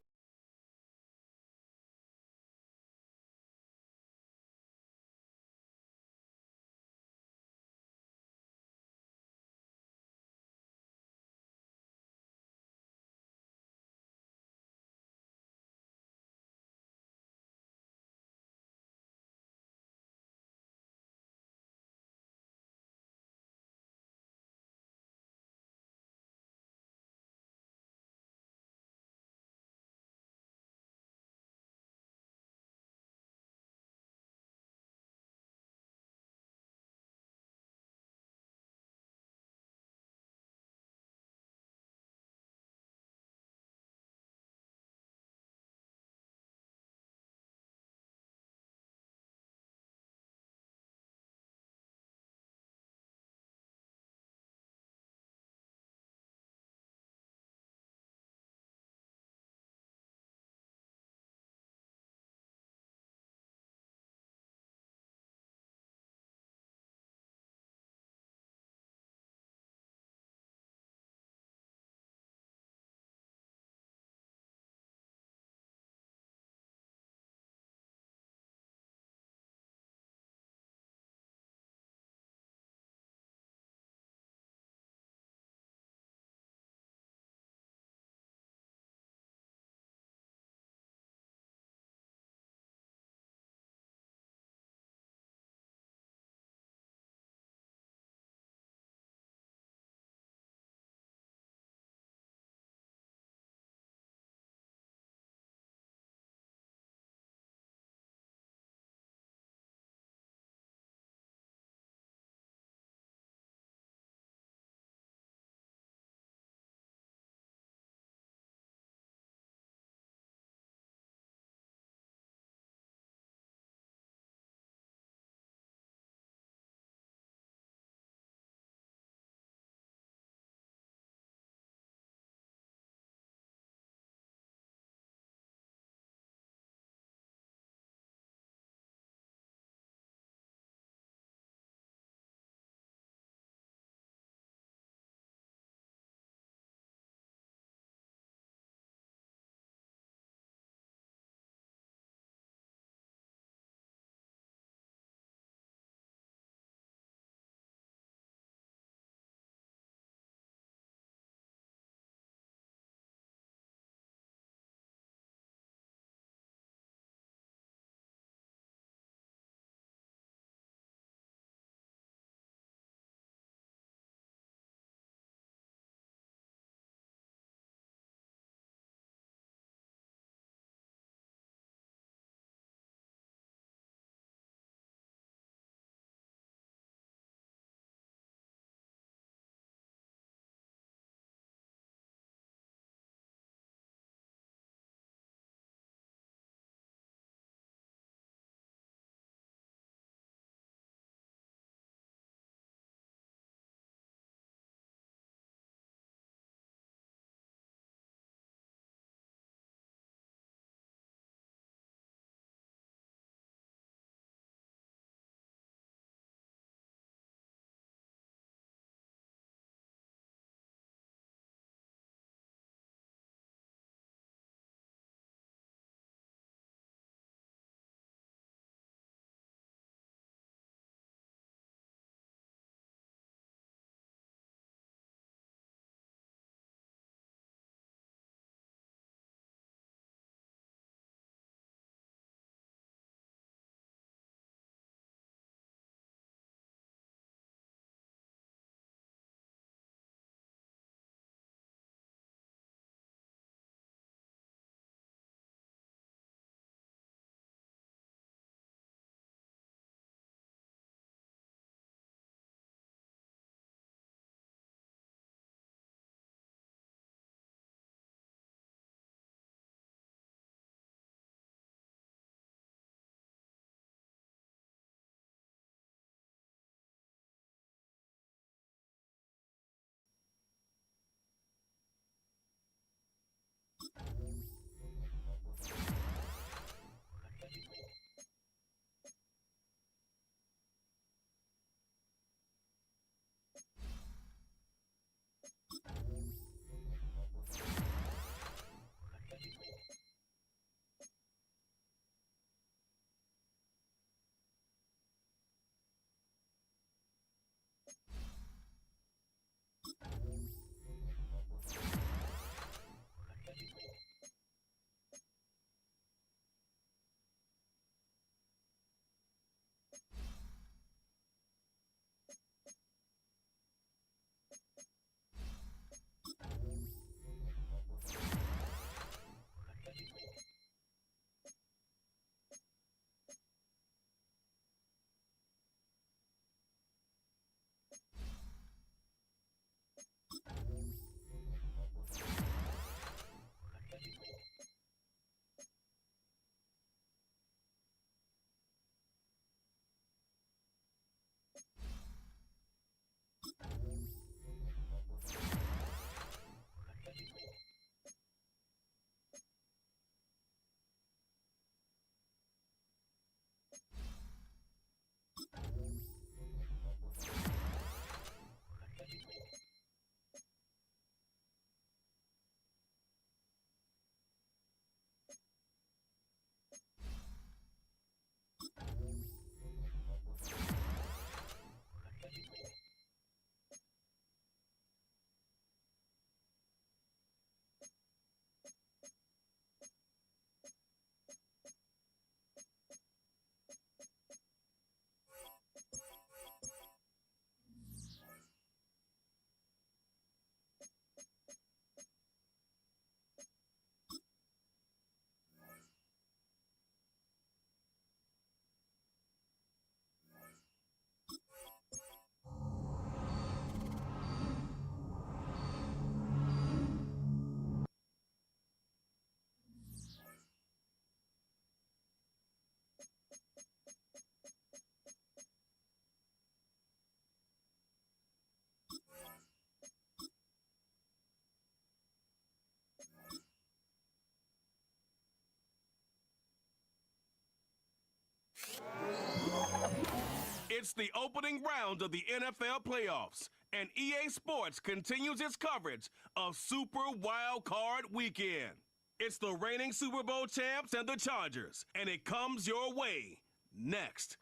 It's the opening round of the NFL playoffs, and EA Sports continues its coverage of Super Wild Card Weekend. It's the reigning Super Bowl champs and the Chargers, and it comes your way next.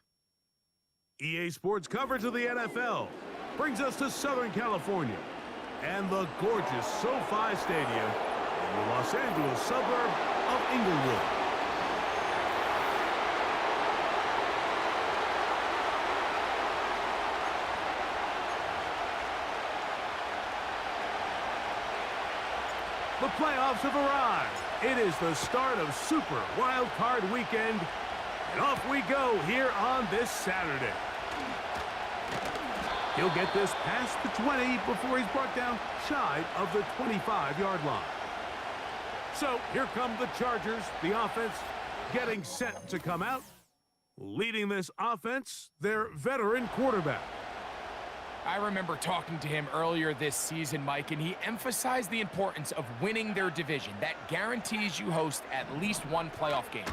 EA Sports coverage of the NFL brings us to Southern California and the gorgeous SoFi Stadium in the Los Angeles suburb of Inglewood. The playoffs have arrived. It is the start of Super Wild Card Weekend, and off we go here on this Saturday. He'll get this past the 20 before he's brought down shy of the 25-yard line. So here come the Chargers, the offense getting set to come out. Leading this offense, their veteran quarterback. I remember talking to him earlier this season, Mike, and he emphasized the importance of winning their division. That guarantees you host at least one playoff game.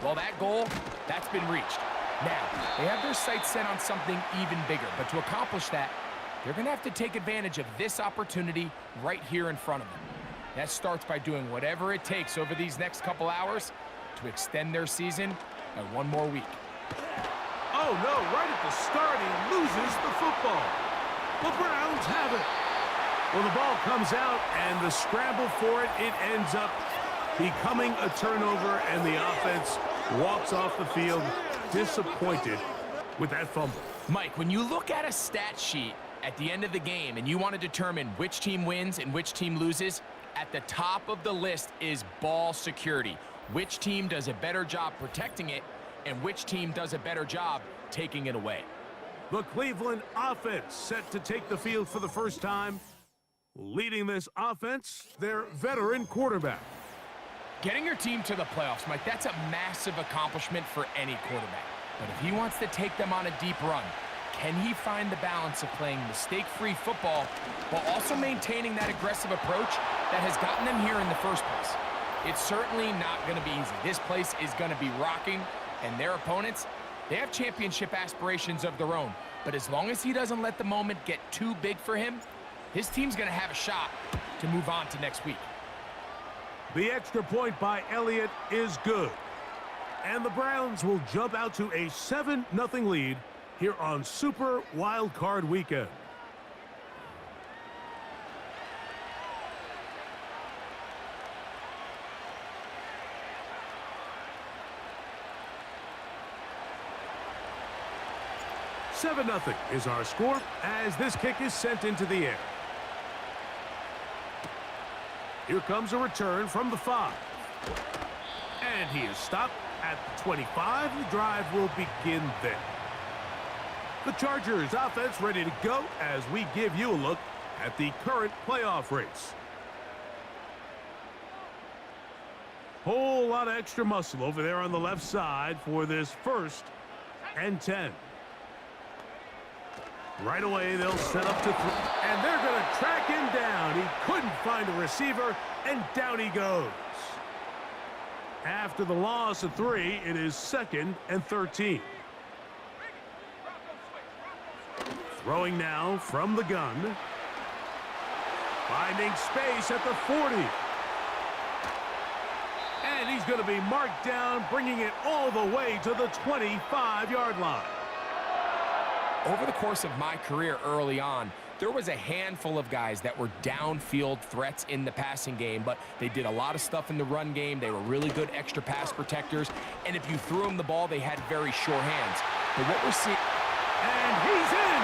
Well, that goal, that's been reached. Now, they have their sights set on something even bigger, but to accomplish that, they're going to have to take advantage of this opportunity right here in front of them. That starts by doing whatever it takes over these next couple hours to extend their season by one more week. Oh, no, right at the start, he loses the football. The Browns have it. Well, the ball comes out, and the scramble for it, it ends up becoming a turnover, and the offense walks off the field disappointed with that fumble. Mike, when you look at a stat sheet at the end of the game and you want to determine which team wins and which team loses, at the top of the list is ball security. Which team does a better job protecting it and which team does a better job taking it away. The Cleveland offense set to take the field for the first time. Leading this offense, their veteran quarterback. Getting your team to the playoffs, Mike, that's a massive accomplishment for any quarterback. But if he wants to take them on a deep run, can he find the balance of playing mistake-free football while also maintaining that aggressive approach that has gotten them here in the first place? It's certainly not going to be easy. This place is going to be rocking, and their opponents, they have championship aspirations of their own. But as long as he doesn't let the moment get too big for him, his team's going to have a shot to move on to next week. The extra point by Elliott is good. And the Browns will jump out to a 7-0 lead here on Super Wild Card Weekend. $7-0 is our score as this kick is sent into the air. Here comes a return from the 5. And he is stopped at the 25. The drive will begin there. The Chargers offense ready to go as we give you a look at the current playoff race. Whole lot of extra muscle over there on the left side for this 1st and 10. Right away, they'll set up to and they're going to track him down. He couldn't find a receiver, and down he goes. After the loss of 3, it is 2nd and 13. Throwing now from the gun. Finding space at the 40. And he's going to be marked down, bringing it all the way to the 25-yard line. Over the course of my career early on, there was a handful of guys that were downfield threats in the passing game, but they did a lot of stuff in the run game. They were really good extra pass protectors, and if you threw them the ball, they had very sure hands. But what we're seeing... And he's in!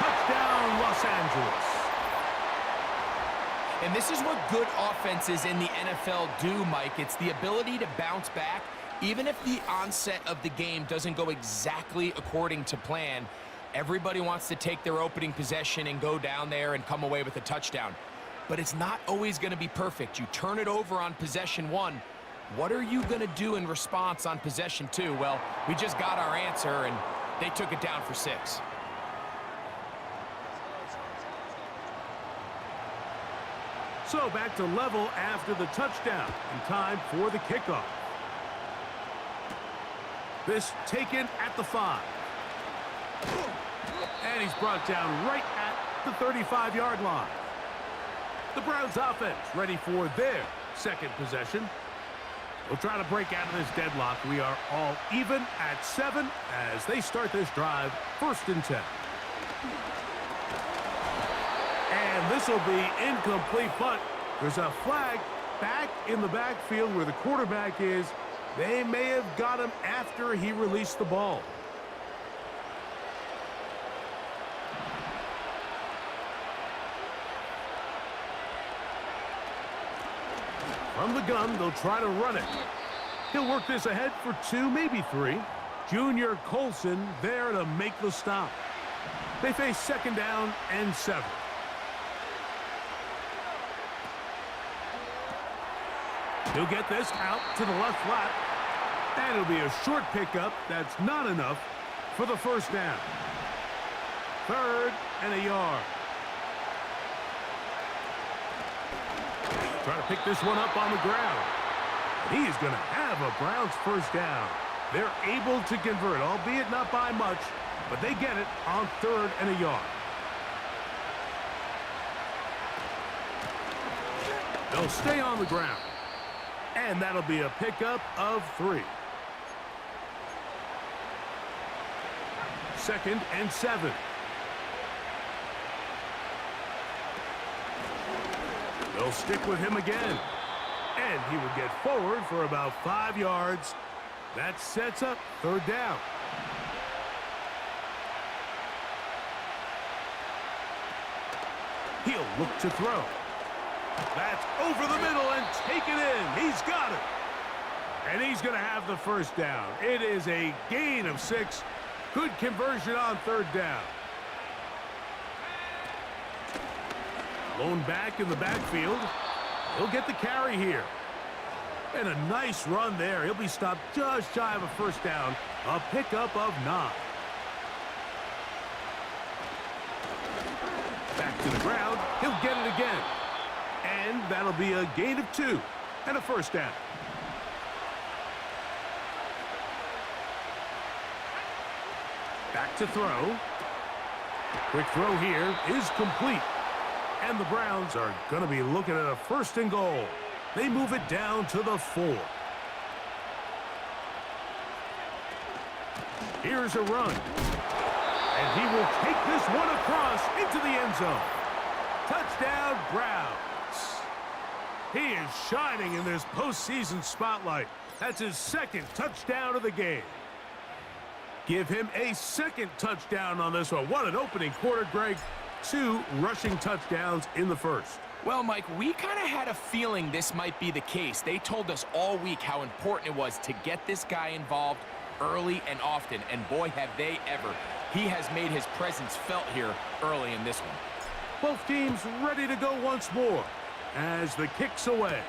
Touchdown, Los Angeles. And this is what good offenses in the NFL do, Mike. It's the ability to bounce back. Even if the onset of the game doesn't go exactly according to plan, everybody wants to take their opening possession and go down there and come away with a touchdown. But it's not always going to be perfect. You turn it over on possession 1. What are you going to do in response on possession 2? Well, we just got our answer, and they took it down for 6. So back to level after the touchdown, and time for the kickoff. This taken at the 5. And he's brought down right at the 35-yard line. The Browns offense ready for their second possession. We'll try to break out of this deadlock. We are all even at 7 as they start this drive, 1st and 10. And this will be incomplete punt. There's a flag back in the backfield where the quarterback is. They may have got him after he released the ball. From the gun, they'll try to run it. He'll work this ahead for 2, maybe 3. Junior Colson there to make the stop. They face 2nd down and 7. He'll get this out to the left flat. And it'll be a short pickup. That's not enough for the 1st down. 3rd and a yard. Trying to pick this one up on the ground. He is going to have a Browns 1st down. They're able to convert, albeit not by much, but they get it on 3rd and a yard. They'll stay on the ground. And that'll be a pickup of 3. 2nd and 7. They'll stick with him again. And he would get forward for about 5 yards. That sets up 3rd down. He'll look to throw. That's over the middle and take it in. He's got it. And he's going to have the 1st down. It is a gain of 6. Good conversion on 3rd down. Lone back in the backfield. He'll get the carry here. And a nice run there. He'll be stopped just shy of a 1st down. A pickup of 9. Back to the ground. He'll get it again. And that'll be a gain of 2 and a 1st down. Back to throw. Quick throw here is complete. And the Browns are going to be looking at a 1st and goal. They move it down to the 4. Here's a run. And he will take this one across into the end zone. Touchdown, Browns. He is shining in this postseason spotlight. That's his 2nd touchdown of the game. Give him a 2nd touchdown on this one. What an opening quarter, Greg. 2 rushing touchdowns in the 1st. Well, Mike, we kind of had a feeling this might be the case. They told us all week how important it was to get this guy involved early and often. And boy, have they ever. He has made his presence felt here early in this one. Both teams ready to go once more as the kick's away.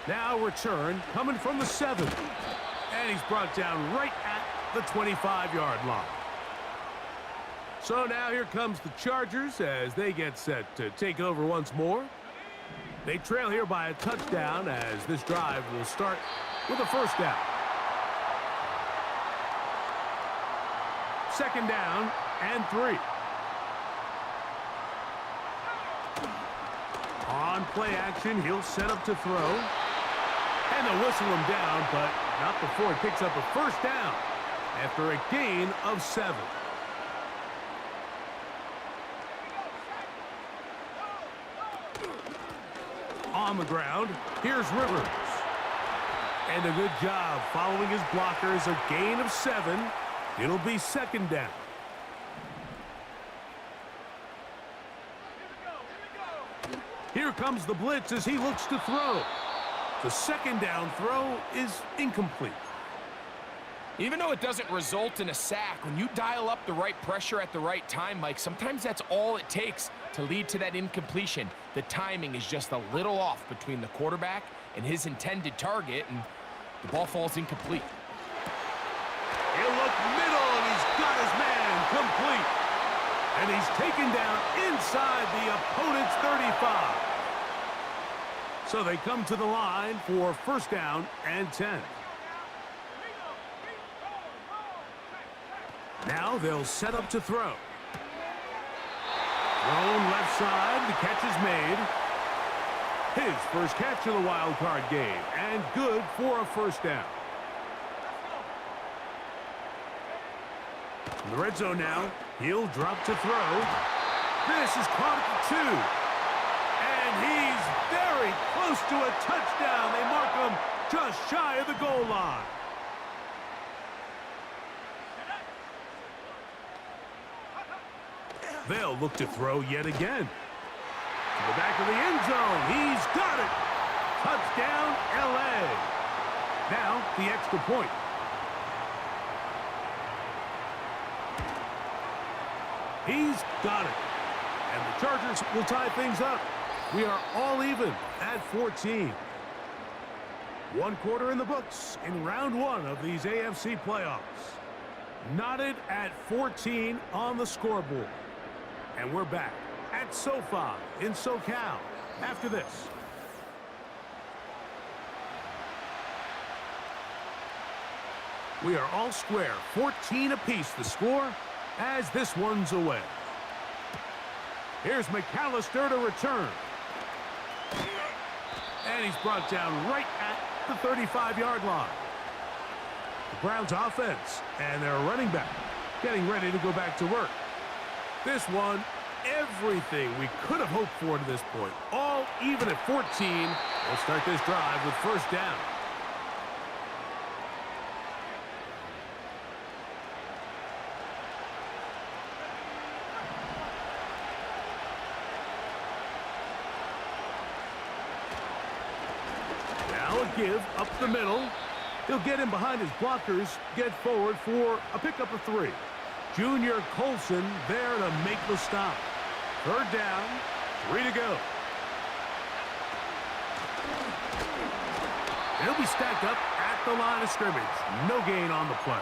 Now return coming from the 7. And he's brought down right at the 25-yard line. So now here comes the Chargers as they get set to take over once more. They trail here by a touchdown as this drive will start with a 1st down. 2nd down and 3. On play action, he'll set up to throw. And they'll whistle him down, but not before he picks up a 1st down after a gain of 7. On the ground, here's Rivers. And a good job following his blockers, a gain of 7. It'll be 2nd down. Here comes the blitz as he looks to throw. The 2nd down throw is incomplete. Even though it doesn't result in a sack, when you dial up the right pressure at the right time, Mike, sometimes that's all it takes to lead to that incompletion. The timing is just a little off between the quarterback and his intended target, and the ball falls incomplete. He'll look middle, and he's got his man complete. And he's taken down inside the opponent's 35. So they come to the line for 1st down and 10. Now they'll set up to throw. Thrown left side. The catch is made. His first catch of the wild card game, and good for a first down. In the red zone now, he'll drop to throw. This is caught at the 2. And he's very close to a touchdown. They mark him just shy of the goal line. They'll look to throw yet again. To the back of the end zone. He's got it. Touchdown, L.A. Now, the extra point. He's got it. And the Chargers will tie things up. We are all even at 14. One quarter in the books in round 1 of these AFC playoffs. Knotted at 14 on the scoreboard. And we're back at SoFi in SoCal after this. We are all square, 14 apiece the score as this one's away. Here's McAllister to return. And he's brought down right at the 35-yard line. The Browns offense and their running back getting ready to go back to work. This one, everything we could have hoped for to this point. All even at 14. We'll start this drive with first down. Now a give up the middle. He'll get in behind his blockers, get forward for a pickup of 3. Junior Colson there to make the stop. Third down, 3 to go. He'll be stacked up at the line of scrimmage. No gain on the play.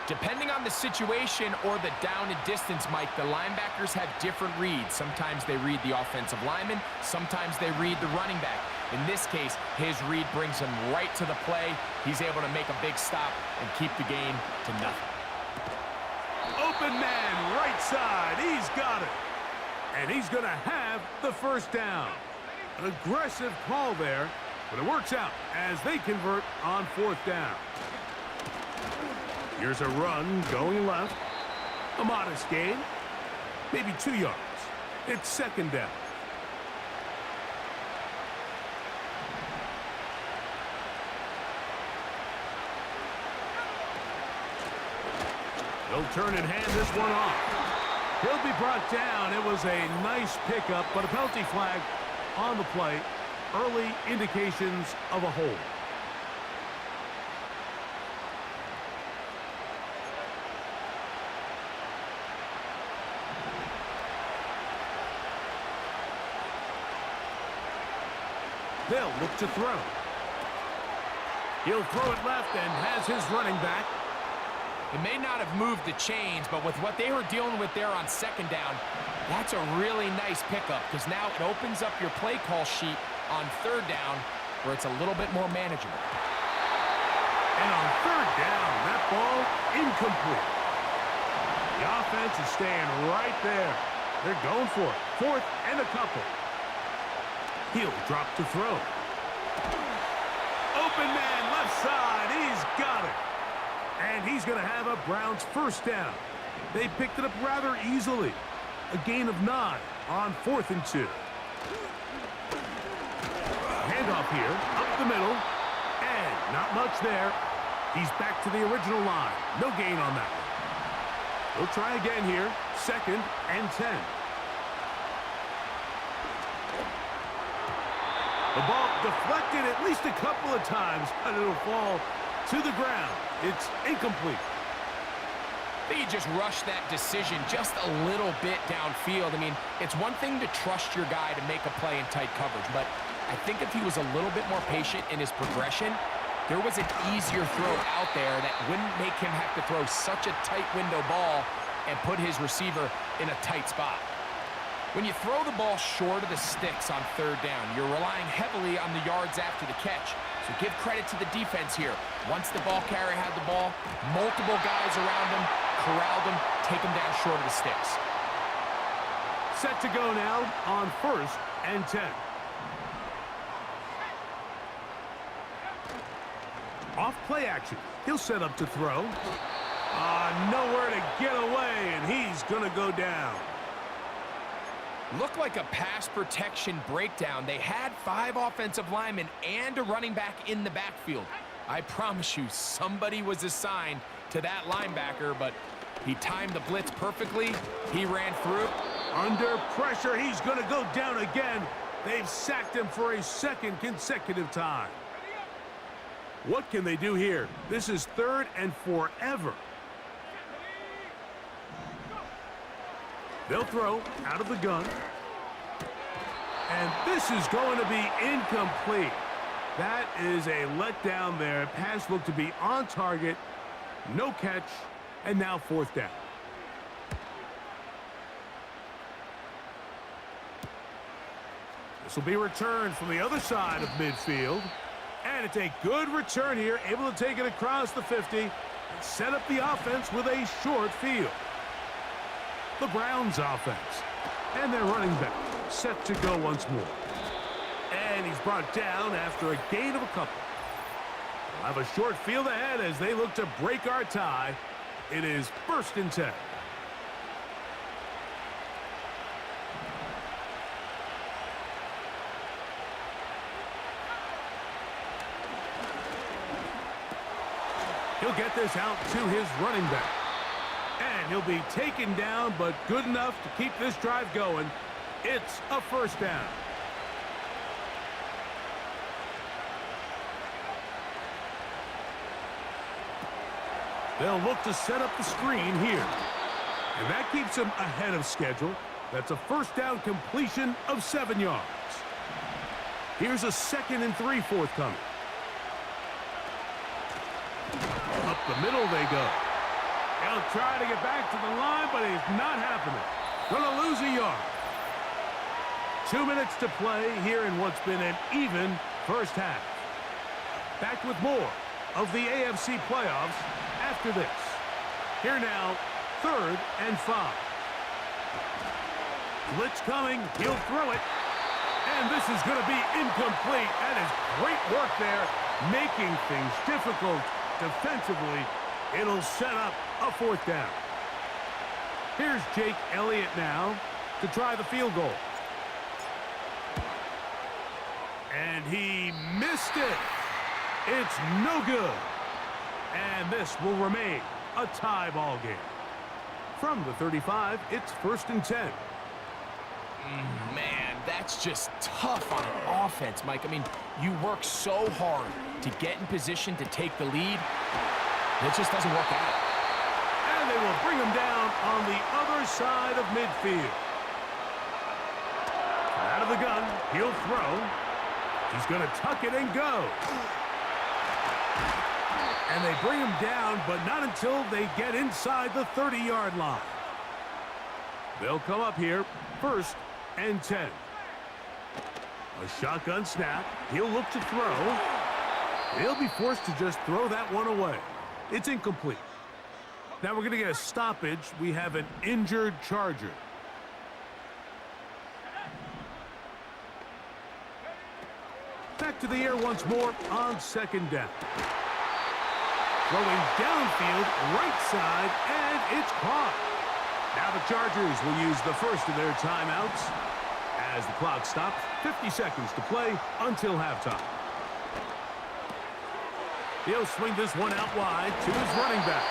Depending on the situation or the down and distance, Mike, the linebackers have different reads. Sometimes they read the offensive lineman. Sometimes they read the running back. In this case, his read brings him right to the play. He's able to make a big stop and keep the gain to nothing. Open man, right side. He's got it. And he's going to have the first down. An aggressive call there, but it works out as they convert on 4th down. Here's a run going left. A modest gain. Maybe 2 yards. It's 2nd down. He'll turn and hand this one off. He'll be brought down. It was a nice pickup, but a penalty flag on the play. Early indications of a hold. They'll look to throw. He'll throw it left and has his running back. It may not have moved the chains, but with what they were dealing with there on 2nd down, that's a really nice pickup because now it opens up your play call sheet on 3rd down where it's a little bit more manageable. And on 3rd down, that ball incomplete. The offense is staying right there. They're going for it. 4th and a couple. He'll drop to throw. Open man, left side. He's got it. And he's going to have a Browns first down. They picked it up rather easily. A gain of 9 on 4th and 2. Handoff here, up the middle. And not much there. He's back to the original line. No gain on that one. We'll try again here. 2nd and 10. The ball deflected at least a couple of times, but it'll fall to the ground. It's incomplete. They just rushed that decision just a little bit downfield. I mean, it's one thing to trust your guy to make a play in tight coverage, but I think if he was a little bit more patient in his progression, there was an easier throw out there that wouldn't make him have to throw such a tight window ball and put his receiver in a tight spot. When you throw the ball short of the sticks on 3rd down, you're relying heavily on the yards after the catch. So give credit to the defense here. Once the ball carrier had the ball, multiple guys around him, corralled him, take him down short of the sticks. Set to go now on 1st and 10. Off play action. He'll set up to throw. Nowhere to get away, and he's going to go down. Looked like a pass protection breakdown. They had 5 offensive linemen and a running back in the backfield. I promise you, somebody was assigned to that linebacker, but he timed the blitz perfectly. He ran through. Under pressure, he's going to go down again. They've sacked him for a 2nd consecutive time. What can they do here? This is 3rd and forever. They'll throw out of the gun. And this is going to be incomplete. That is a letdown there. Pass looked to be on target. No catch. And now 4th down. This will be returned from the other side of midfield. And it's a good return here. Able to take it across the 50 and set up the offense with a short field. The Browns offense. And their running back set to go once more. And he's brought down after a gain of a couple. We'll have a short field ahead as they look to break our tie. It is 1st and 10. He'll get this out to his running back. And he'll be taken down, but good enough to keep this drive going. It's a 1st down. They'll look to set up the screen here. And that keeps them ahead of schedule. That's a 1st down completion of 7 yards. Here's a 2nd and 3 forthcoming. Up the middle they go. He'll try to get back to the line, but it's not happening. Gonna lose a yard. 2 minutes to play here in what's been an even 1st half. Back with more of the AFC playoffs after this. Here now, 3rd and 5. Blitz coming. He'll throw it. And this is going to be incomplete. That is great work there, making things difficult defensively. It'll set up a 4th down. Here's Jake Elliott now to try the field goal. And he missed it. It's no good. And this will remain a tie ball game. From the 35, it's 1st and 10. Man, that's just tough on an offense, Mike. I mean, you work so hard to get in position to take the lead. It just doesn't work out. And they will bring him down on the other side of midfield. Out of the gun, he'll throw. He's going to tuck it and go. And they bring him down, but not until they get inside the 30-yard line. They'll come up here, 1st and 10. A shotgun snap. He'll look to throw. He'll be forced to just throw that one away. It's incomplete. Now we're going to get a stoppage. We have an injured Charger. Back to the air once more on 2nd down. Throwing downfield, right side, and it's caught. Now the Chargers will use the first of their timeouts as the clock stops. 50 seconds to play until halftime. He'll swing this one out wide to his running back.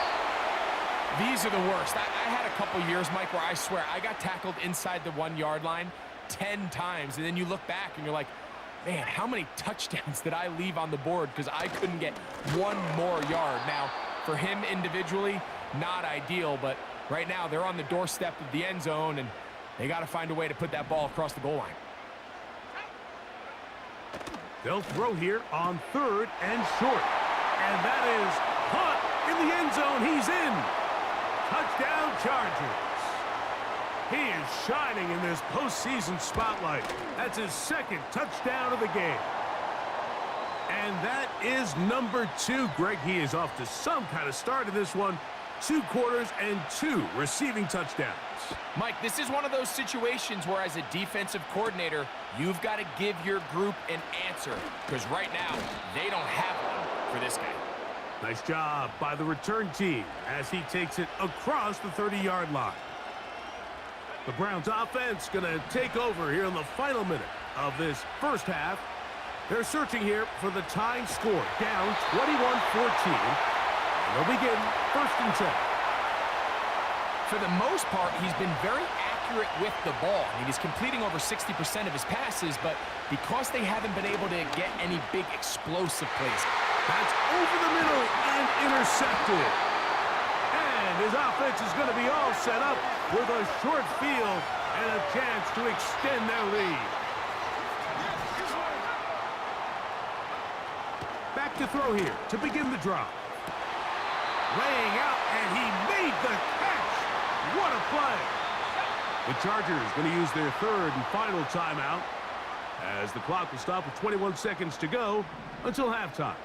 These are the worst. I had a couple years, Mike, where I swear I got tackled inside the 1-yard line 10 times. And then you look back and you're like, man, how many touchdowns did I leave on the board because I couldn't get one more yard? Now, for him individually, not ideal, but right now they're on the doorstep of the end zone, and they got to find a way to put that ball across the goal line. They'll throw here on 3rd and short. And that is caught in the end zone. He's in. Touchdown, Chargers. He is shining in this postseason spotlight. That's his 2nd touchdown of the game. And that is number 2. Greg, he is off to some kind of start in this one. 2 quarters and 2 receiving touchdowns. Mike, this is one of those situations where as a defensive coordinator, you've got to give your group an answer, because right now, they don't have one for this guy. Nice job by the return team as he takes it across the 30-yard line. The Browns offense going to take over here in the final minute of this first half. They're searching here for the tying score, down 21-14. They'll begin 1st and 10. For the most part, he's been very accurate with the ball. I mean, he's completing over 60% of his passes, but because they haven't been able to get any big explosive plays. That's over the middle and intercepted. And his offense is going to be all set up with a short field and a chance to extend their lead. Back to throw here to begin the drive. Laying out, and he made the catch. What a play. The Chargers going to use their 3rd and final timeout as the clock will stop with 21 seconds to go until halftime.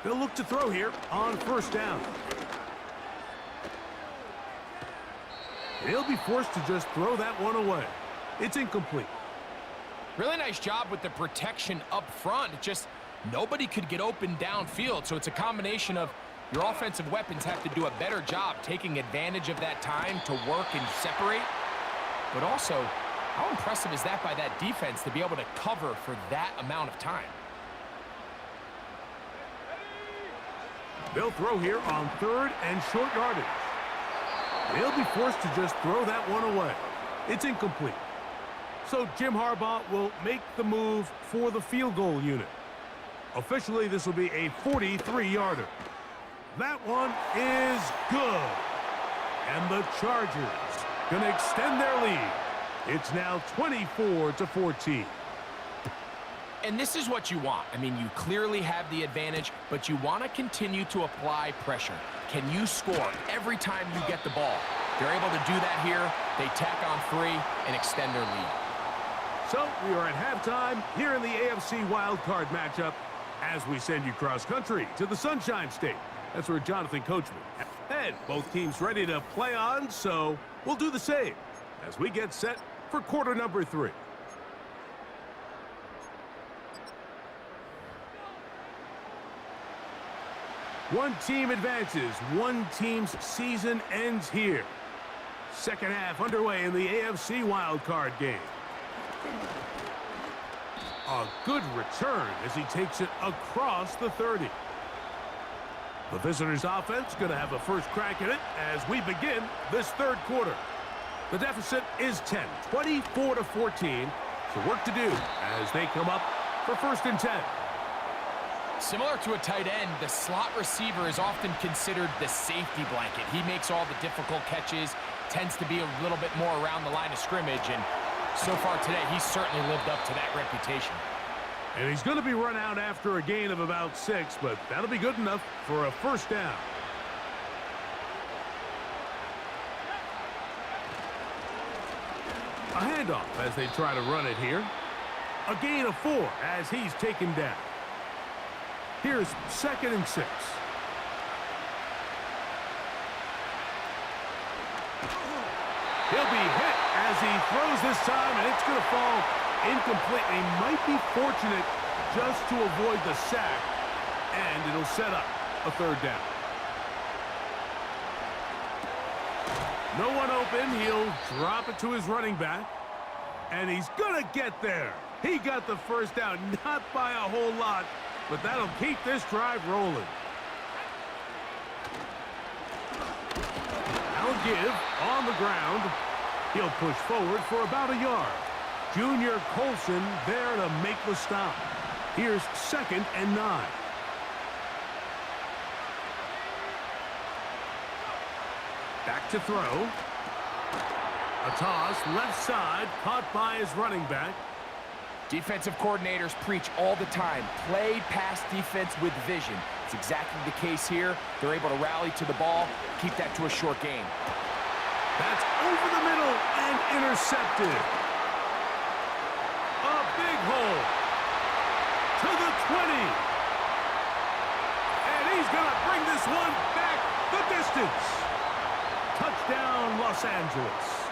They'll look to throw here on 1st down. He'll be forced to just throw that one away. It's incomplete. Really nice job with the protection up front. It just nobody could get open downfield, so it's a combination of your offensive weapons have to do a better job taking advantage of that time to work and separate. But also, how impressive is that by that defense to be able to cover for that amount of time? They'll throw here on 3rd and short yardage. They'll be forced to just throw that one away. It's incomplete. So Jim Harbaugh will make the move for the field goal unit. Officially, this will be a 43-yarder. That one is good. And the Chargers going to extend their lead. It's now 24-14. And this is what you want. I mean, you clearly have the advantage, but you want to continue to apply pressure. Can you score every time you get the ball? They're able to do that here. They tack on 3 and extend their lead. So we are at halftime here in the AFC wildcard matchup as we send you cross-country to the Sunshine State. That's where Jonathan Coachman and both teams ready to play on, so we'll do the same as we get set for quarter number 3. One team advances. One team's season ends here. Second half underway in the AFC wildcard game. A good return as he takes it across the 30. The visitors' offense going to have a first crack at it as we begin this 3rd quarter. The deficit is 10, 24-14. So work to do as they come up for 1st and 10. Similar to a tight end, the slot receiver is often considered the safety blanket. He makes all the difficult catches, tends to be a little bit more around the line of scrimmage, and so far today, he's certainly lived up to that reputation. And he's going to be run out after a gain of about 6, but that'll be good enough for a 1st down. A handoff as they try to run it here. A gain of 4 as he's taken down. Here's 2nd and 6. He'll be hit as he throws this time, and it's going to fall incomplete. He might be fortunate just to avoid the sack, and it'll set up a 3rd down. No one open. He'll drop it to his running back, and he's going to get there. He got the 1st down, not by a whole lot, but that'll keep this drive rolling. I'll give on the ground. He'll push forward for about a yard. Junior Colson there to make the stop. Here's 2nd and 9. Back to throw. A toss left side, caught by his running back. Defensive coordinators preach all the time, play pass defense with vision. It's exactly the case here. They're able to rally to the ball, keep that to a short gain. That's over the middle and intercepted. A big hole to the 20. He's going to bring this one back the distance. Touchdown, Los Angeles.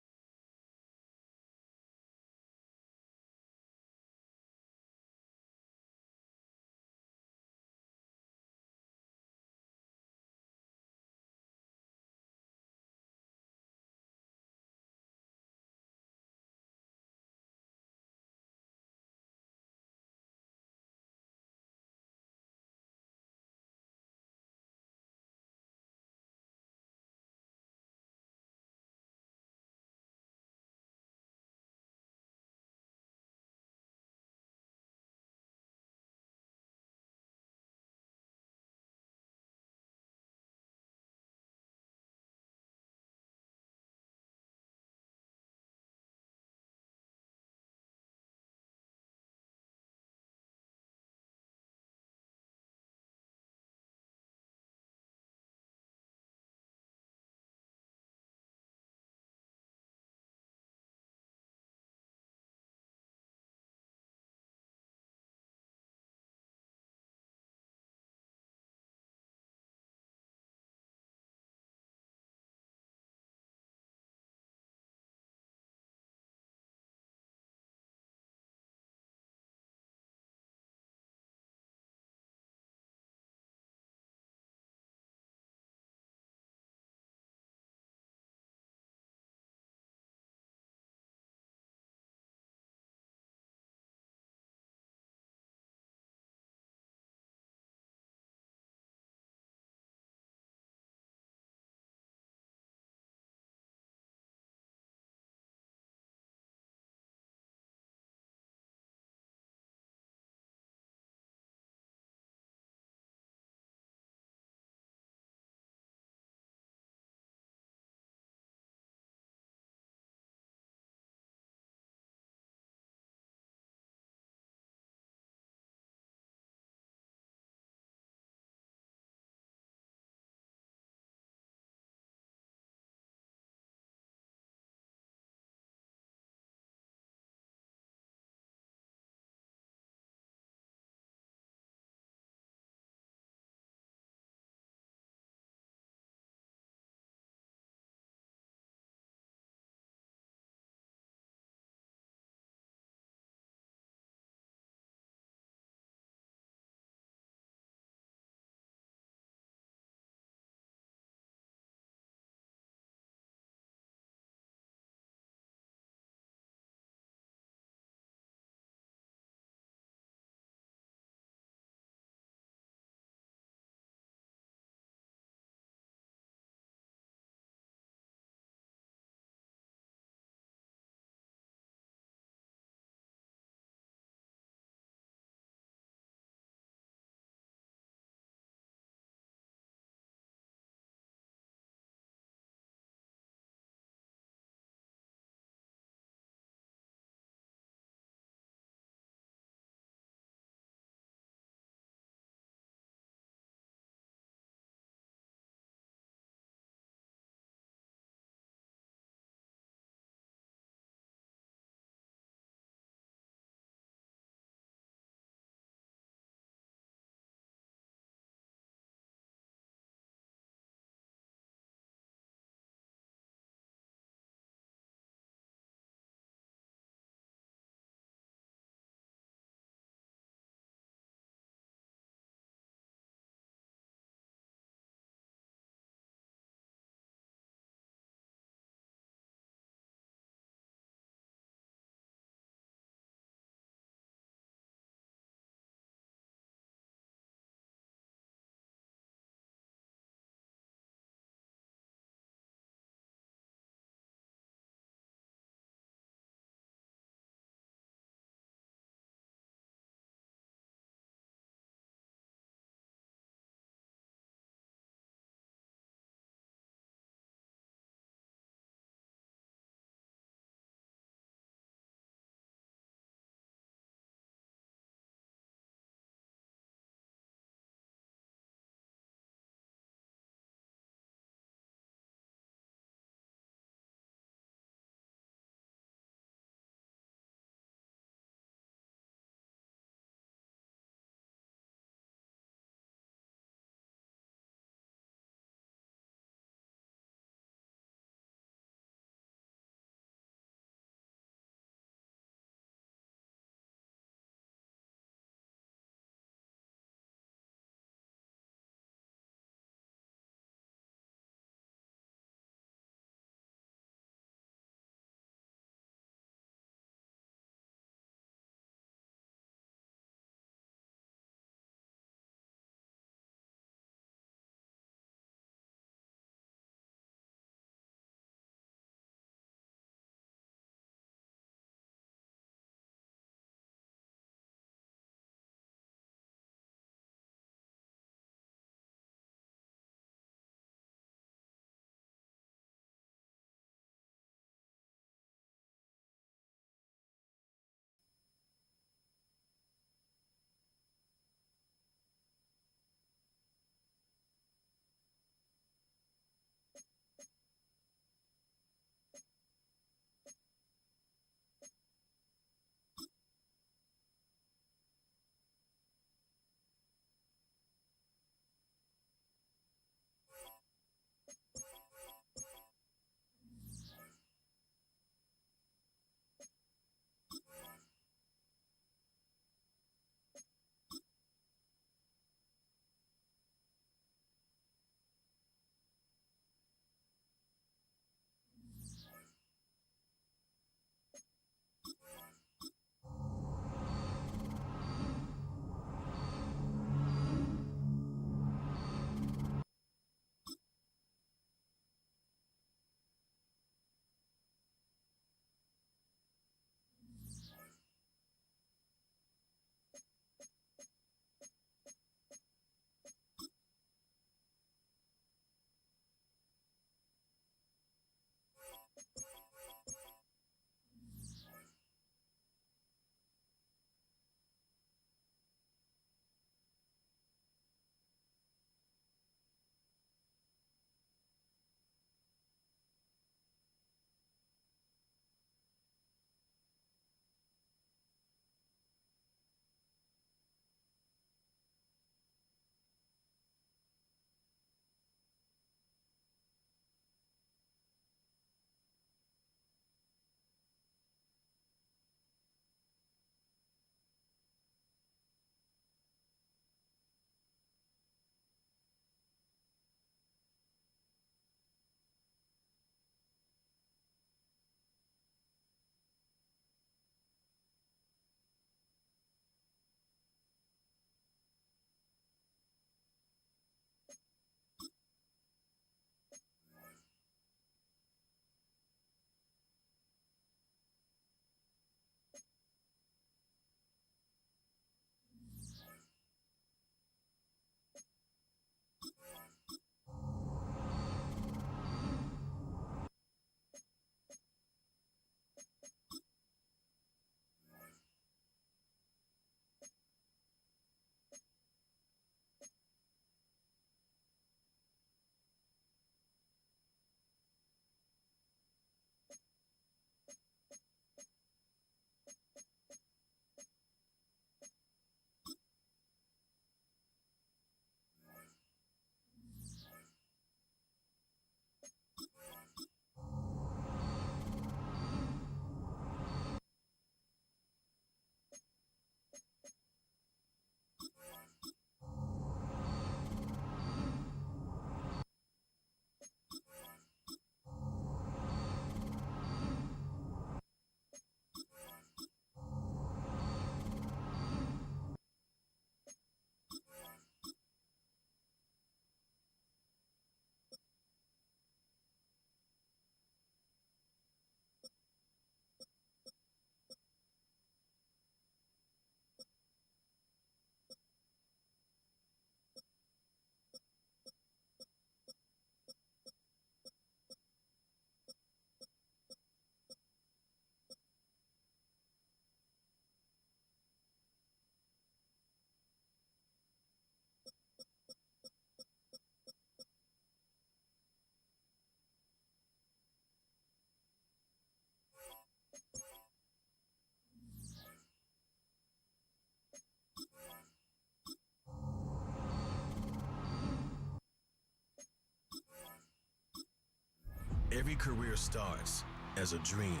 Every career starts as a dream.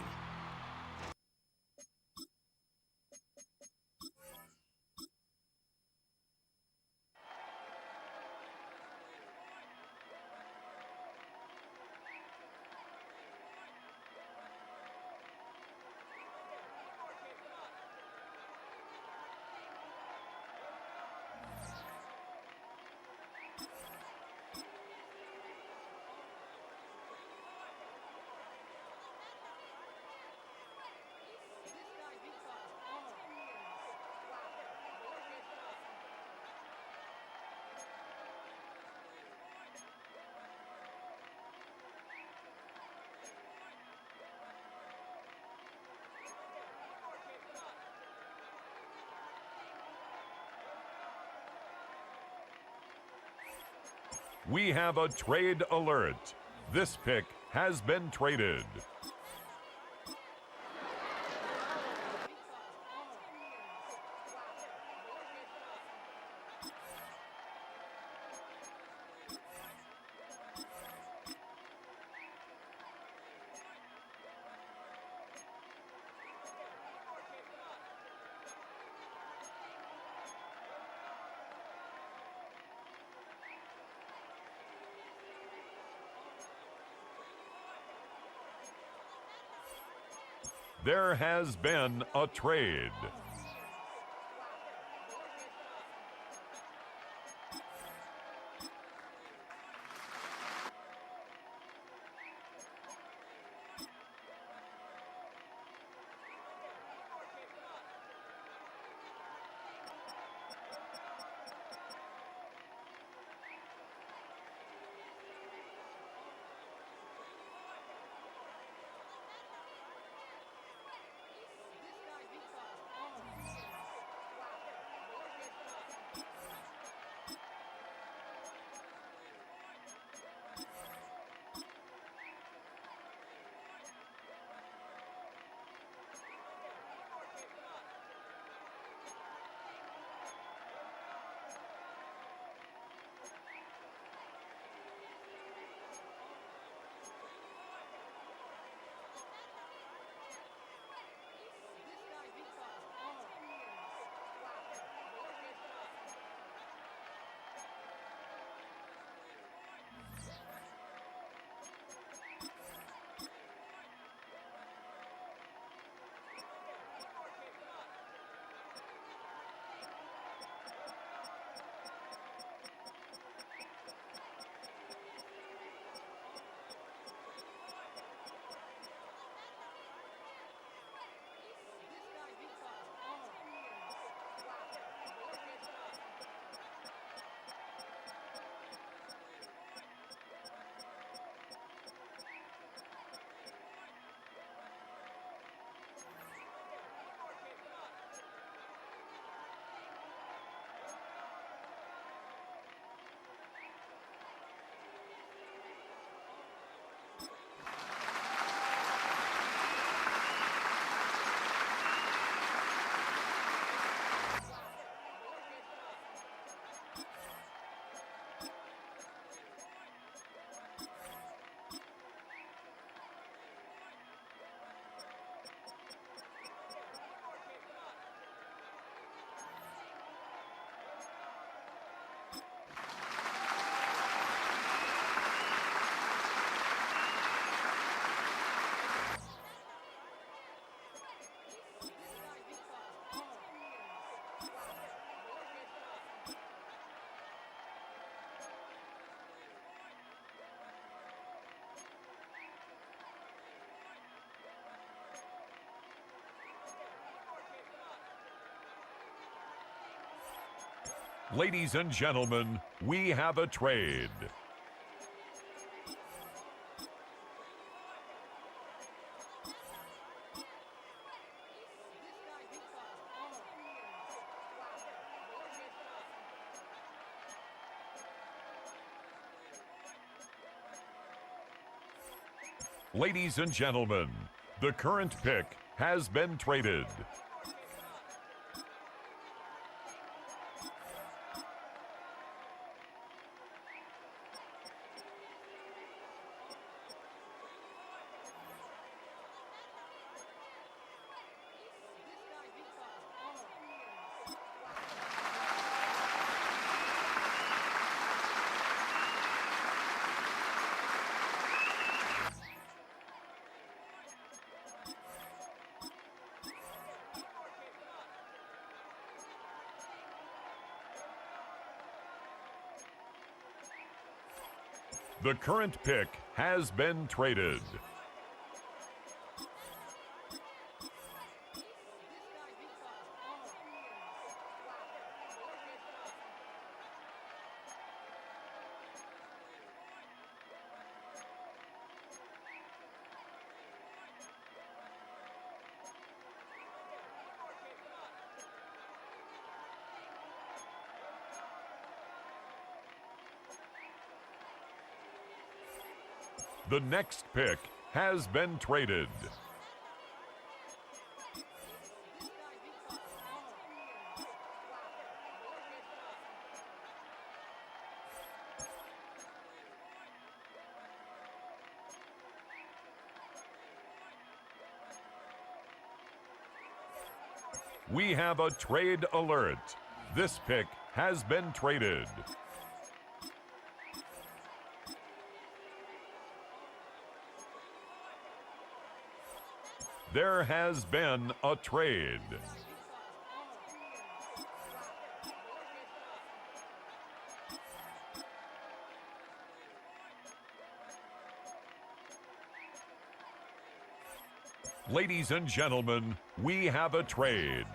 We have a trade alert. This pick has been traded. There has been a trade. Ladies and gentlemen, we have a trade. Ladies and gentlemen, the current pick has been traded. The current pick has been traded. The next pick has been traded. We have a trade alert. This pick has been traded. There has been a trade. Ladies and gentlemen, we have a trade.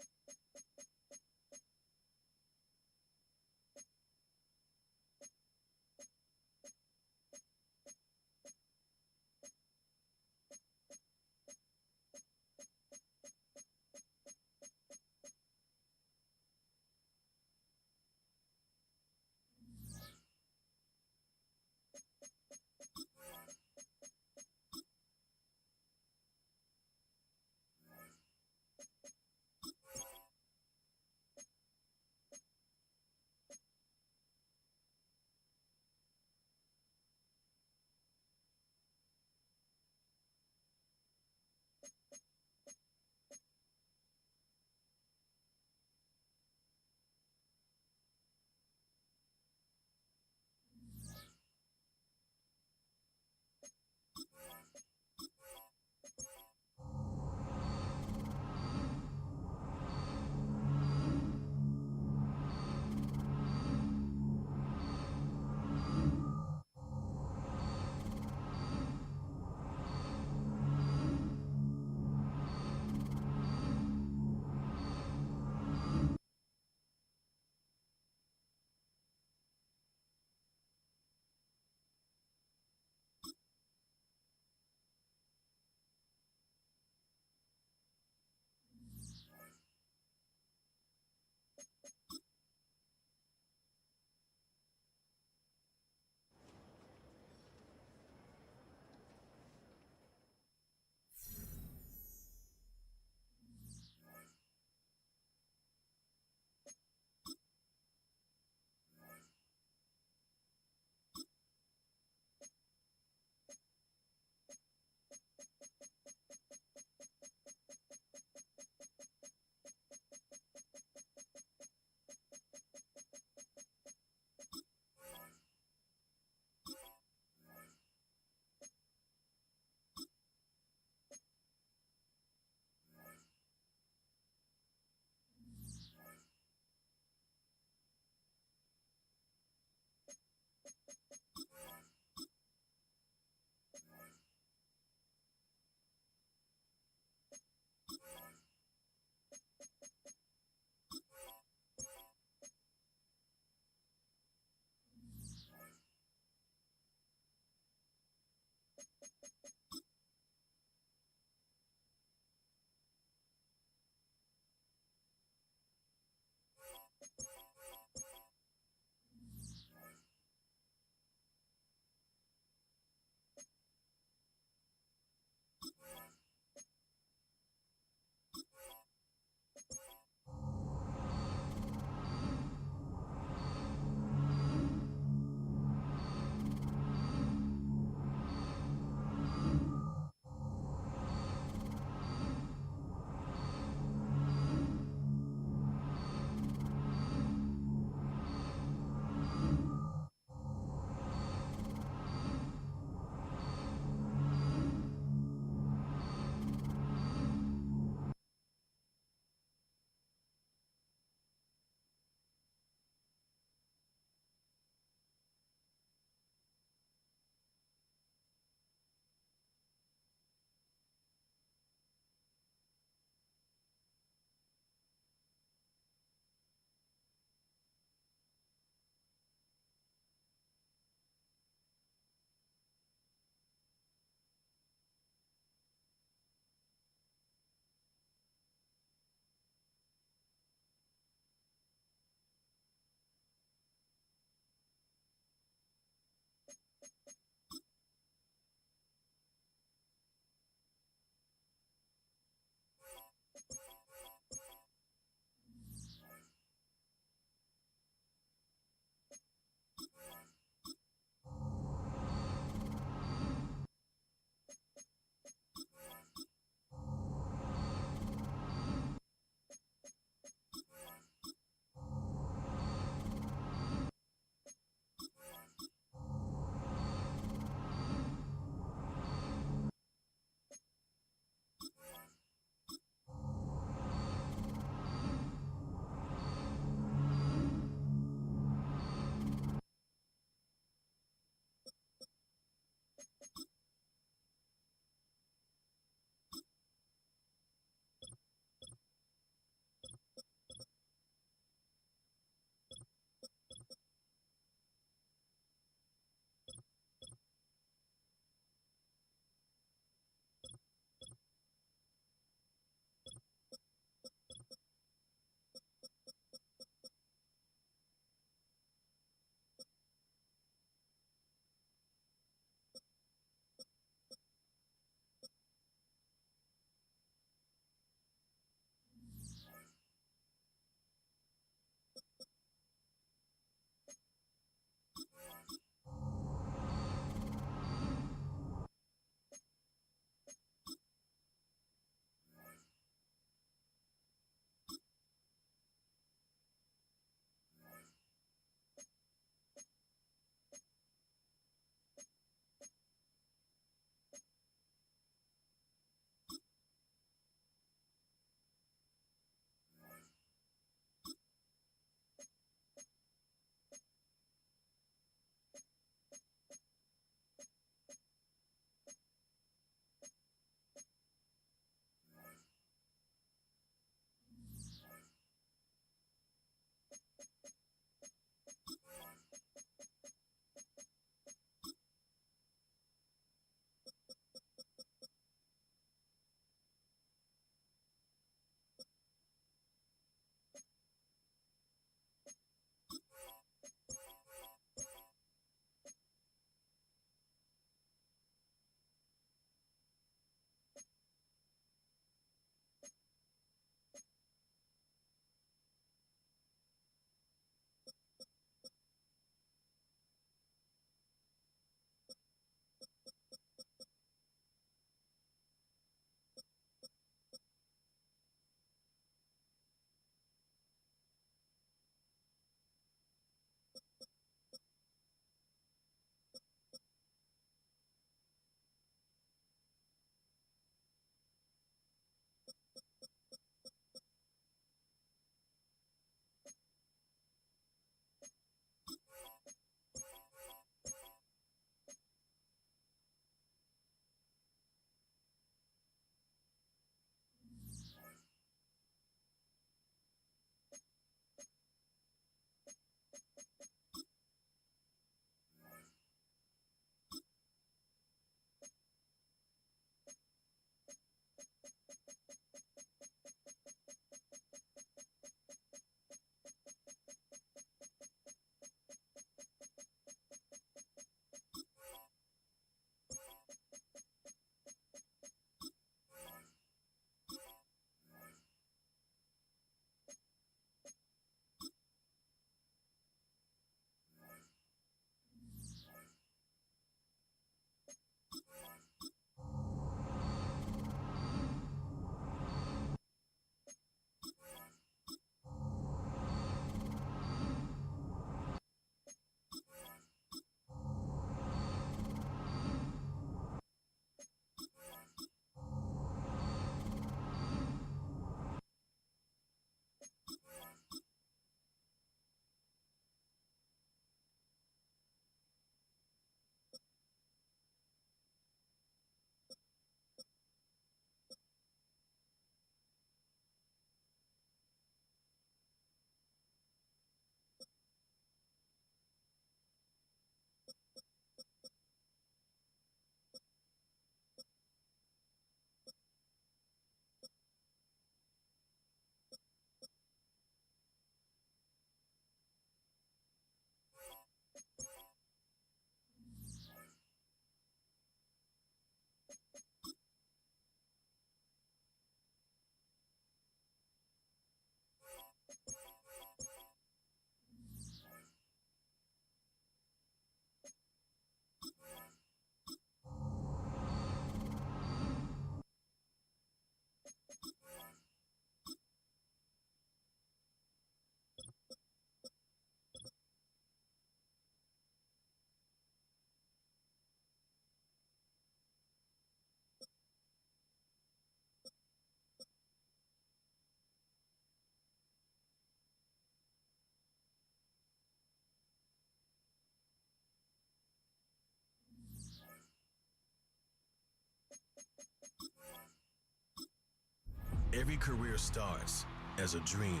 Every career starts as a dream.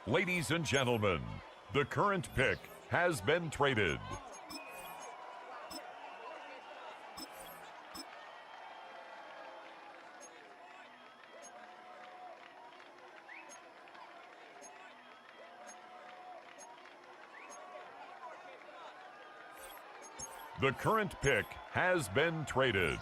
Ladies and gentlemen, the current pick has been traded. The current pick has been traded.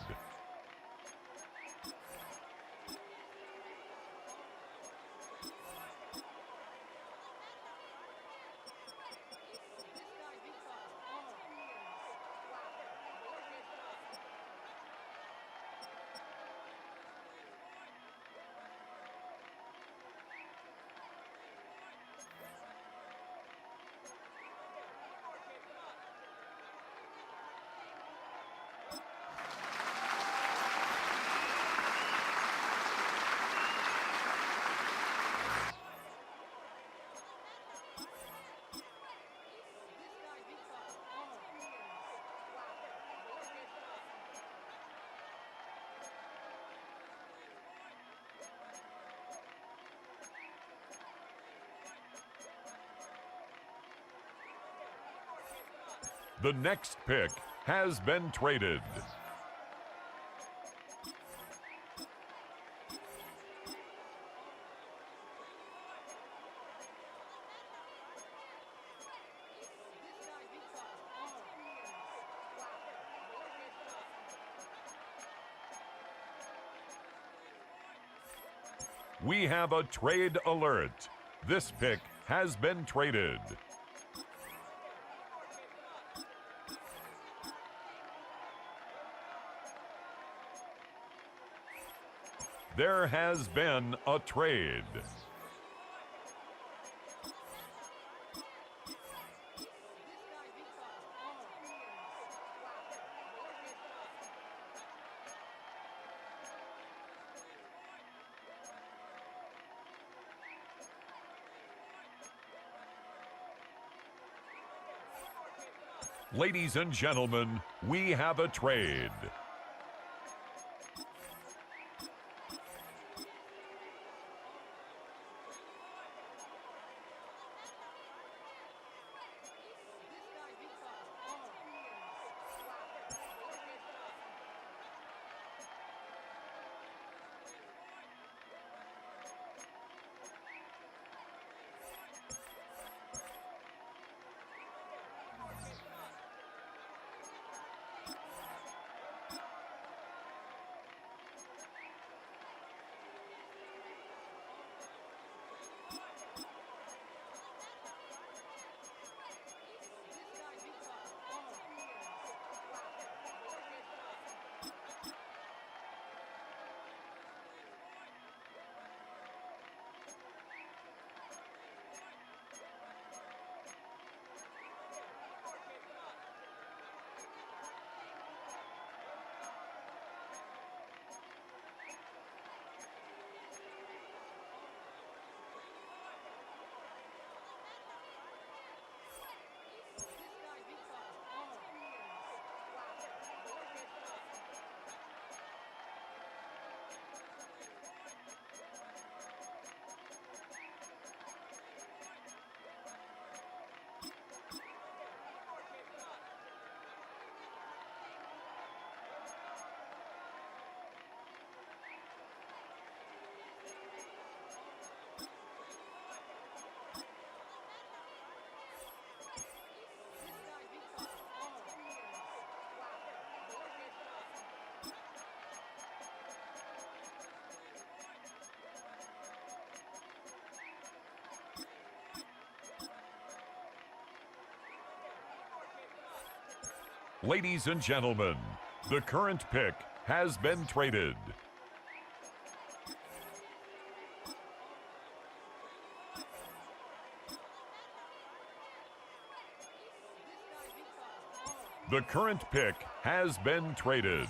The next pick has been traded. We have a trade alert. This pick has been traded. There has been a trade. Ladies and gentlemen, we have a trade. Ladies and gentlemen, the current pick has been traded. The current pick has been traded.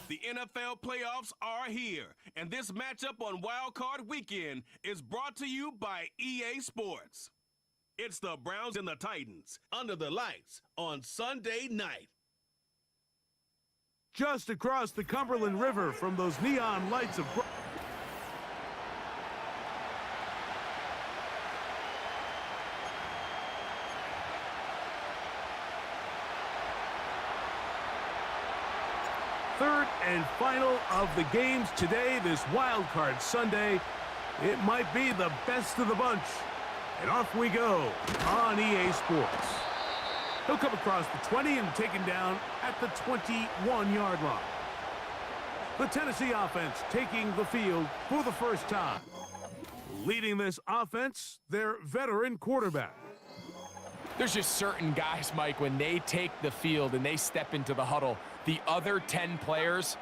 The NFL playoffs are here, and this matchup on Wild Card Weekend is brought to you by EA Sports. It's the Browns and the Titans under the lights on Sunday night. Just across the Cumberland River from those neon lights of... Third and final of the games today, this Wild Card Sunday. It might be the best of the bunch. And off we go on EA Sports. He'll come across the 20 and taken down at the 21-yard line. The Tennessee offense taking the field for the first time. Leading this offense, their veteran quarterback. There's just certain guys, Mike, when they take the field and they step into the huddle, the other 10 players,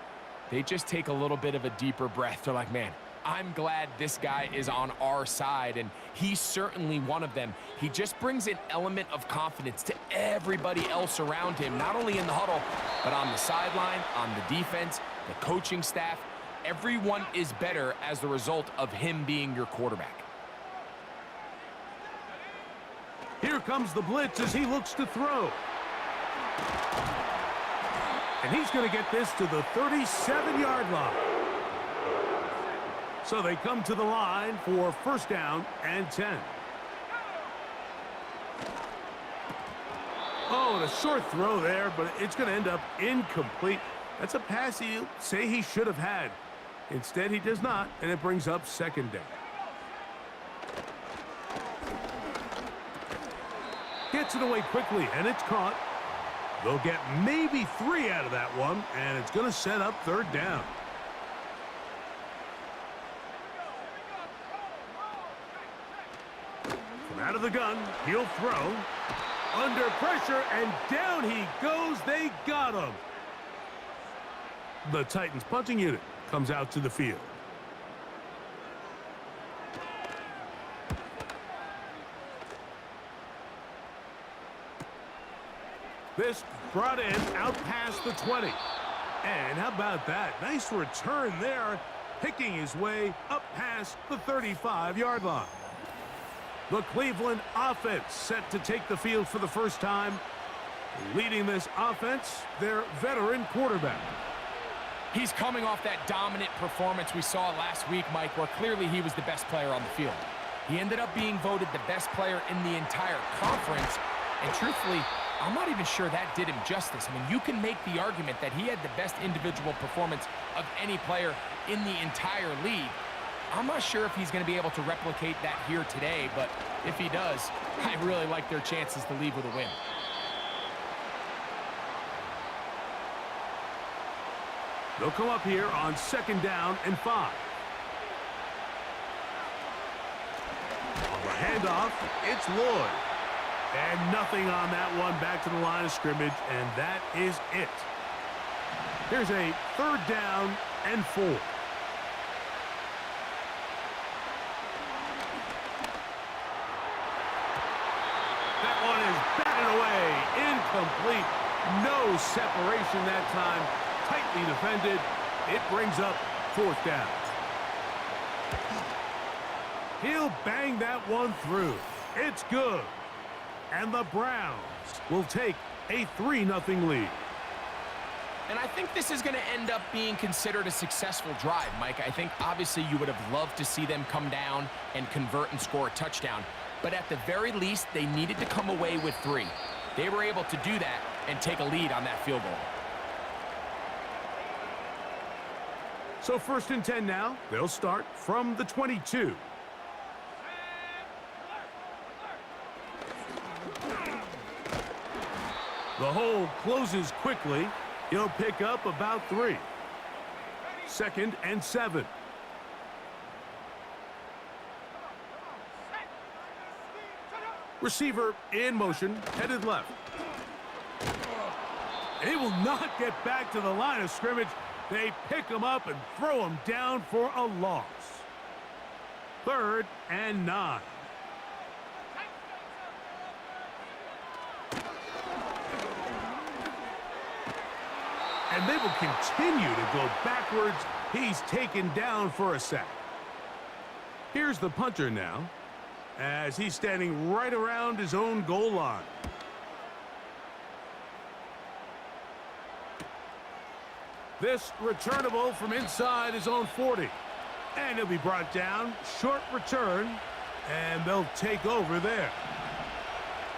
they just take a little bit of a deeper breath. They're like, man, I'm glad this guy is on our side, and he's certainly one of them. He just brings an element of confidence to everybody else around him, not only in the huddle, but on the sideline, on the defense, the coaching staff. Everyone is better as the result of him being your quarterback. Here comes the blitz as he looks to throw. And he's going to get this to the 37-yard line. So they come to the line for first down and 10. Oh, and a short throw there, but it's going to end up incomplete. That's a pass he'll say he should have had. Instead, he does not, and it brings up second down. Gets it away quickly, and it's caught. They'll get maybe 3 out of that one, and it's going to set up third down. From out of the gun, he'll throw. Under pressure, and down he goes. They got him. The Titans punting unit comes out to the field. This brought in out past the 20. And how about that? Nice return there, picking his way up past the 35-yard line. The Cleveland offense set to take the field for the first time. Leading this offense, their veteran quarterback. He's coming off that dominant performance we saw last week, Mike, where clearly he was the best player on the field. He ended up being voted the best player in the entire conference, and truthfully, I'm not even sure that did him justice. I mean, you can make the argument that he had the best individual performance of any player in the entire league. I'm not sure if he's going to be able to replicate that here today, but if he does, I really like their chances to leave with a win. They'll come up here on second down and 5. On the handoff, it's Lloyd. And nothing on that one, back to the line of scrimmage, and that is it. Here's a third down and 4. That one is batted away, incomplete. No separation that time, tightly defended. It brings up fourth down. He'll bang that one through. It's good. And the Browns will take a 3-0 lead. And I think this is going to end up being considered a successful drive, Mike. I think obviously you would have loved to see them come down and convert and score a touchdown. But at the very least, they needed to come away with 3. They were able to do that and take a lead on that field goal. So first and 10 now. They'll start from the 22. The hole closes quickly. He'll pick up about 3. Second and 7. Receiver in motion, headed left. He will not get back to the line of scrimmage. They pick him up and throw him down for a loss. Third and 9. And they will continue to go backwards. He's taken down for a sack. Here's the punter now, as he's standing right around his own goal line. This returnable from inside his own 40. And he'll be brought down. Short return, and they'll take over there.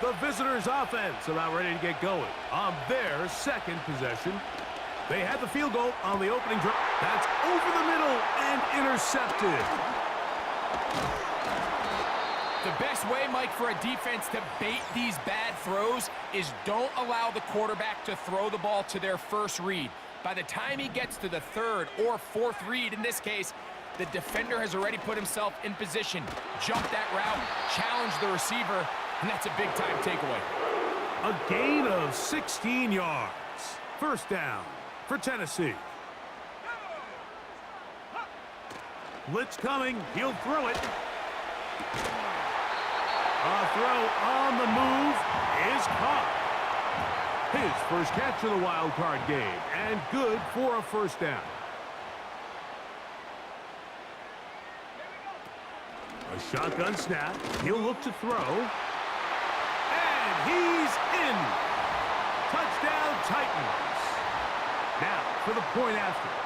The visitors' offense about ready to get going on their second possession. They had the field goal on the opening drive. That's over the middle and intercepted. The best way, Mike, for a defense to bait these bad throws is don't allow the quarterback to throw the ball to their first read. By the time he gets to the third or fourth read, in this case, the defender has already put himself in position, jumped that route, challenged the receiver, and that's a big-time takeaway. A gain of 16 yards. First down for Tennessee. Blitz coming. He'll throw it. A throw on the move is caught. His first catch of the wild card game, and good for a first down. A shotgun snap. He'll look to throw. And he's in. Touchdown, Titans. Now for the point after.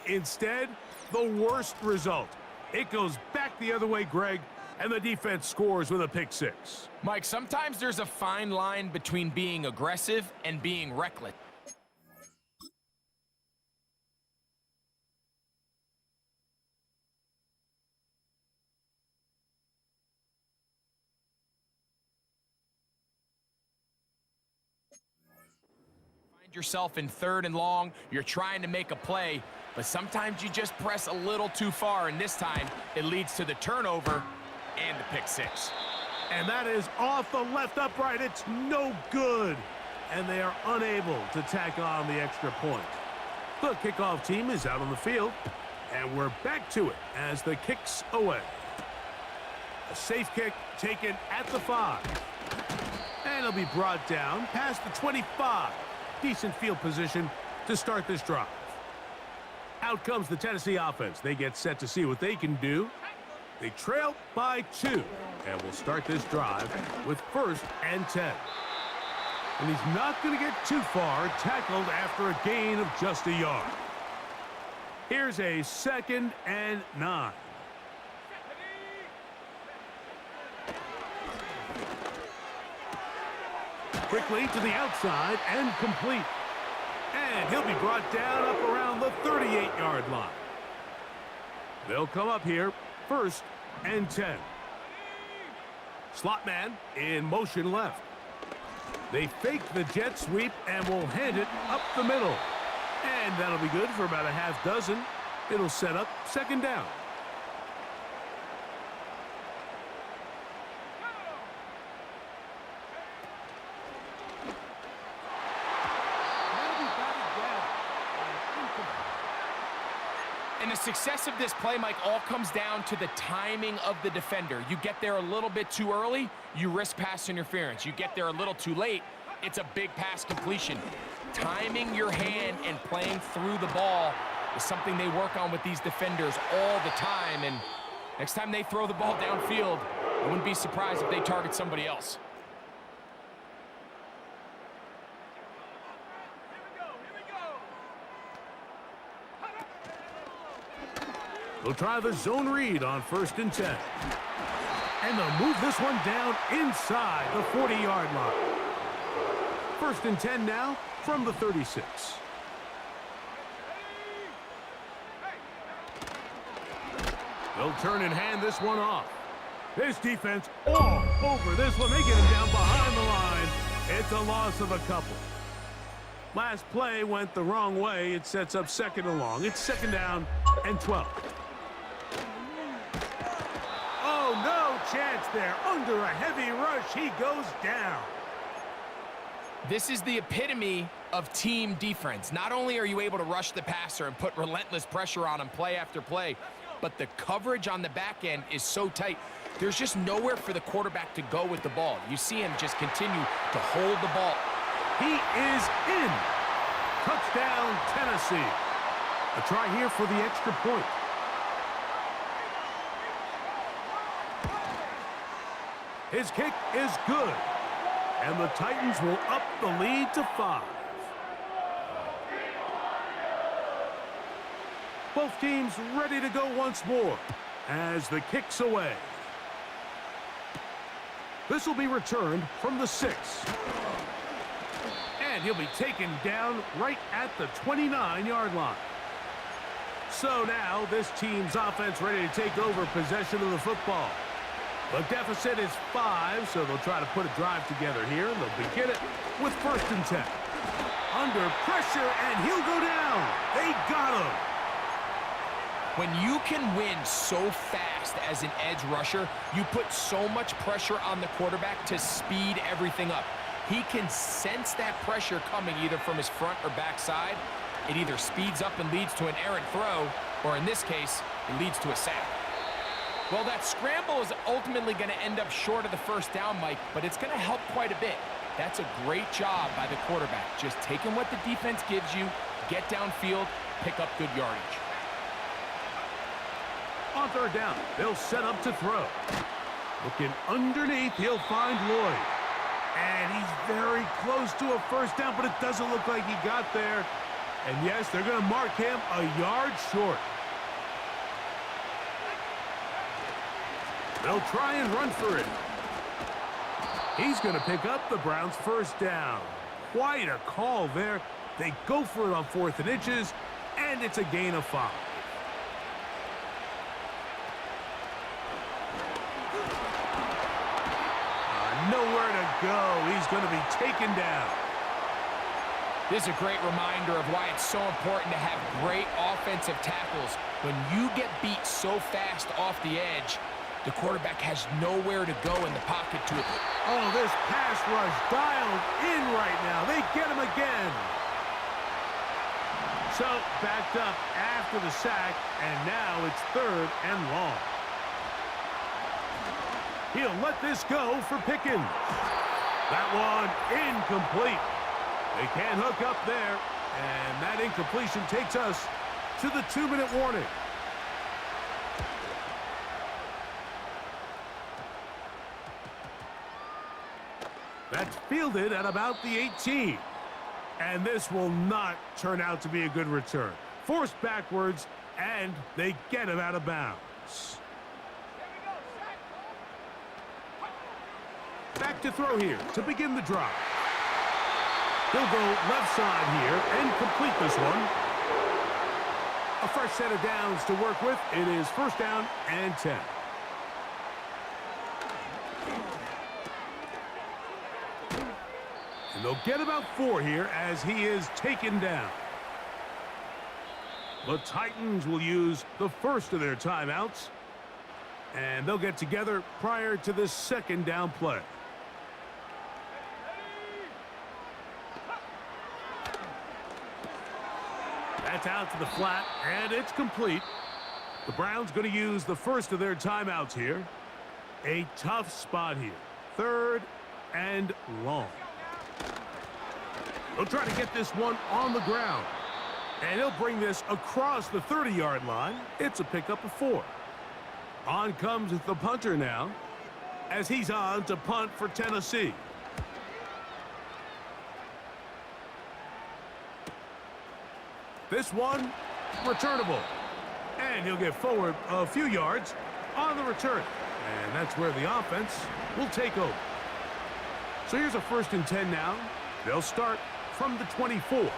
Instead, the worst result. It goes back the other way, Greg, and the defense scores with a pick six. Mike, sometimes there's a fine line between being aggressive and being reckless. Yourself in 3rd and long, you're trying to make a play, but sometimes you just press a little too far, and this time it leads to the turnover and the pick six. And that is off the left upright. It's no good. And they are unable to tack on the extra point. The kickoff team is out on the field, and we're back to it as the kick's away. A safe kick taken at the 5. And it'll be brought down past the 25. Decent field position to start this drive. Out comes the Tennessee offense. They get set to see what they can do. They trail by 2. And we'll start this drive with 1st and 10. And he's not going to get too far, tackled after a gain of just a yard. Here's a 2nd and 9. Quickly to the outside and complete. And he'll be brought down up around the 38-yard line. They'll come up here, 1st and 10. Slot man in motion left. They fake the jet sweep and will hand it up the middle. And that'll be good for about a half dozen. It'll set up 2nd down. And the success of this play, Mike, all comes down to the timing of the defender. You get there a little bit too early, you risk pass interference. You get there a little too late, it's a big pass completion. Timing your hand and playing through the ball is something they work on with these defenders all the time. And next time they throw the ball downfield, I wouldn't be surprised if they target somebody else. They'll try the zone read on 1st and 10. And they'll move this one down inside the 40-yard line. 1st and 10 now from the 36. They'll turn and hand this one off. This defense all over this one. They get him down behind the line. It's a loss of a couple. Last play went the wrong way. It sets up 2nd and long. It's 2nd down and 12. Oh, no chance there. Under a heavy rush, he goes down. This is the epitome of team defense. Not only are you able to rush the passer and put relentless pressure on him play after play, but the coverage on the back end is so tight. There's just nowhere for the quarterback to go with the ball. You see him just continue to hold the ball. He is in. Touchdown, Tennessee. A try here for the extra point. His kick is good. And the Titans will up the lead to 5. Both teams ready to go once more as the kick's away. This will be returned from the 6. And he'll be taken down right at the 29-yard line. So now this team's offense ready to take over possession of the football. The deficit is 5, so they'll try to put a drive together here. And they'll begin it with 1st and 10. Under pressure, and he'll go down. They got him. When you can win so fast as an edge rusher, you put so much pressure on the quarterback to speed everything up. He can sense that pressure coming either from his front or back side. It either speeds up and leads to an errant throw, or in this case, it leads to a sack. Well, that scramble is ultimately going to end up short of the 1st down, Mike, but it's going to help quite a bit. That's a great job by the quarterback. Just taking what the defense gives you, get downfield, pick up good yardage. On 3rd down, they'll set up to throw. Looking underneath, he'll find Lloyd. And he's very close to a 1st down, but it doesn't look like he got there. And yes, they're going to mark him a yard short. They'll try and run for it. He's going to pick up the Browns' first down. Quite a call there. They go for it on 4th and inches, and it's a gain of 5. Nowhere to go. He's going to be taken down. This is a great reminder of why it's so important to have great offensive tackles. When you get beat so fast off the edge, the quarterback has nowhere to go in the pocket to it. Oh, this pass rush dialed in right now. They get him again. So, backed up after the sack, and now it's 3rd and long. He'll let this go for Pickens. That one incomplete. They can't hook up there, and that incompletion takes us to the 2-minute warning. That's fielded at about the 18. And this will not turn out to be a good return. Forced backwards, and they get him out of bounds. Back to throw here to begin the drive. He'll go left side here and complete this one. A fresh set of downs to work with. It is 1st down and 10. And they'll get about 4 here as he is taken down. The Titans will use the first of their timeouts. And they'll get together prior to the 2nd down play. That's out to the flat, and it's complete. The Browns going to use the first of their timeouts here. A tough spot here. 3rd and long. They'll try to get this one on the ground. And he'll bring this across the 30-yard line. It's a pickup of 4. On comes the punter now, as he's on to punt for Tennessee. This one, returnable. And he'll get forward a few yards on the return. And that's where the offense will take over. So here's a 1st and 10 now. They'll start from the 24.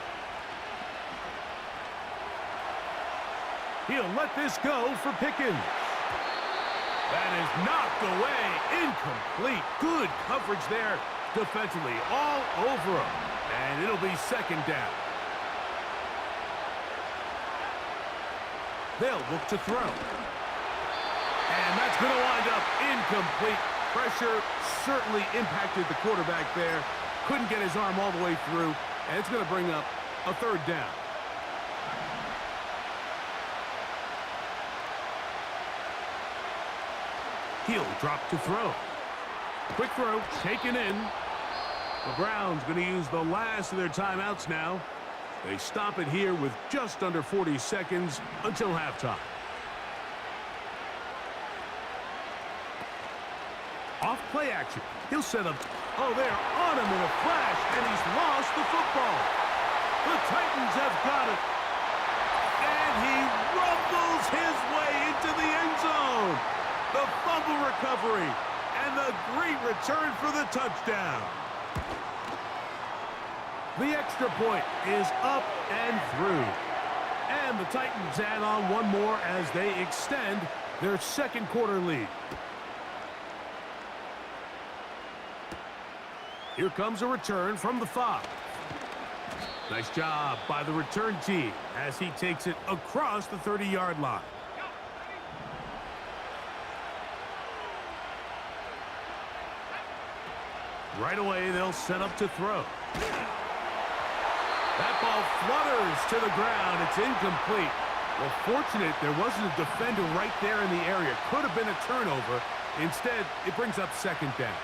He'll let this go for Pickens. That is knocked away, incomplete. Good coverage there defensively, all over him. And it'll be 2nd down. They'll look to throw. And that's going to wind up incomplete. Pressure certainly impacted the quarterback there. Couldn't get his arm all the way through, and it's going to bring up a 3rd down. He'll drop to throw. Quick throw, taken in. The Browns going to use the last of their timeouts now. They stop it here with just under 40 seconds until halftime. Off play action. He'll set up. Oh, they're on him in a flash, and he's lost the football. The Titans have got it. And he rumbles his way into the end zone. The fumble recovery and the great return for the touchdown. The extra point is up and through. And the Titans add on one more as they extend their 2nd quarter lead. Here comes a return from the 5. Nice job by the return team as he takes it across the 30-yard line. Right away, they'll set up to throw. That ball flutters to the ground. It's incomplete. Well, fortunate there wasn't a defender right there in the area. Could have been a turnover. Instead, it brings up 2nd down.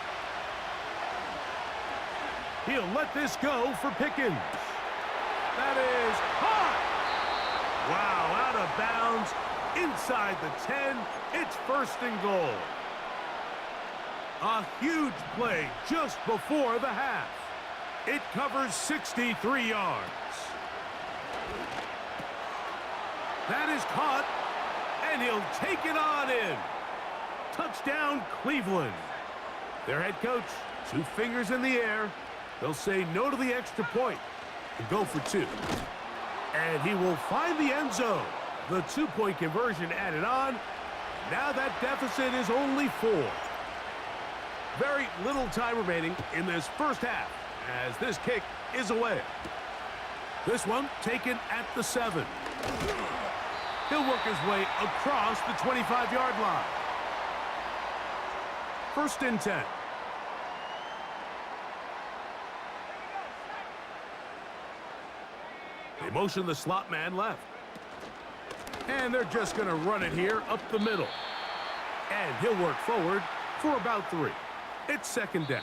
He'll let this go for Pickens. That is hot. Wow, out of bounds. Inside the 10. It's 1st and goal. A huge play just before the half. It covers 63 yards. That is caught, and he'll take it on in. Touchdown, Cleveland. Their head coach, 2 fingers in the air. They'll say no to the extra point and go for 2. And he will find the end zone. The 2-point conversion added on. Now that deficit is only 4. Very little time remaining in this first half as this kick is away. This one taken at the 7. He'll work his way across the 25-yard line. 1st and 10. They motion the slot man left. And they're just going to run it here up the middle. And he'll work forward for about 3. It's 2nd down.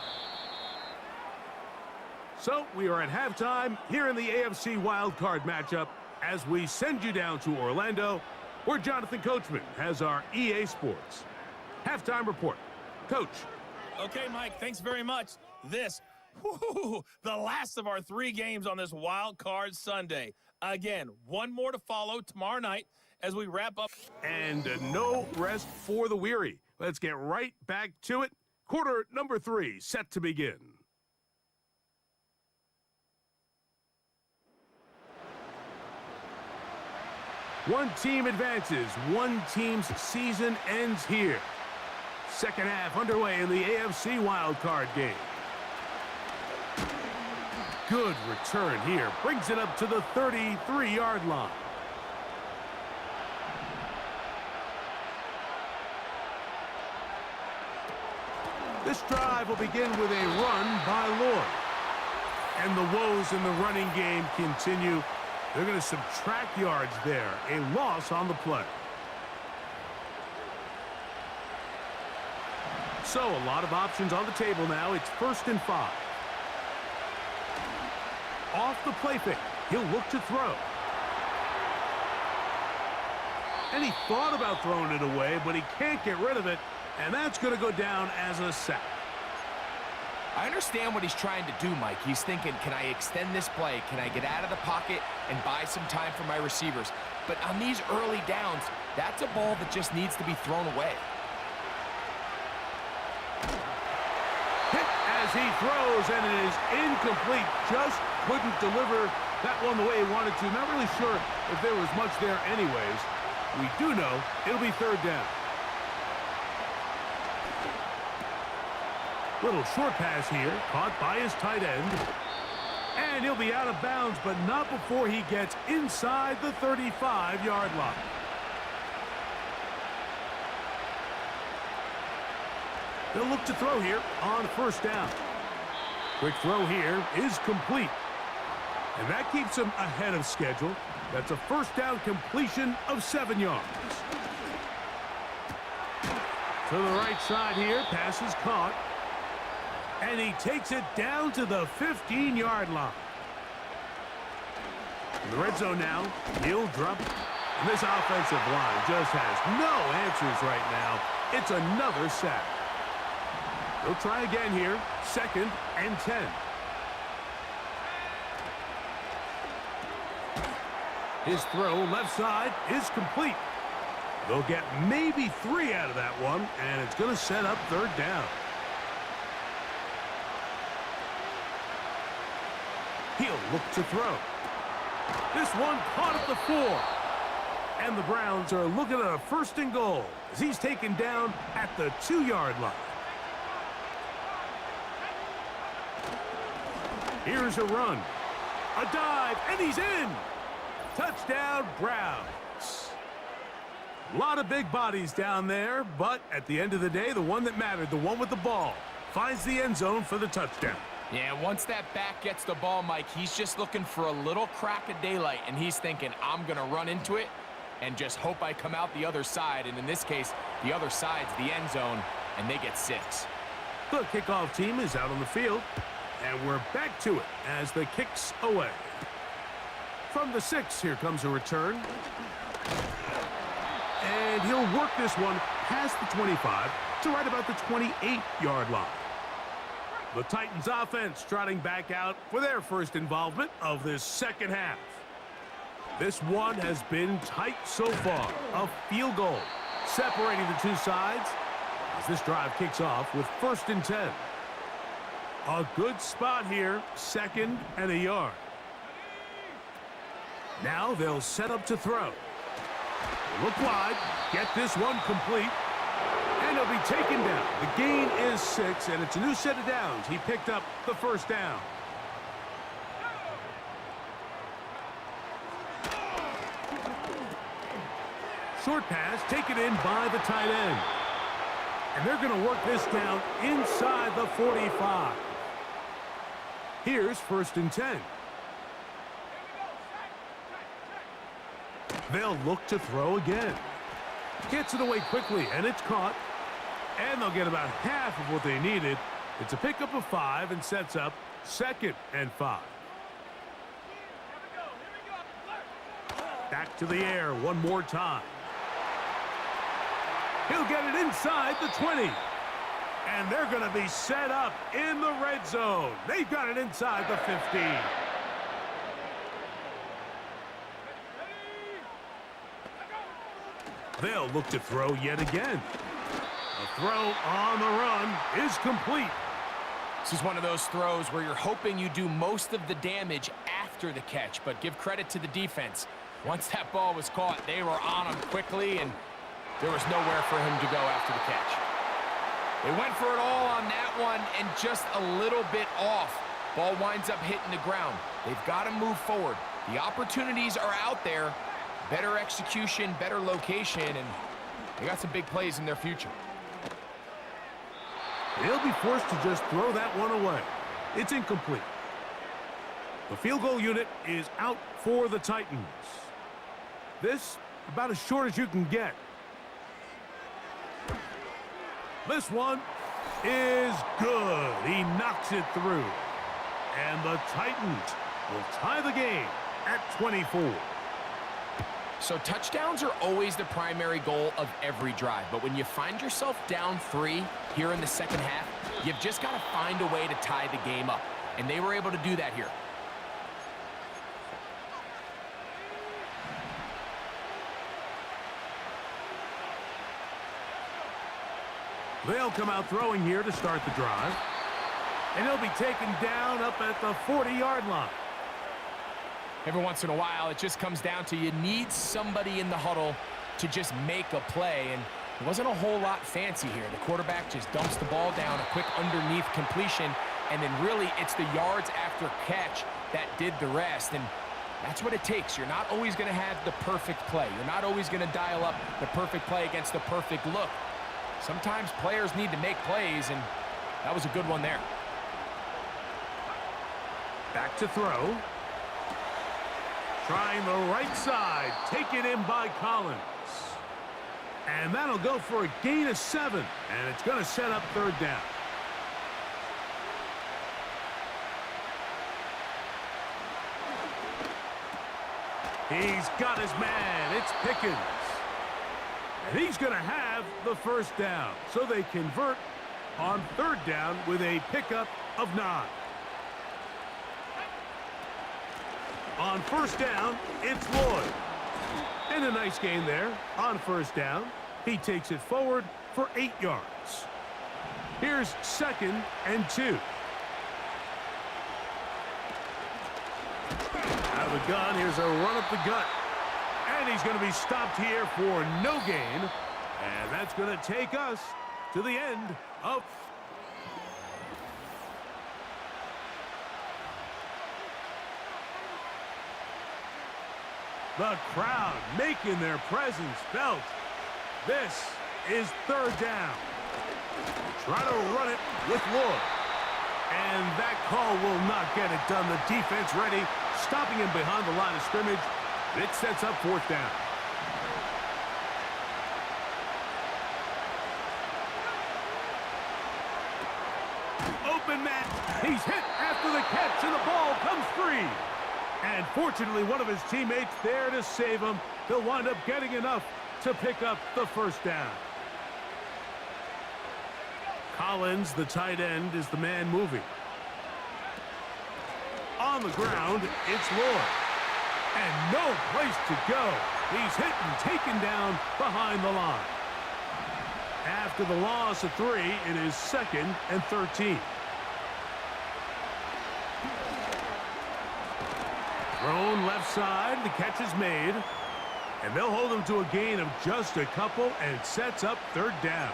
So we are at halftime here in the AFC wildcard matchup as we send you down to Orlando, where Jonathan Coachman has our EA Sports halftime report. Coach. Okay, Mike, thanks very much. This, the last of our 3 games on this wild card Sunday. Again, 1 more to follow tomorrow night as we wrap up. And no rest for the weary. Let's get right back to it. Quarter number 3 set to begin. One team advances. One team's season ends here. Second half underway in the AFC wildcard game. Good return here. Brings it up to the 33-yard line. This drive will begin with a run by Lloyd. And the woes in the running game continue. They're going to subtract yards there. A loss on the play. So a lot of options on the table now. It's 1st and 5. Off the play fake. He'll look to throw. And he thought about throwing it away, but he can't get rid of it. And that's going to go down as a sack. I understand what he's trying to do, Mike. He's thinking, can I extend this play? Can I get out of the pocket and buy some time for my receivers? But on these early downs, that's a ball that just needs to be thrown away. Hit as he throws, and it is incomplete. Just couldn't deliver that one the way he wanted to. Not really sure if there was much there anyways. We do know it'll be 3rd down. Little short pass here, caught by his tight end. And he'll be out of bounds, but not before he gets inside the 35-yard line. They'll look to throw here on 1st down. Quick throw here is complete. And that keeps him ahead of schedule. That's a 1st down completion of 7 yards. To the right side here, pass is caught. And he takes it down to the 15-yard line. In the red zone now, he'll drop. And this offensive line just has no answers right now. It's another sack. They'll try again here. 2nd and 10. His throw left side is complete. They'll get maybe 3 out of that one, and it's going to set up 3rd down. He'll look to throw. This one caught at the 4. And the Browns are looking at a 1st and goal as he's taken down at the 2-yard line. Here's a run. A dive, and he's in. Touchdown, Browns. A lot of big bodies down there, but at the end of the day, the one that mattered, the one with the ball, finds the end zone for the touchdown. Yeah, once that back gets the ball, Mike, he's just looking for a little crack of daylight, and he's thinking, I'm going to run into it and just hope I come out the other side. And in this case, the other side's the end zone, and they get 6. The kickoff team is out on the field, and we're back to it as the kick's away. From the 6, here comes a return. And he'll work this one past the 25 to right about the 28-yard line. The Titans offense trotting back out for their first involvement of this second half. This one has been tight so far. A field goal separating the two sides as this drive kicks off with 1st and 10. A good spot here, 2nd and a yard. Now they'll set up to throw. Look wide, get this one complete, and he'll be taken down. The gain is 6, and it's a new set of downs. He picked up the 1st down. Short pass taken in by the tight end. And they're going to work this down inside the 45. Here's 1st and 10. They'll look to throw again. Gets it away quickly, and it's caught. And they'll get about half of what they needed. It's a pickup of 5 and sets up 2nd and 5. Back to the air one more time. He'll get it inside the 20. And they're going to be set up in the red zone. They've got it inside the 15. They'll look to throw yet again. The throw on the run is complete. This is one of those throws where you're hoping you do most of the damage after the catch, but give credit to the defense. Once that ball was caught, they were on him quickly, and there was nowhere for him to go after the catch. They went for it all on that one and just a little bit off. Ball winds up hitting the ground. They've got to move forward. The opportunities are out there. Better execution, better location, and they got some big plays in their future. They'll be forced to just throw that one away. It's incomplete. The field goal unit is out for the Titans. This about as short as you can get. This one is good. He knocks it through. And the Titans will tie the game at 24. So touchdowns are always the primary goal of every drive. But when you find yourself down 3 here in the second half, you've just got to find a way to tie the game up. And they were able to do that here. They'll come out throwing here to start the drive. And he'll be taken down up at the 40-yard line. Every once in a while, it just comes down to you need somebody in the huddle to just make a play. And it wasn't a whole lot fancy here. The quarterback just dumps the ball down, a quick underneath completion, and then really it's the yards after catch that did the rest. And that's what it takes. You're not always going to have the perfect play. You're not always going to dial up the perfect play against the perfect look. Sometimes players need to make plays, and that was a good one there. Back to throw. Trying the right side. Taken in by Collins. And that'll go for a gain of 7. And it's going to set up 3rd down. He's got his man. It's Pickens. And he's going to have the 1st down. So they convert on 3rd down with a pickup of 9. On 1st down, it's Lloyd. And a nice gain there on 1st down. He takes it forward for 8 yards. Here's 2nd and 2. Out of the gun, here's a run up the gut. And he's going to be stopped here for no gain. And that's going to take us to the end of... The crowd making their presence felt. This is 3rd down. Try to run it with Lloyd. And that call will not get it done. The defense ready, stopping him behind the line of scrimmage. It sets up 4th down. Open man. He's hit after the catch, and the ball comes free. And fortunately, one of his teammates there to save him. He'll wind up getting enough to pick up the 1st down. Collins, the tight end, is the man moving. On the ground, it's Lloyd. And no place to go. He's hit and taken down behind the line. After the loss of 3, it is 2nd and 13. Thrown left side, the catch is made. And they'll hold him to a gain of just a couple, and it sets up 3rd down.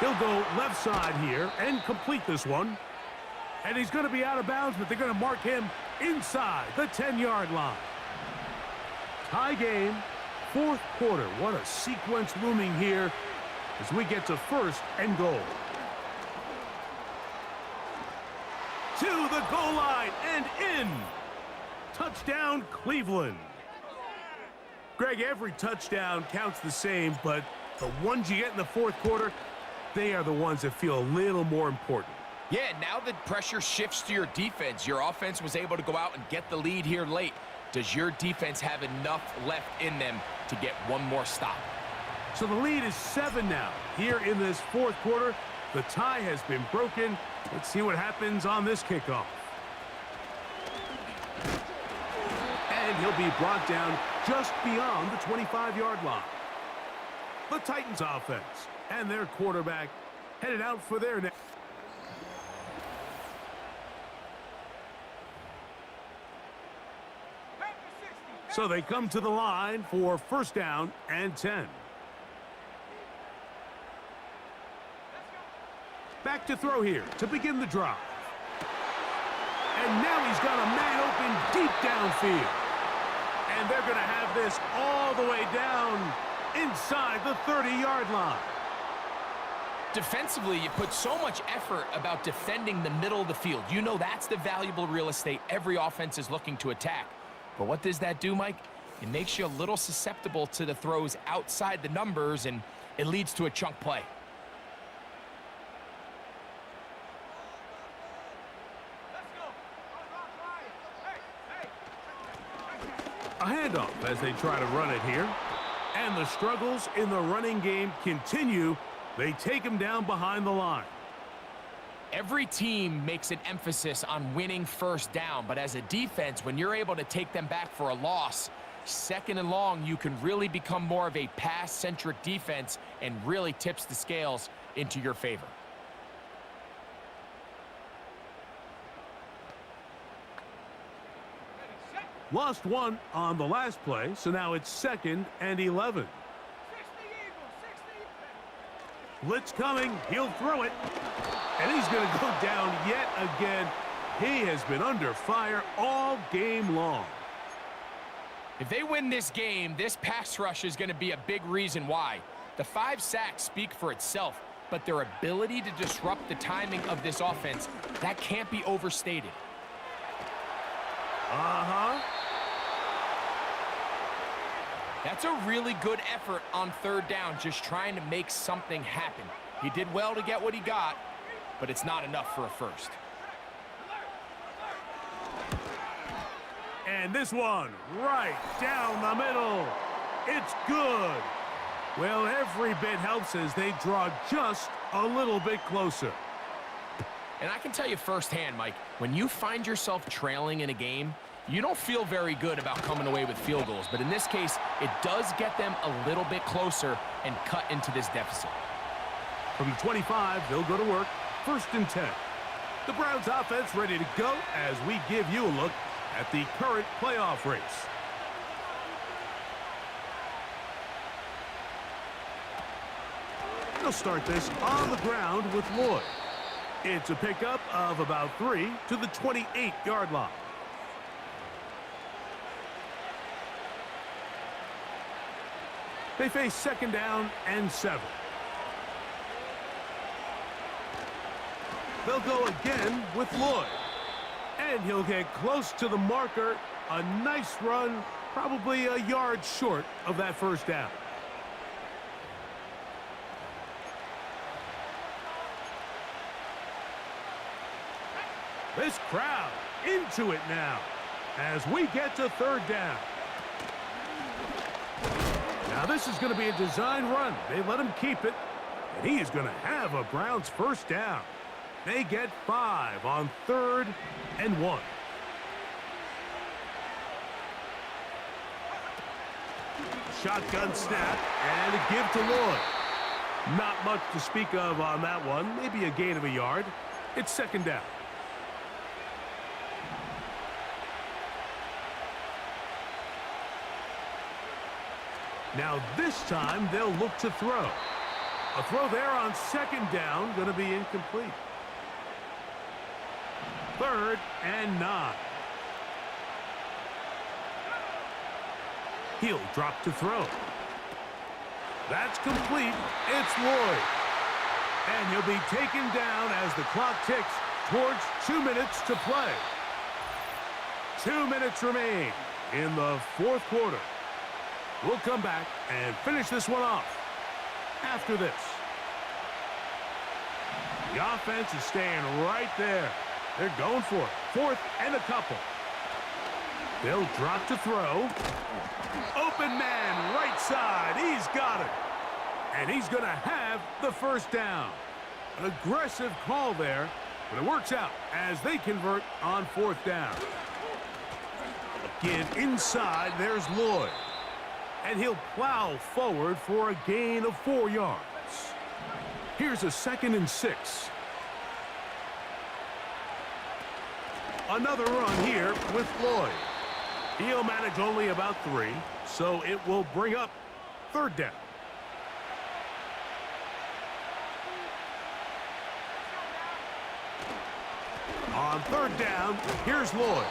He'll go left side here and complete this one. And he's going to be out of bounds, but they're going to mark him inside the 10-yard line. Tie game, 4th quarter. What a sequence looming here as we get to 1st and goal. To the goal line and in. Touchdown, Cleveland. Greg, every touchdown counts the same, but the ones you get in the 4th quarter, they are the ones that feel a little more important. Yeah, now the pressure shifts to your defense. Your offense was able to go out and get the lead here late. Does your defense have enough left in them to get one more stop? So the lead is 7 now. Here in this 4th quarter, the tie has been broken. Let's see what happens on this kickoff. And he'll be brought down just beyond the 25-yard line. The Titans offense and their quarterback headed out for their next. So they come to the line for 1st down and 10. Back to throw here to begin the drive. And now he's got a man open deep downfield. And they're going to have this all the way down inside the 30-yard line. Defensively, you put so much effort about defending the middle of the field. You know that's the valuable real estate every offense is looking to attack. But what does that do, Mike? It makes you a little susceptible to the throws outside the numbers, and it leads to a chunk play. A handoff as they try to run it here. And the struggles in the running game continue. They take him down behind the line. Every team makes an emphasis on winning 1st down, but as a defense, when you're able to take them back for a loss, 2nd and long, you can really become more of a pass-centric defense and really tips the scales into your favor. Lost 1 on the last play, so now it's 2nd and 11. Blitz coming, he'll throw it, and he's going to go down yet again. He has been under fire all game long. If they win this game, this pass rush is going to be a big reason why. The 5 sacks speak for itself, but their ability to disrupt the timing of this offense, that can't be overstated. That's a really good effort on 3rd down, just trying to make something happen. He did well to get what he got, but it's not enough for a 1st. And this one, right down the middle. It's good. Well, every bit helps as they draw just a little bit closer. And I can tell you firsthand, Mike, when you find yourself trailing in a game, you don't feel very good about coming away with field goals. But in this case, it does get them a little bit closer and cut into this deficit. From the 25, they'll go to work. 1st and 10. The Browns offense ready to go as we give you a look at the current playoff race. They'll start this on the ground with Lloyd. It's a pickup of about 3 to the 28-yard line. They face 2nd down and 7. They'll go again with Lloyd. And he'll get close to the marker. A nice run, probably a yard short of that first down. This crowd into it now as we get to third down. Now this is going to be a design run. They let him keep it, and he is going to have a Browns first down. They get 5 on 3rd and 1. Shotgun snap and a give to Lloyd. Not much to speak of on that one. Maybe a gain of a yard. It's second down. Now this time they'll look to throw. A throw there on second down, going to be incomplete. 3rd and 9. He'll drop to throw. That's complete. It's Lloyd. And he'll be taken down as the clock ticks towards 2 minutes to play. 2 minutes remain in the fourth quarter. We'll come back and finish this one off after this. The offense is staying right there. They're going for it. 4th and a couple. They'll drop to throw. Open man, right side. He's got it. And he's going to have the first down. An aggressive call there, but it works out as they convert on 4th down. Again, inside, there's Lloyd. And he'll plow forward for a gain of 4 yards. Here's a 2nd and 6. Another run here with Lloyd. He'll manage only about 3, so it will bring up 3rd down. On 3rd down, here's Lloyd.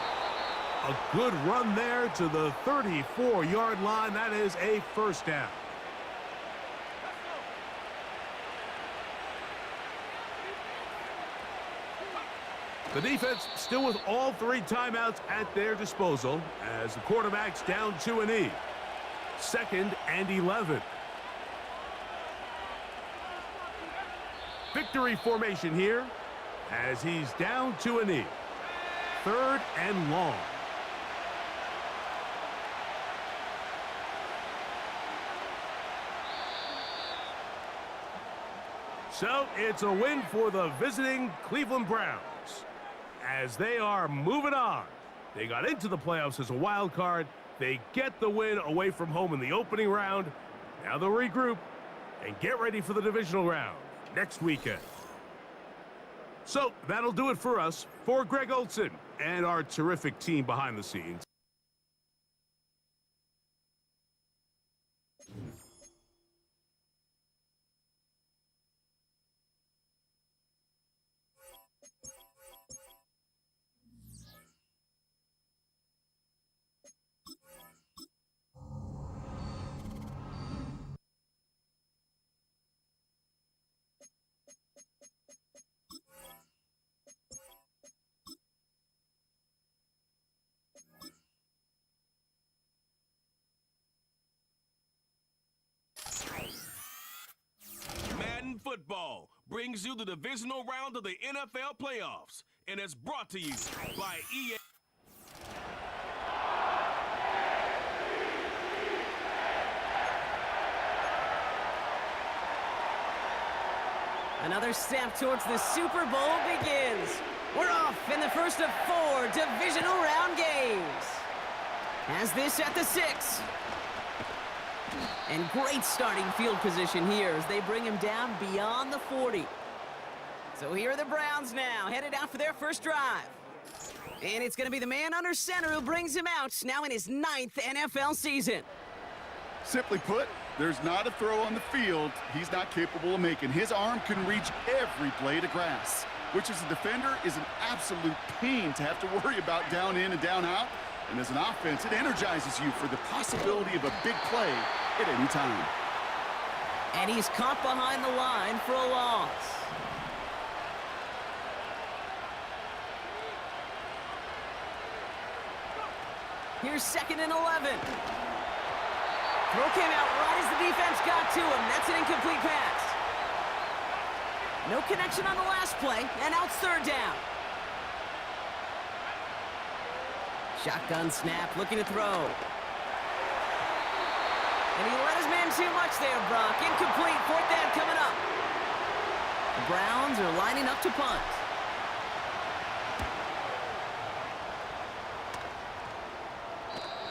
A good run there to the 34-yard line. That is a first down. The defense still with all 3 timeouts at their disposal as the quarterback's down to a knee. 2nd and 11. Victory formation here as he's down to a knee. 3rd and long. So it's a win for the visiting Cleveland Browns as they are moving on. They got into the playoffs as a wild card. They get the win away from home in the opening round. Now they'll regroup and get ready for the divisional round next weekend. So that'll do it for us. For Greg Olson and our terrific team behind the scenes. Madden Football brings you the divisional round of the NFL playoffs, and it's brought to you by EA. Another step towards the Super Bowl begins. We're off in the first of 4 divisional round games. As this at the 6. And great starting field position here as they bring him down beyond the 40. So here are the Browns now, headed out for their first drive. And it's going to be the man under center who brings him out, now in his 9th NFL season. Simply put, there's not a throw on the field he's not capable of making. His arm can reach every blade of grass, which as a defender is an absolute pain to have to worry about down in and down out. And as an offense, it energizes you for the possibility of a big play at any time. And he's caught behind the line for a loss. Here's 2nd and 11. Throw came out right as the defense got to him. That's an incomplete pass. No connection on the last play, and now it's 3rd down. Shotgun snap, looking to throw. And he let his man too much there, Brock. Incomplete, 4th down coming up. The Browns are lining up to punt.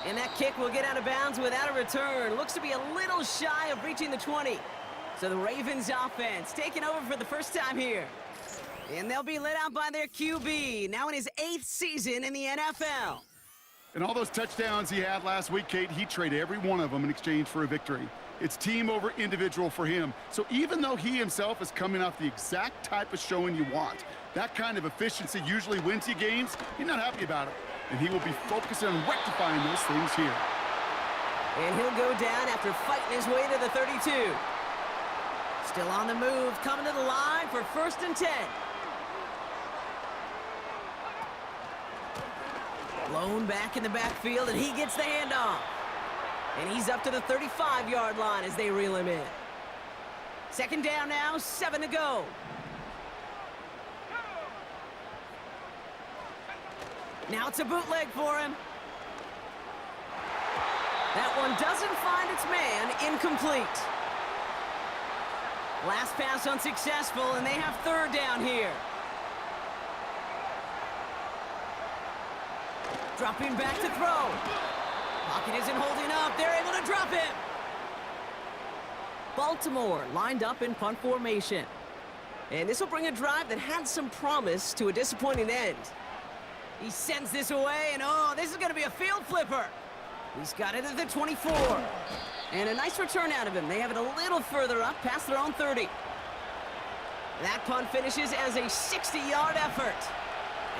And that kick will get out of bounds without a return. Looks to be a little shy of reaching the 20. So the Ravens offense taking over for the first time here. And they'll be led out by their QB, now in his 8th season in the NFL. And all those touchdowns he had last week, Kate, he traded every one of them in exchange for a victory. It's team over individual for him. So even though he himself is coming off the exact type of showing you want, that kind of efficiency usually wins you games, he's not happy about it. And he will be focusing on rectifying those things here. And he'll go down after fighting his way to the 32. Still on the move, coming to the line for 1st and 10. Blown back in the backfield, and he gets the handoff. And he's up to the 35-yard line as they reel him in. 2nd down now, 7 to go. Now it's a bootleg for him. That one doesn't find its man, incomplete. Last pass unsuccessful, and they have 3rd down here. Dropping back to throw. Pocket isn't holding up. They're able to drop him. Baltimore lined up in punt formation. And this will bring a drive that had some promise to a disappointing end. He sends this away, and oh, this is going to be a field flipper. He's got it at the 24. And a nice return out of him. They have it a little further up, past their own 30. That punt finishes as a 60-yard effort.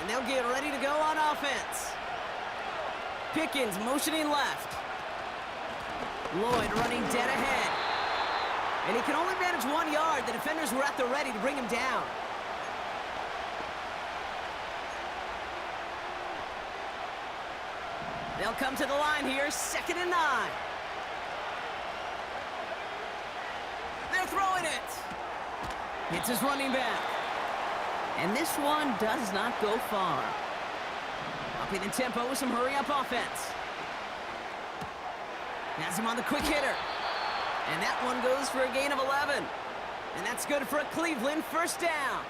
And they'll get ready to go on offense. Pickens motioning left. Lloyd running dead ahead. And he can only manage 1 yard. The defenders were at the ready to bring him down. They'll come to the line here, 2nd and 9. They're throwing it. Hits his running back. And this one does not go far. Upping the tempo with some hurry-up offense. Has him on the quick hitter. And that one goes for a gain of 11. And that's good for a Cleveland 1st down.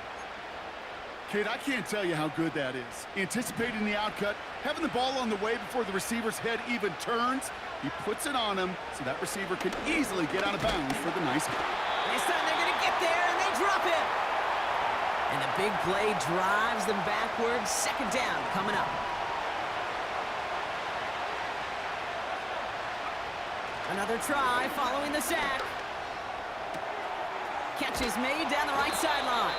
Kate, I can't tell you how good that is. Anticipating the outcut, having the ball on the way before the receiver's head even turns, he puts it on him so that receiver can easily get out of bounds for the nice hit. This time they're going to get there, and they drop him. And the big play drives them backwards. 2nd down coming up. Another try following the sack. Catch is made down the right sideline.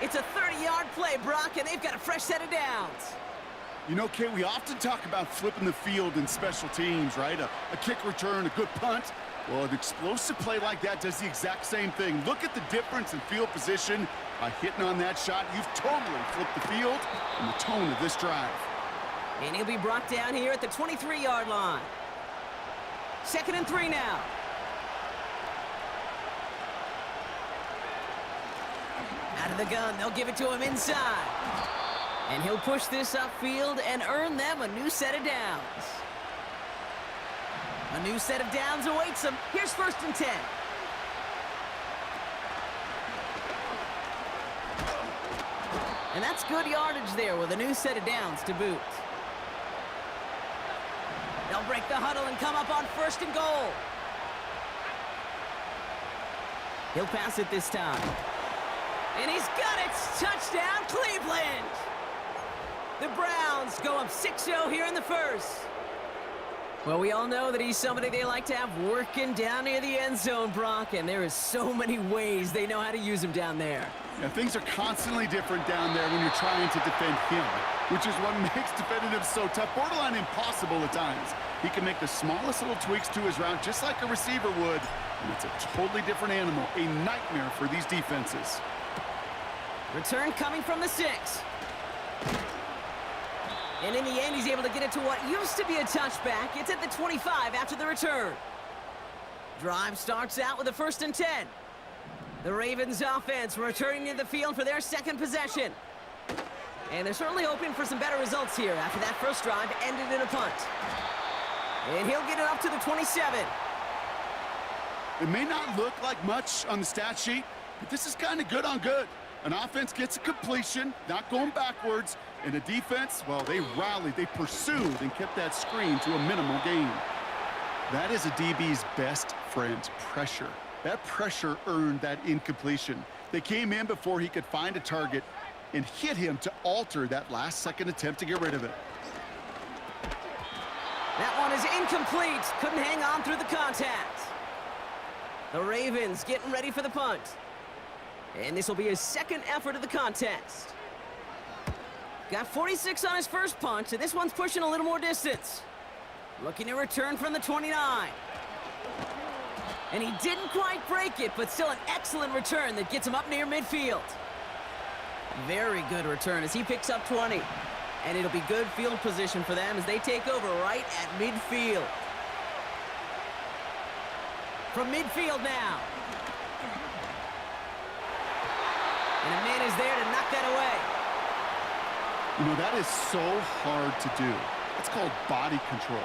It's a 30-yard play, Brock, and they've got a fresh set of downs. You know, Kate, we often talk about flipping the field in special teams, right? A kick return, a good punt. Well, an explosive play like that does the exact same thing. Look at the difference in field position. By hitting on that shot, you've totally flipped the field and the tone of this drive. And he'll be brought down here at the 23-yard line. 2nd and 3 now. Out of the gun, they'll give it to him inside. And he'll push this upfield and earn them a new set of downs. A new set of downs awaits them. Here's 1st and 10. And that's good yardage there with a new set of downs to boot. They'll break the huddle and come up on 1st and goal. He'll pass it this time. And he's got it! Touchdown, Cleveland! The Browns go up 6-0 here in the 1st. Well, we all know that he's somebody they like to have working down near the end zone, Brock, and there is so many ways they know how to use him down there. Yeah, things are constantly different down there when you're trying to defend him, which is what makes defending him so tough, borderline impossible at times. He can make the smallest little tweaks to his route just like a receiver would, and it's a totally different animal, a nightmare for these defenses. Return coming from the 6. And in the end, he's able to get it to what used to be a touchback. It's at the 25 after the return. Drive starts out with a 1st and 10. The Ravens offense returning to the field for their second possession. And they're certainly hoping for some better results here after that first drive ended in a punt. And he'll get it up to the 27. It may not look like much on the stat sheet, but this is kind of good on good. An offense gets a completion, not going backwards, and a defense, well, they rallied, they pursued, and kept that screen to a minimal gain. That is a DB's best friend, pressure. That pressure earned that incompletion. They came in before he could find a target and hit him to alter that last-second attempt to get rid of it. That one is incomplete. Couldn't hang on through the contact. The Ravens getting ready for the punt. And this will be his second effort of the contest. Got 46 on his first punt, and this one's pushing a little more distance. Looking to return from the 29. And he didn't quite break it, but still an excellent return that gets him up near midfield. Very good return as he picks up 20. And it'll be good field position for them as they take over right at midfield. From midfield now. And a man is there to knock that away. You know, that is so hard to do. It's called body control.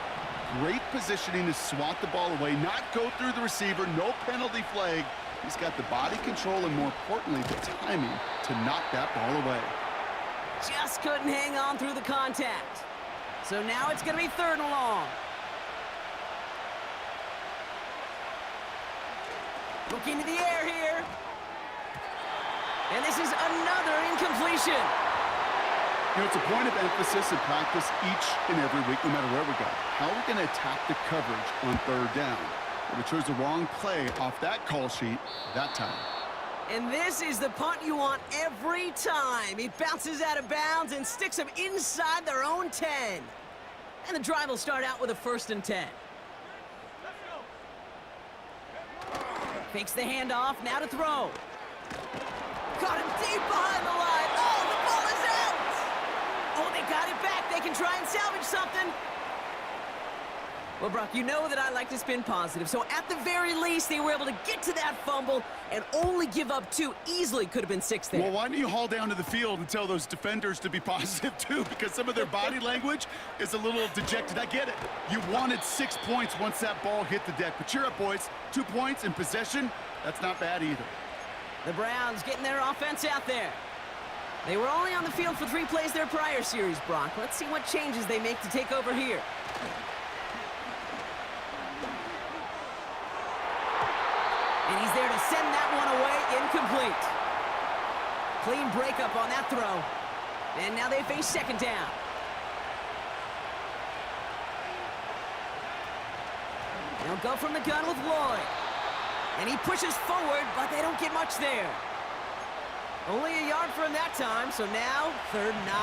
Great positioning to swat the ball away, not go through the receiver, no penalty flag. He's got the body control and, more importantly, the timing to knock that ball away. Just couldn't hang on through the contact. So now it's going to be 3rd and long. Looking to the air here. And this is another incompletion. You know, it's a point of emphasis in practice each and every week, no matter where we go. How are we going to attack the coverage on 3rd down? Well, we chose the wrong play off that call sheet that time. And this is the punt you want every time. It bounces out of bounds and sticks them inside their own 10. And the drive will start out with a 1st and 10. Fakes the handoff, now to throw. Caught him deep behind the line. Oh, the ball is out! Oh, they got it back. They can try and salvage something. Well, Brock, you know that I like to spin positive, so at the very least, they were able to get to that fumble and only give up 2. Easily could have been 6 there. Well, why don't you haul down to the field and tell those defenders to be positive, too? Because some of their body language is a little dejected. I get it. You wanted 6 points once that ball hit the deck. But cheer up, boys. 2 points in possession, that's not bad either. The Browns getting their offense out there. They were only on the field for 3 plays their prior series, Brock. Let's see what changes they make to take over here. And he's there to send that one away, incomplete. Clean breakup on that throw. And now they face 2nd down. They'll go from the gun with Lloyd. And he pushes forward, but they don't get much there. Only a yard for him that time, so now 3rd and 9.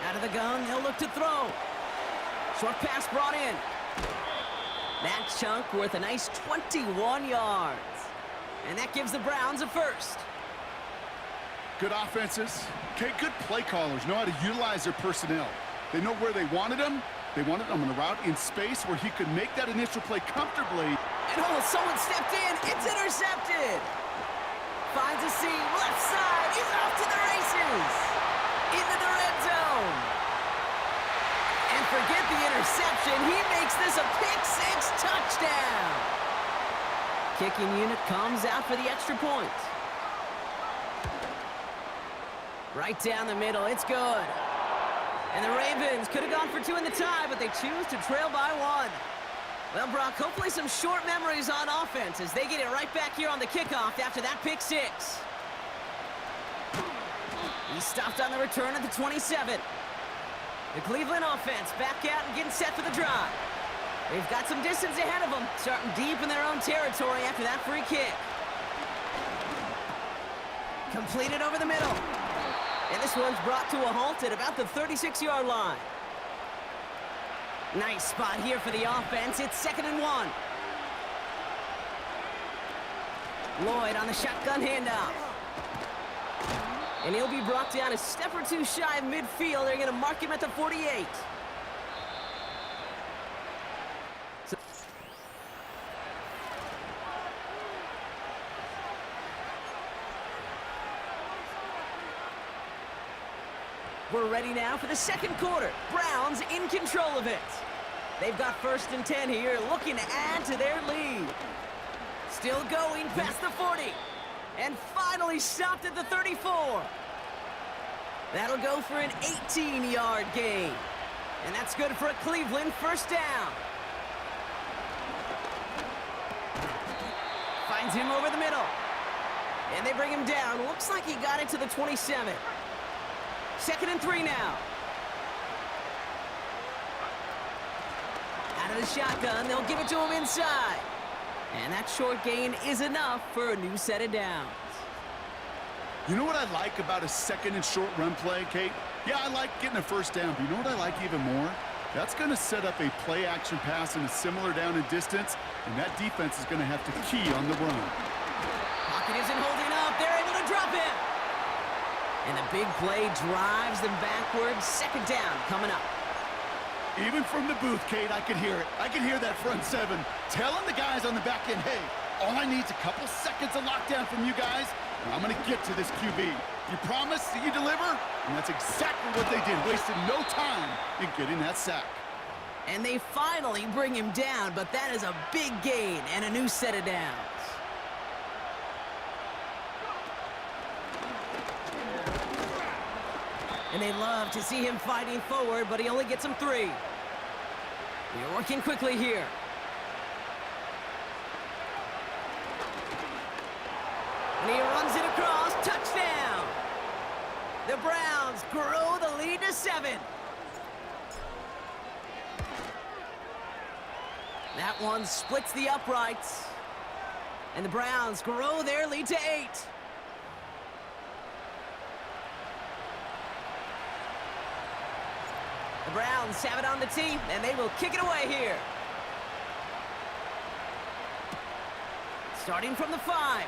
Out of the gun, they'll look to throw. Short pass brought in. That chunk worth a nice 21 yards. And that gives the Browns a 1st. Good offenses. Okay, good play callers know how to utilize their personnel. They know where they wanted them. They wanted him on a route in space where he could make that initial play comfortably. And oh, someone stepped in. It's intercepted. Finds a seam. Left side. He's off to the races. Into the red zone. And forget the interception. He makes this a pick-6 touchdown. Kicking unit comes out for the extra point. Right down the middle. It's good. And the Ravens could have gone for 2 in the tie, but they choose to trail by 1. Well, Brock, hopefully some short memories on offense as they get it right back here on the kickoff after that pick-6. He stopped on the return at the 27. The Cleveland offense back out and getting set for the drive. They've got some distance ahead of them, starting deep in their own territory after that free kick. Completed over the middle. And this one's brought to a halt at about the 36-yard line. Nice spot here for the offense. It's 2nd and 1. Lloyd on the shotgun handoff. And he'll be brought down a step or two shy of midfield. They're going to mark him at the 48. We're ready now for the second quarter. Browns in control of it. They've got 1st and 10 here, looking to add to their lead. Still going past the 40. And finally stopped at the 34. That'll go for an 18-yard gain. And that's good for a Cleveland 1st down. Finds him over the middle. And they bring him down. Looks like he got it to the 27. 2nd and 3 now. Out of the shotgun, they'll give it to him inside. And that short gain is enough for a new set of downs. You know what I like about a 2nd and short run play, Kate? Yeah, I like getting a 1st down, but you know what I like even more? That's going to set up a play-action pass in a similar down and distance, and that defense is going to have to key on the run. Pocket isn't holding up. They're able to drop him. And the big play drives them backwards. 2nd down coming up. Even from the booth, Kate, I could hear it. I could hear that front 7 telling the guys on the back end, hey, all I need is a couple seconds of lockdown from you guys, and I'm going to get to this QB. You promise that you deliver? And that's exactly what they did, wasted no time in getting that sack. And they finally bring him down, but that is a big gain and a new set of downs. And they love to see him fighting forward, but he only gets them 3. We're working quickly here. And he runs it across. Touchdown! The Browns grow the lead to 7. That one splits the uprights. And the Browns grow their lead to 8. The Browns have it on the tee, and they will kick it away here. Starting from the 5.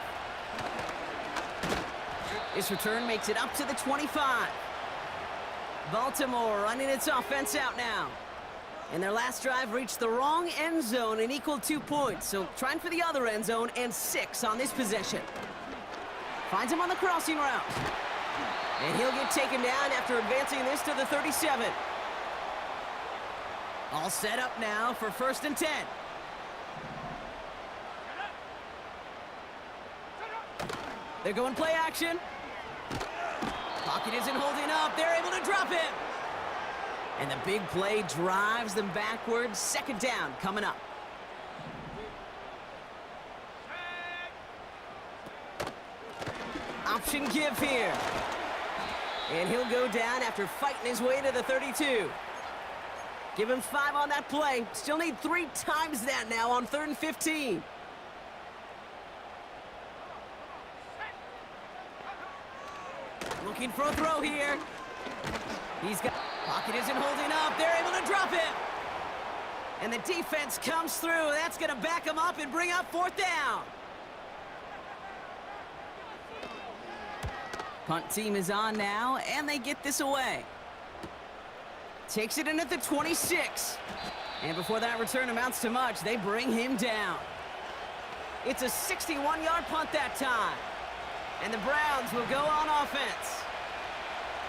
This return makes it up to the 25. Baltimore running its offense out now. And their last drive reached the wrong end zone and equaled 2 points. So trying for the other end zone and 6 on this possession. Finds him on the crossing route. And he'll get taken down after advancing this to the 37. All set up now for 1st and 10. They're going play action. Pocket isn't holding up. They're able to drop him. And the big play drives them backwards. 2nd down coming up. Option give here. And he'll go down after fighting his way to the 32. Give him 5 on that play. Still need 3 times that now on 3rd and 15. Looking for a throw here. He's got... Pocket isn't holding up. They're able to drop him. And the defense comes through. That's going to back him up and bring up 4th down. Punt team is on now, and they get this away. Takes it in at the 26. And before that return amounts to much, they bring him down. It's a 61-yard punt that time. And the Browns will go on offense.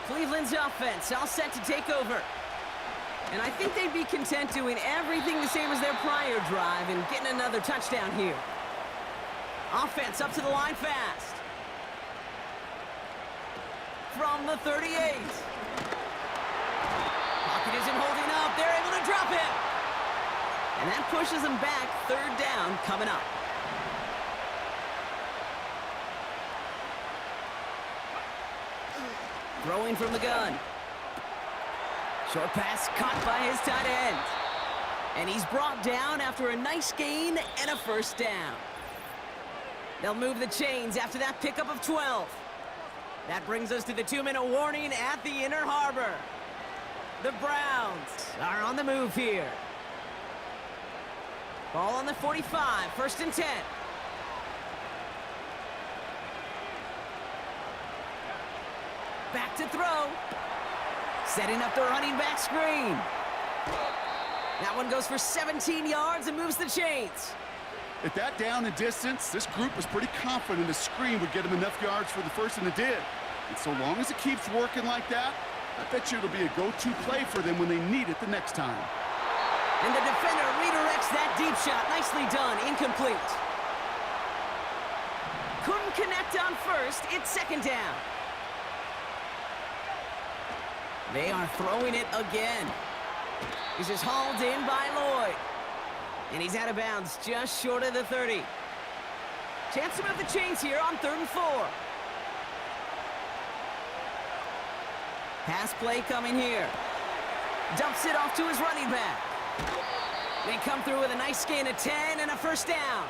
Cleveland's offense all set to take over. And I think they'd be content doing everything the same as their prior drive and getting another touchdown here. Offense up to the line fast. From the 38. Pocket isn't holding up. They're able to drop him. And that pushes them back. 3rd down coming up. Throwing from the gun. Short pass caught by his tight end. And he's brought down after a nice gain and a 1st down. They'll move the chains after that pickup of 12. That brings us to the 2-minute warning at the Inner Harbor. The Browns are on the move here. Ball on the 45, 1st and 10. back to throw. Setting up the running back screen. That one goes for 17 yards and moves the chains. At that down and distance, this group was pretty confident the screen would get them enough yards for the first, and it did. And so long as it keeps working like that, I bet you it'll be a go-to play for them when they need it the next time. And the defender redirects that deep shot. Nicely done. Incomplete. Couldn't connect on first. It's second down. They are throwing it again. This is hauled in by Lloyd. And he's out of bounds just short of the 30. Chance to move the chains here on 3rd and 4. Pass play coming here. Dumps it off to his running back. They come through with a nice gain of 10 and a first down.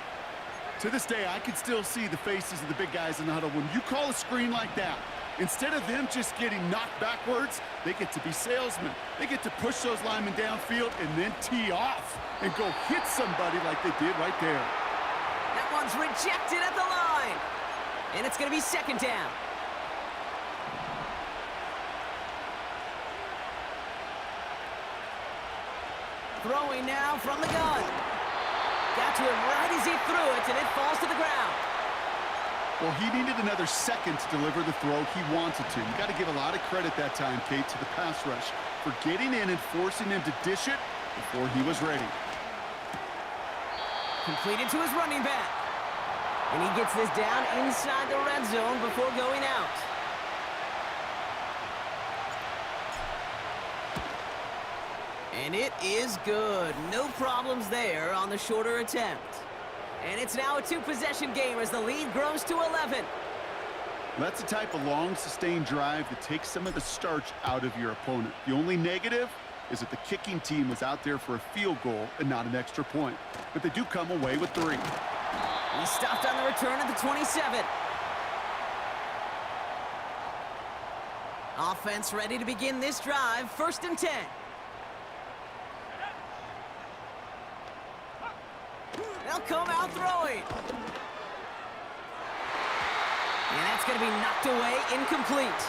To this day, I can still see the faces of the big guys in the huddle. When you call a screen like that, instead of them just getting knocked backwards, they get to be salesmen. They get to push those linemen downfield and then tee off and go hit somebody like they did right there. That one's rejected at the line. And it's going to be second down. Throwing now from the gun. Got to him right as he threw it, and it falls to the ground. Well, he needed another second to deliver the throw he wanted to. You got to give a lot of credit that time, Kate, to the pass rush for getting in and forcing him to dish it before he was ready. Completed to his running back. And he gets this down inside the red zone before going out. And it is good. No problems there on the shorter attempt. And it's now a two-possession game as the lead grows to 11. That's the type of long, sustained drive that takes some of the starch out of your opponent. The only negative is that the kicking team was out there for a field goal and not an extra point. But they do come away with 3. He stopped on the return at the 27. Offense ready to begin this drive. 1st and 10. They'll come out throwing. And that's going to be knocked away, incomplete.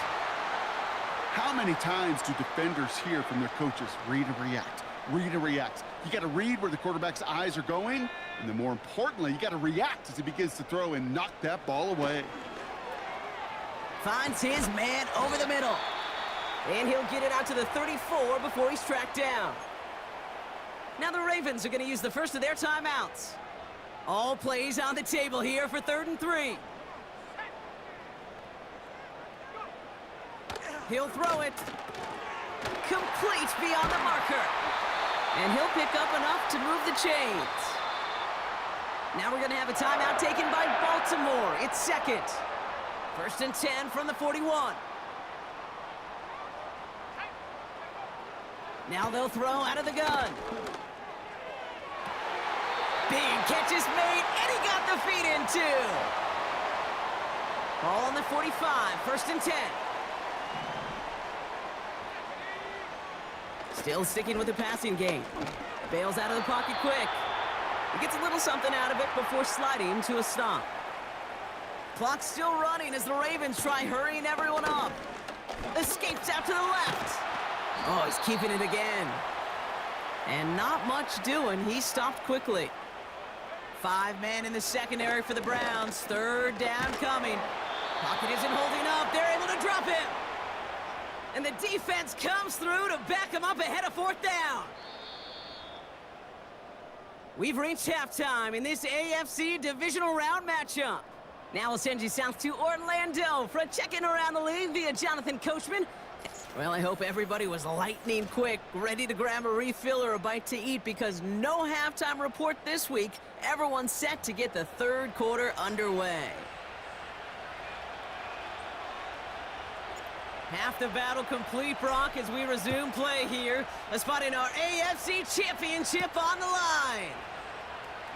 How many times do defenders hear from their coaches, read and react, read and react? You got to read where the quarterback's eyes are going, and then more importantly, you got to react as he begins to throw and knock that ball away. Finds his man over the middle. And he'll get it out to the 34 before he's tracked down. Now the Ravens are going to use the first of their timeouts. All plays on the table here for 3rd and 3. He'll throw it. Complete beyond the marker. And he'll pick up enough to move the chains. Now we're going to have a timeout taken by Baltimore. It's second. 1st and 10 from the 41. Now they'll throw out of the gun. Big catch is made, and he got the feet in too. Ball on the 45, 1st and 10. Still sticking with the passing game. Bails out of the pocket quick. He gets a little something out of it before sliding to a stop. Clock's still running as the Ravens try hurrying everyone up. Escapes out to the left. Oh, he's keeping it again. And not much doing. He stopped quickly. 5 men in the secondary for the Browns. 3rd down coming. Pocket isn't holding up. They're able to drop him. And the defense comes through to back him up ahead of 4th down. We've reached halftime in this AFC divisional round matchup. Now we'll send you south to Orlando for a check-in around the league via Jonathan Coachman. Well, I hope everybody was lightning quick, ready to grab a refill or a bite to eat, because no halftime report this week. Everyone's set to get the 3rd quarter underway. Half the battle complete, Brock, as we resume play here. A spot in our AFC Championship on the line.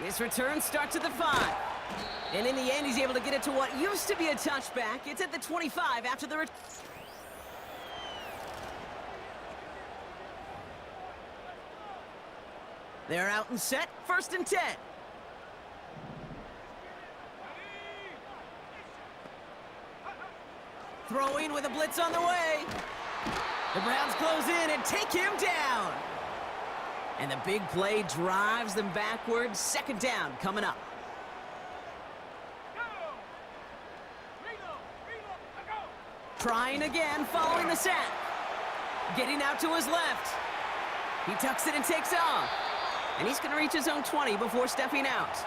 This return starts at the 5. And in the end, he's able to get it to what used to be a touchback. It's at the 25 after the return. They're out and set. 1st and 10. Throwing with a blitz on the way. The Browns close in and take him down. And the big play drives them backwards. Second down coming up. Trying again, following the sack. Getting out to his left. He tucks it and takes off. And he's going to reach his own 20 before stepping out.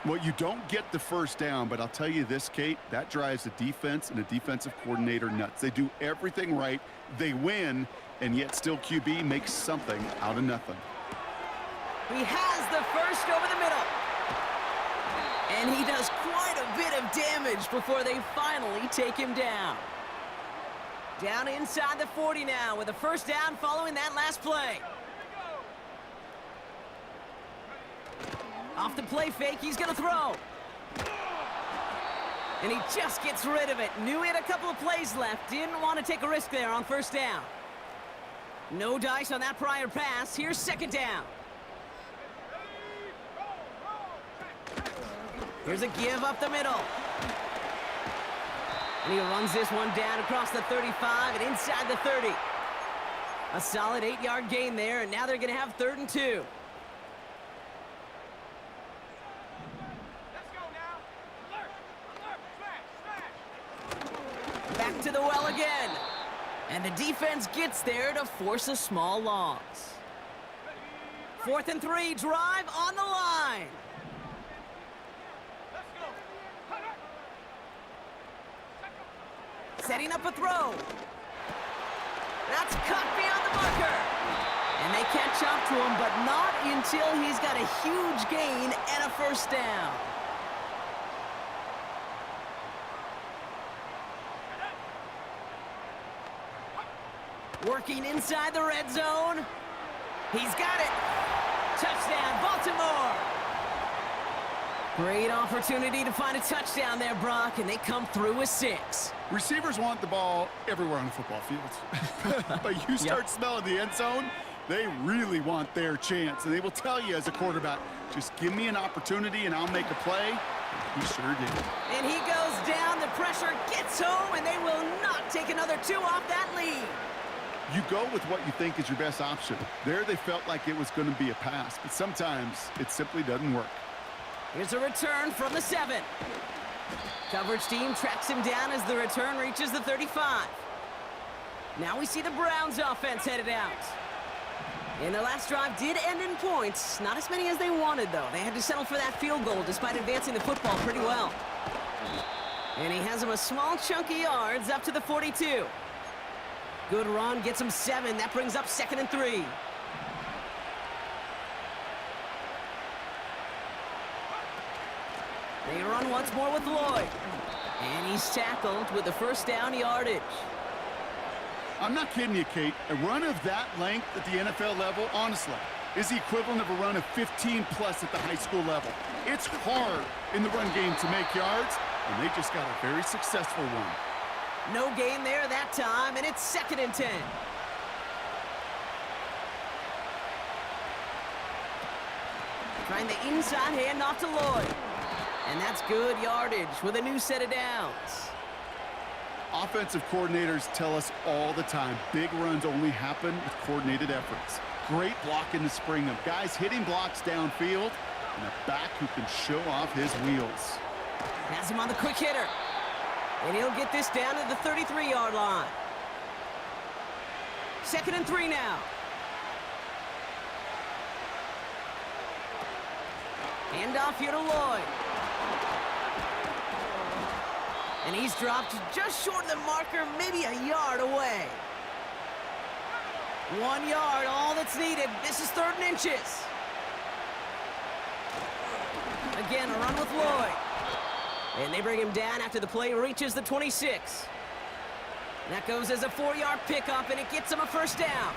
Well, you don't get the first down, but I'll tell you this, Kate, that drives the defense and the defensive coordinator nuts. They do everything right. They win, and yet still QB makes something out of nothing. He has the first over the middle. And he does quite a bit of damage before they finally take him down. Down inside the 40 now with a first down following that last play. Off the play fake, he's going to throw. And he just gets rid of it. Knew he had a couple of plays left. Didn't want to take a risk there on first down. No dice on that prior pass. Here's second down. Here's a give up the middle. And he runs this one down across the 35 and inside the 30. A solid 8-yard gain there, and now they're going to have 3rd and 2. Back to the well again. And the defense gets there to force a small loss. 4th and 3, drive on the line. Setting up a throw. That's cut beyond the marker. And they catch up to him, but not until he's got a huge gain and a first down. Working inside the red zone. He's got it. Touchdown, Baltimore. Great opportunity to find a touchdown there, Brock, and they come through with 6. Receivers want the ball everywhere on the football field. But you start smelling the end zone, they really want their chance. And they will tell you as a quarterback, just give me an opportunity and I'll make a play. He sure did. And he goes down, the pressure gets home, and they will not take another 2 off that lead. You go with what you think is your best option. There they felt like it was going to be a pass, but sometimes it simply doesn't work. Here's a return from the 7. Coverage team tracks him down as the return reaches the 35. Now we see the Browns offense headed out. And the last drive did end in points. Not as many as they wanted, though. They had to settle for that field goal despite advancing the football pretty well. And he has him a small chunk of yards up to the 42. Good run, gets him 7. That brings up 2nd and 3. They run once more with Lloyd. And he's tackled with the first down yardage. I'm not kidding you, Kate. A run of that length at the NFL level, honestly, is the equivalent of a run of 15-plus at the high school level. It's hard in the run game to make yards, and they just got a very successful one. No gain there that time, and it's 2nd and 10. Trying the inside handoff to Lloyd. And that's good yardage with a new set of downs. Offensive coordinators tell us all the time, big runs only happen with coordinated efforts. Great blocking to spring them. Guys hitting blocks downfield, and a back who can show off his wheels. Has him on the quick hitter. And he'll get this down to the 33-yard line. 2nd and 3 now. Handoff here to Lloyd. And he's dropped just short of the marker, maybe a yard away. 1 yard, all that's needed. This is 3rd and inches. Again, a run with Lloyd. And they bring him down after the play reaches the 26. That goes as a 4-yard pickup, and it gets him a first down.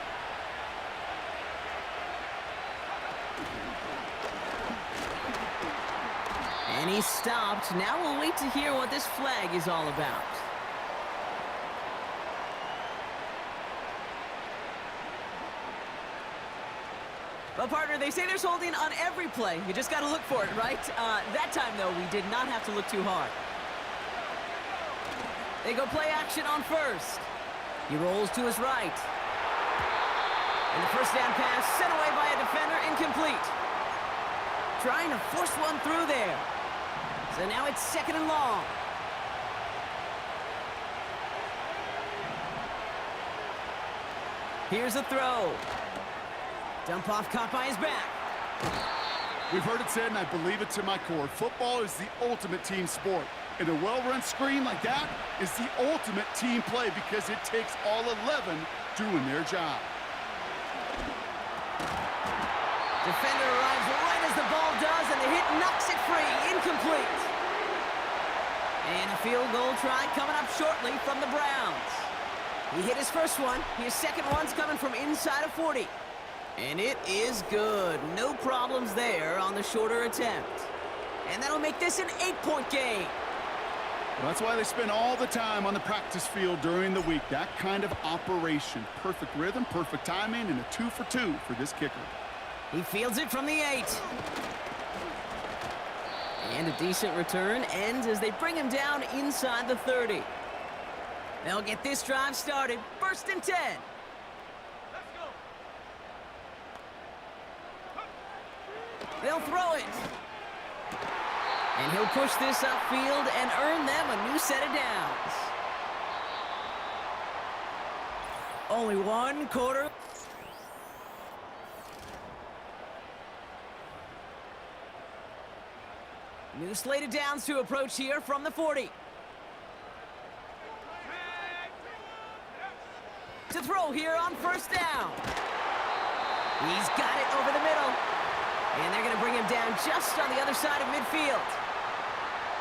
And he's stopped. Now we'll wait to hear what this flag is all about. Well, partner, they say there's holding on every play. You just got to look for it, right? That time, though, we did not have to look too hard. They go play action on first. He rolls to his right. And the first down pass sent away by a defender, incomplete. Trying to force one through there. So now it's 2nd and long. Here's a throw. Dump off caught by his back. We've heard it said, and I believe it to my core, football is the ultimate team sport. And a well-run screen like that is the ultimate team play because it takes all 11 doing their job. Defender arrives right as the ball does, and the hit knocks it free. Incomplete. And a field goal try coming up shortly from the Browns. He hit his first one. His second one's coming from inside of 40. And it is good. No problems there on the shorter attempt. And that'll make this an 8-point game. Well, that's why they spend all the time on the practice field during the week. That kind of operation. Perfect rhythm, perfect timing, and a 2 for 2 for this kicker. He fields it from the 8. And a decent return ends as they bring him down inside the 30. They'll get this drive started. 1st and 10. They'll throw it. And he'll push this upfield and earn them a new set of downs. Only 1 quarter. New slate of downs to approach here from the 40. To throw here on 1st down. He's got it over the middle. And they're going to bring him down just on the other side of midfield.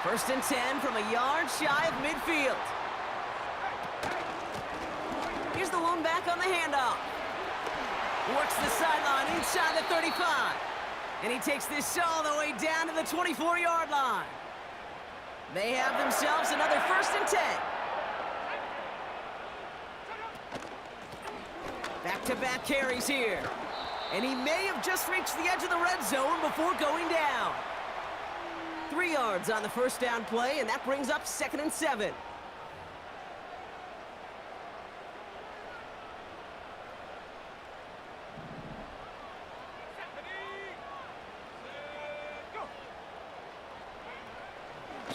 1st and 10 from a yard shy of midfield. Here's the lone back on the handoff. Works the sideline inside the 35. And he takes this all the way down to the 24-yard line. They have themselves another 1st and 10. Back-to-back carries here. And he may have just reached the edge of the red zone before going down. 3 yards on the 1st down play, and that brings up 2nd and 7.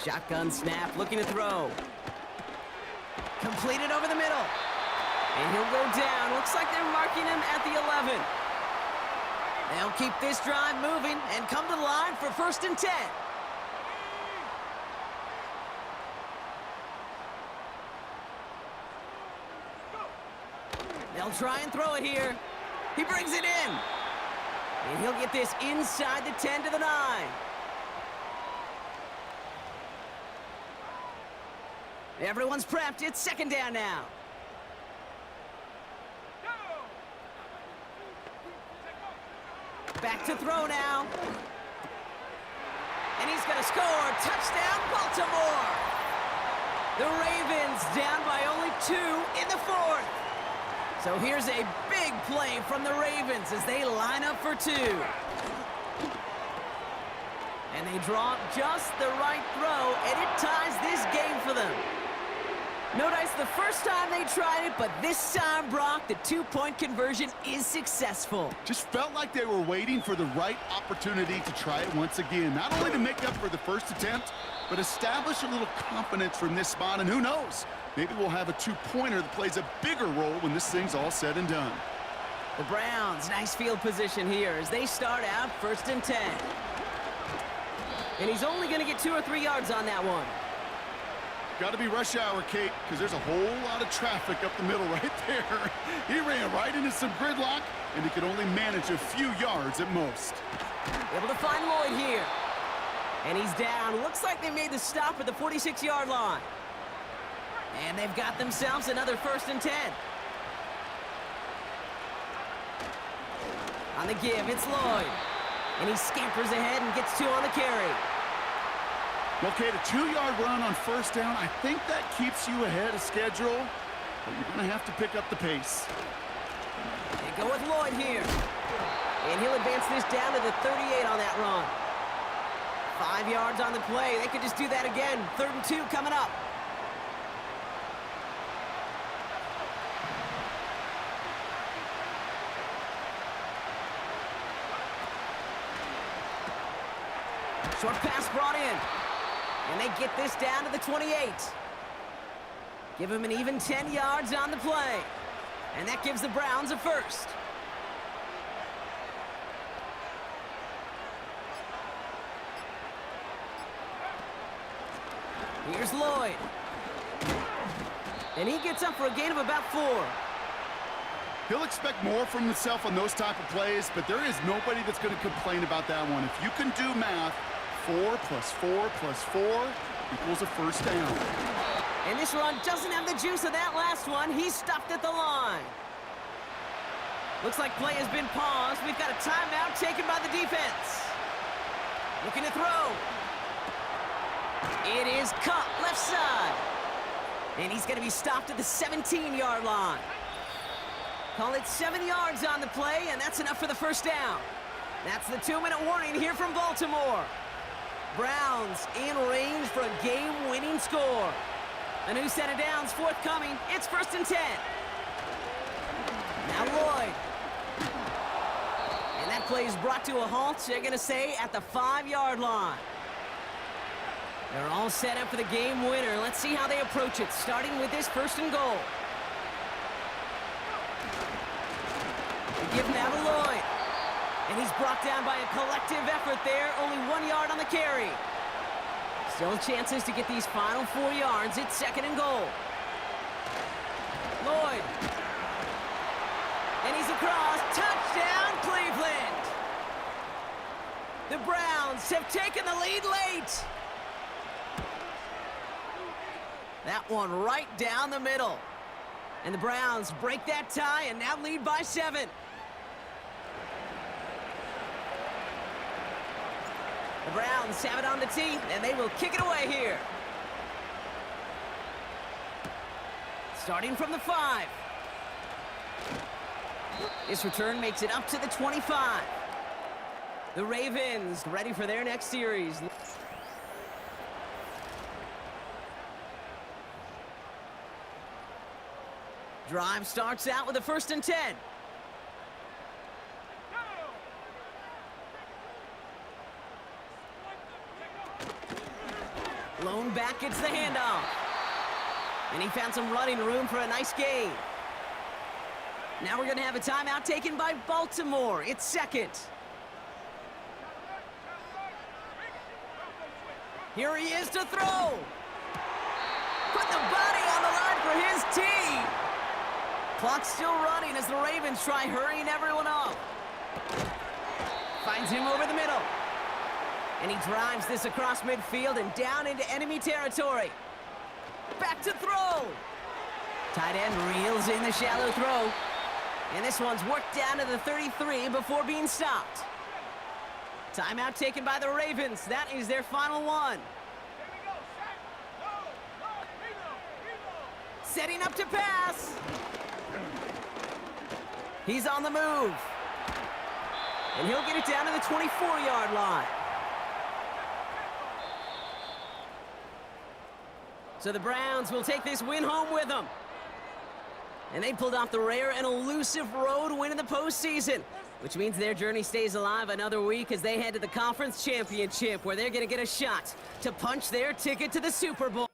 Shotgun snap, looking to throw. Completed over the middle. And he'll go down. Looks like they're marking him at the 11. They'll keep this drive moving and come to the line for 1st and 10. They'll try and throw it here. He brings it in. And he'll get this inside the 10 to the 9. Everyone's prepped. It's 2nd down now. Back to throw now. And he's going to score. Touchdown, Baltimore. The Ravens down by only 2 in the 4th. So here's a big play from the Ravens as they line up for 2. And they draw just the right throw, and it ties this game for them. No dice the first time they tried it, but this time, Brock, the 2-point conversion is successful. Just felt like they were waiting for the right opportunity to try it once again. Not only to make up for the first attempt, but establish a little confidence from this spot. And who knows, maybe we'll have a 2-pointer that plays a bigger role when this thing's all said and done. The Browns, nice field position here as they start out 1st and 10. And he's only going to get 2 or 3 yards on that one. Got to be rush hour, Kate, because there's a whole lot of traffic up the middle right there. He ran right into some gridlock, and he could only manage a few yards at most. Able to find Lloyd here. And he's down. Looks like they made the stop at the 46-yard line. And they've got themselves another 1st and 10. On the give, it's Lloyd. And he scampers ahead and gets 2 on the carry. Well, Kate, a 2-yard run on 1st down, I think that keeps you ahead of schedule, but you're going to have to pick up the pace. They go with Lloyd here. And he'll advance this down to the 38 on that run. 5 yards on the play. They could just do that again. 3rd and 2 coming up. Short pass brought in. And they get this down to the 28. Give him an even 10 yards on the play. And that gives the Browns a first. Here's Lloyd. And he gets up for a gain of about 4. He'll expect more from himself on those type of plays, but there is nobody that's going to complain about that one. If you can do math, 4 plus 4 plus 4 equals a first down. And this run doesn't have the juice of that last one. He's stopped at the line. Looks like play has been paused. We've got a timeout taken by the defense. Looking to throw. It is cut left side. And he's going to be stopped at the 17-yard line. Call it 7 yards on the play, and that's enough for the first down. That's the 2-minute warning here from Baltimore. Browns in range for a game-winning score. A new set of downs forthcoming. It's 1st and 10. Now Lloyd. And that play is brought to a halt, they're going to say, at the 5-yard line. They're all set up for the game winner. Let's see how they approach it, starting with this 1st and goal. They give now to Lloyd. And he's brought down by a collective effort there. Only 1 yard on the carry. Still chances to get these final 4 yards. It's 2nd and goal. Lloyd. And he's across. Touchdown, Cleveland. The Browns have taken the lead late. That one right down the middle. And the Browns break that tie and now lead by 7. The Browns have it on the tee, and they will kick it away here. Starting from the 5. This return makes it up to the 25. The Ravens ready for their next series. Drive starts out with a 1st and 10. Lone back gets the handoff. And he found some running room for a nice gain. Now we're going to have a timeout taken by Baltimore. It's 2nd. Here he is to throw. Put the body on the line for his tee. Clock's still running as the Ravens try hurrying everyone up. Finds him over the middle. And he drives this across midfield and down into enemy territory. Back to throw. Tight end reels in the shallow throw. And this one's worked down to the 33 before being stopped. Timeout taken by the Ravens. That is their final one. Setting up to pass. He's on the move. And he'll get it down to the 24-yard line. So the Browns will take this win home with them. And they pulled off the rare and elusive road win in the postseason, which means their journey stays alive another week as they head to the Conference Championship, where they're going to get a shot to punch their ticket to the Super Bowl.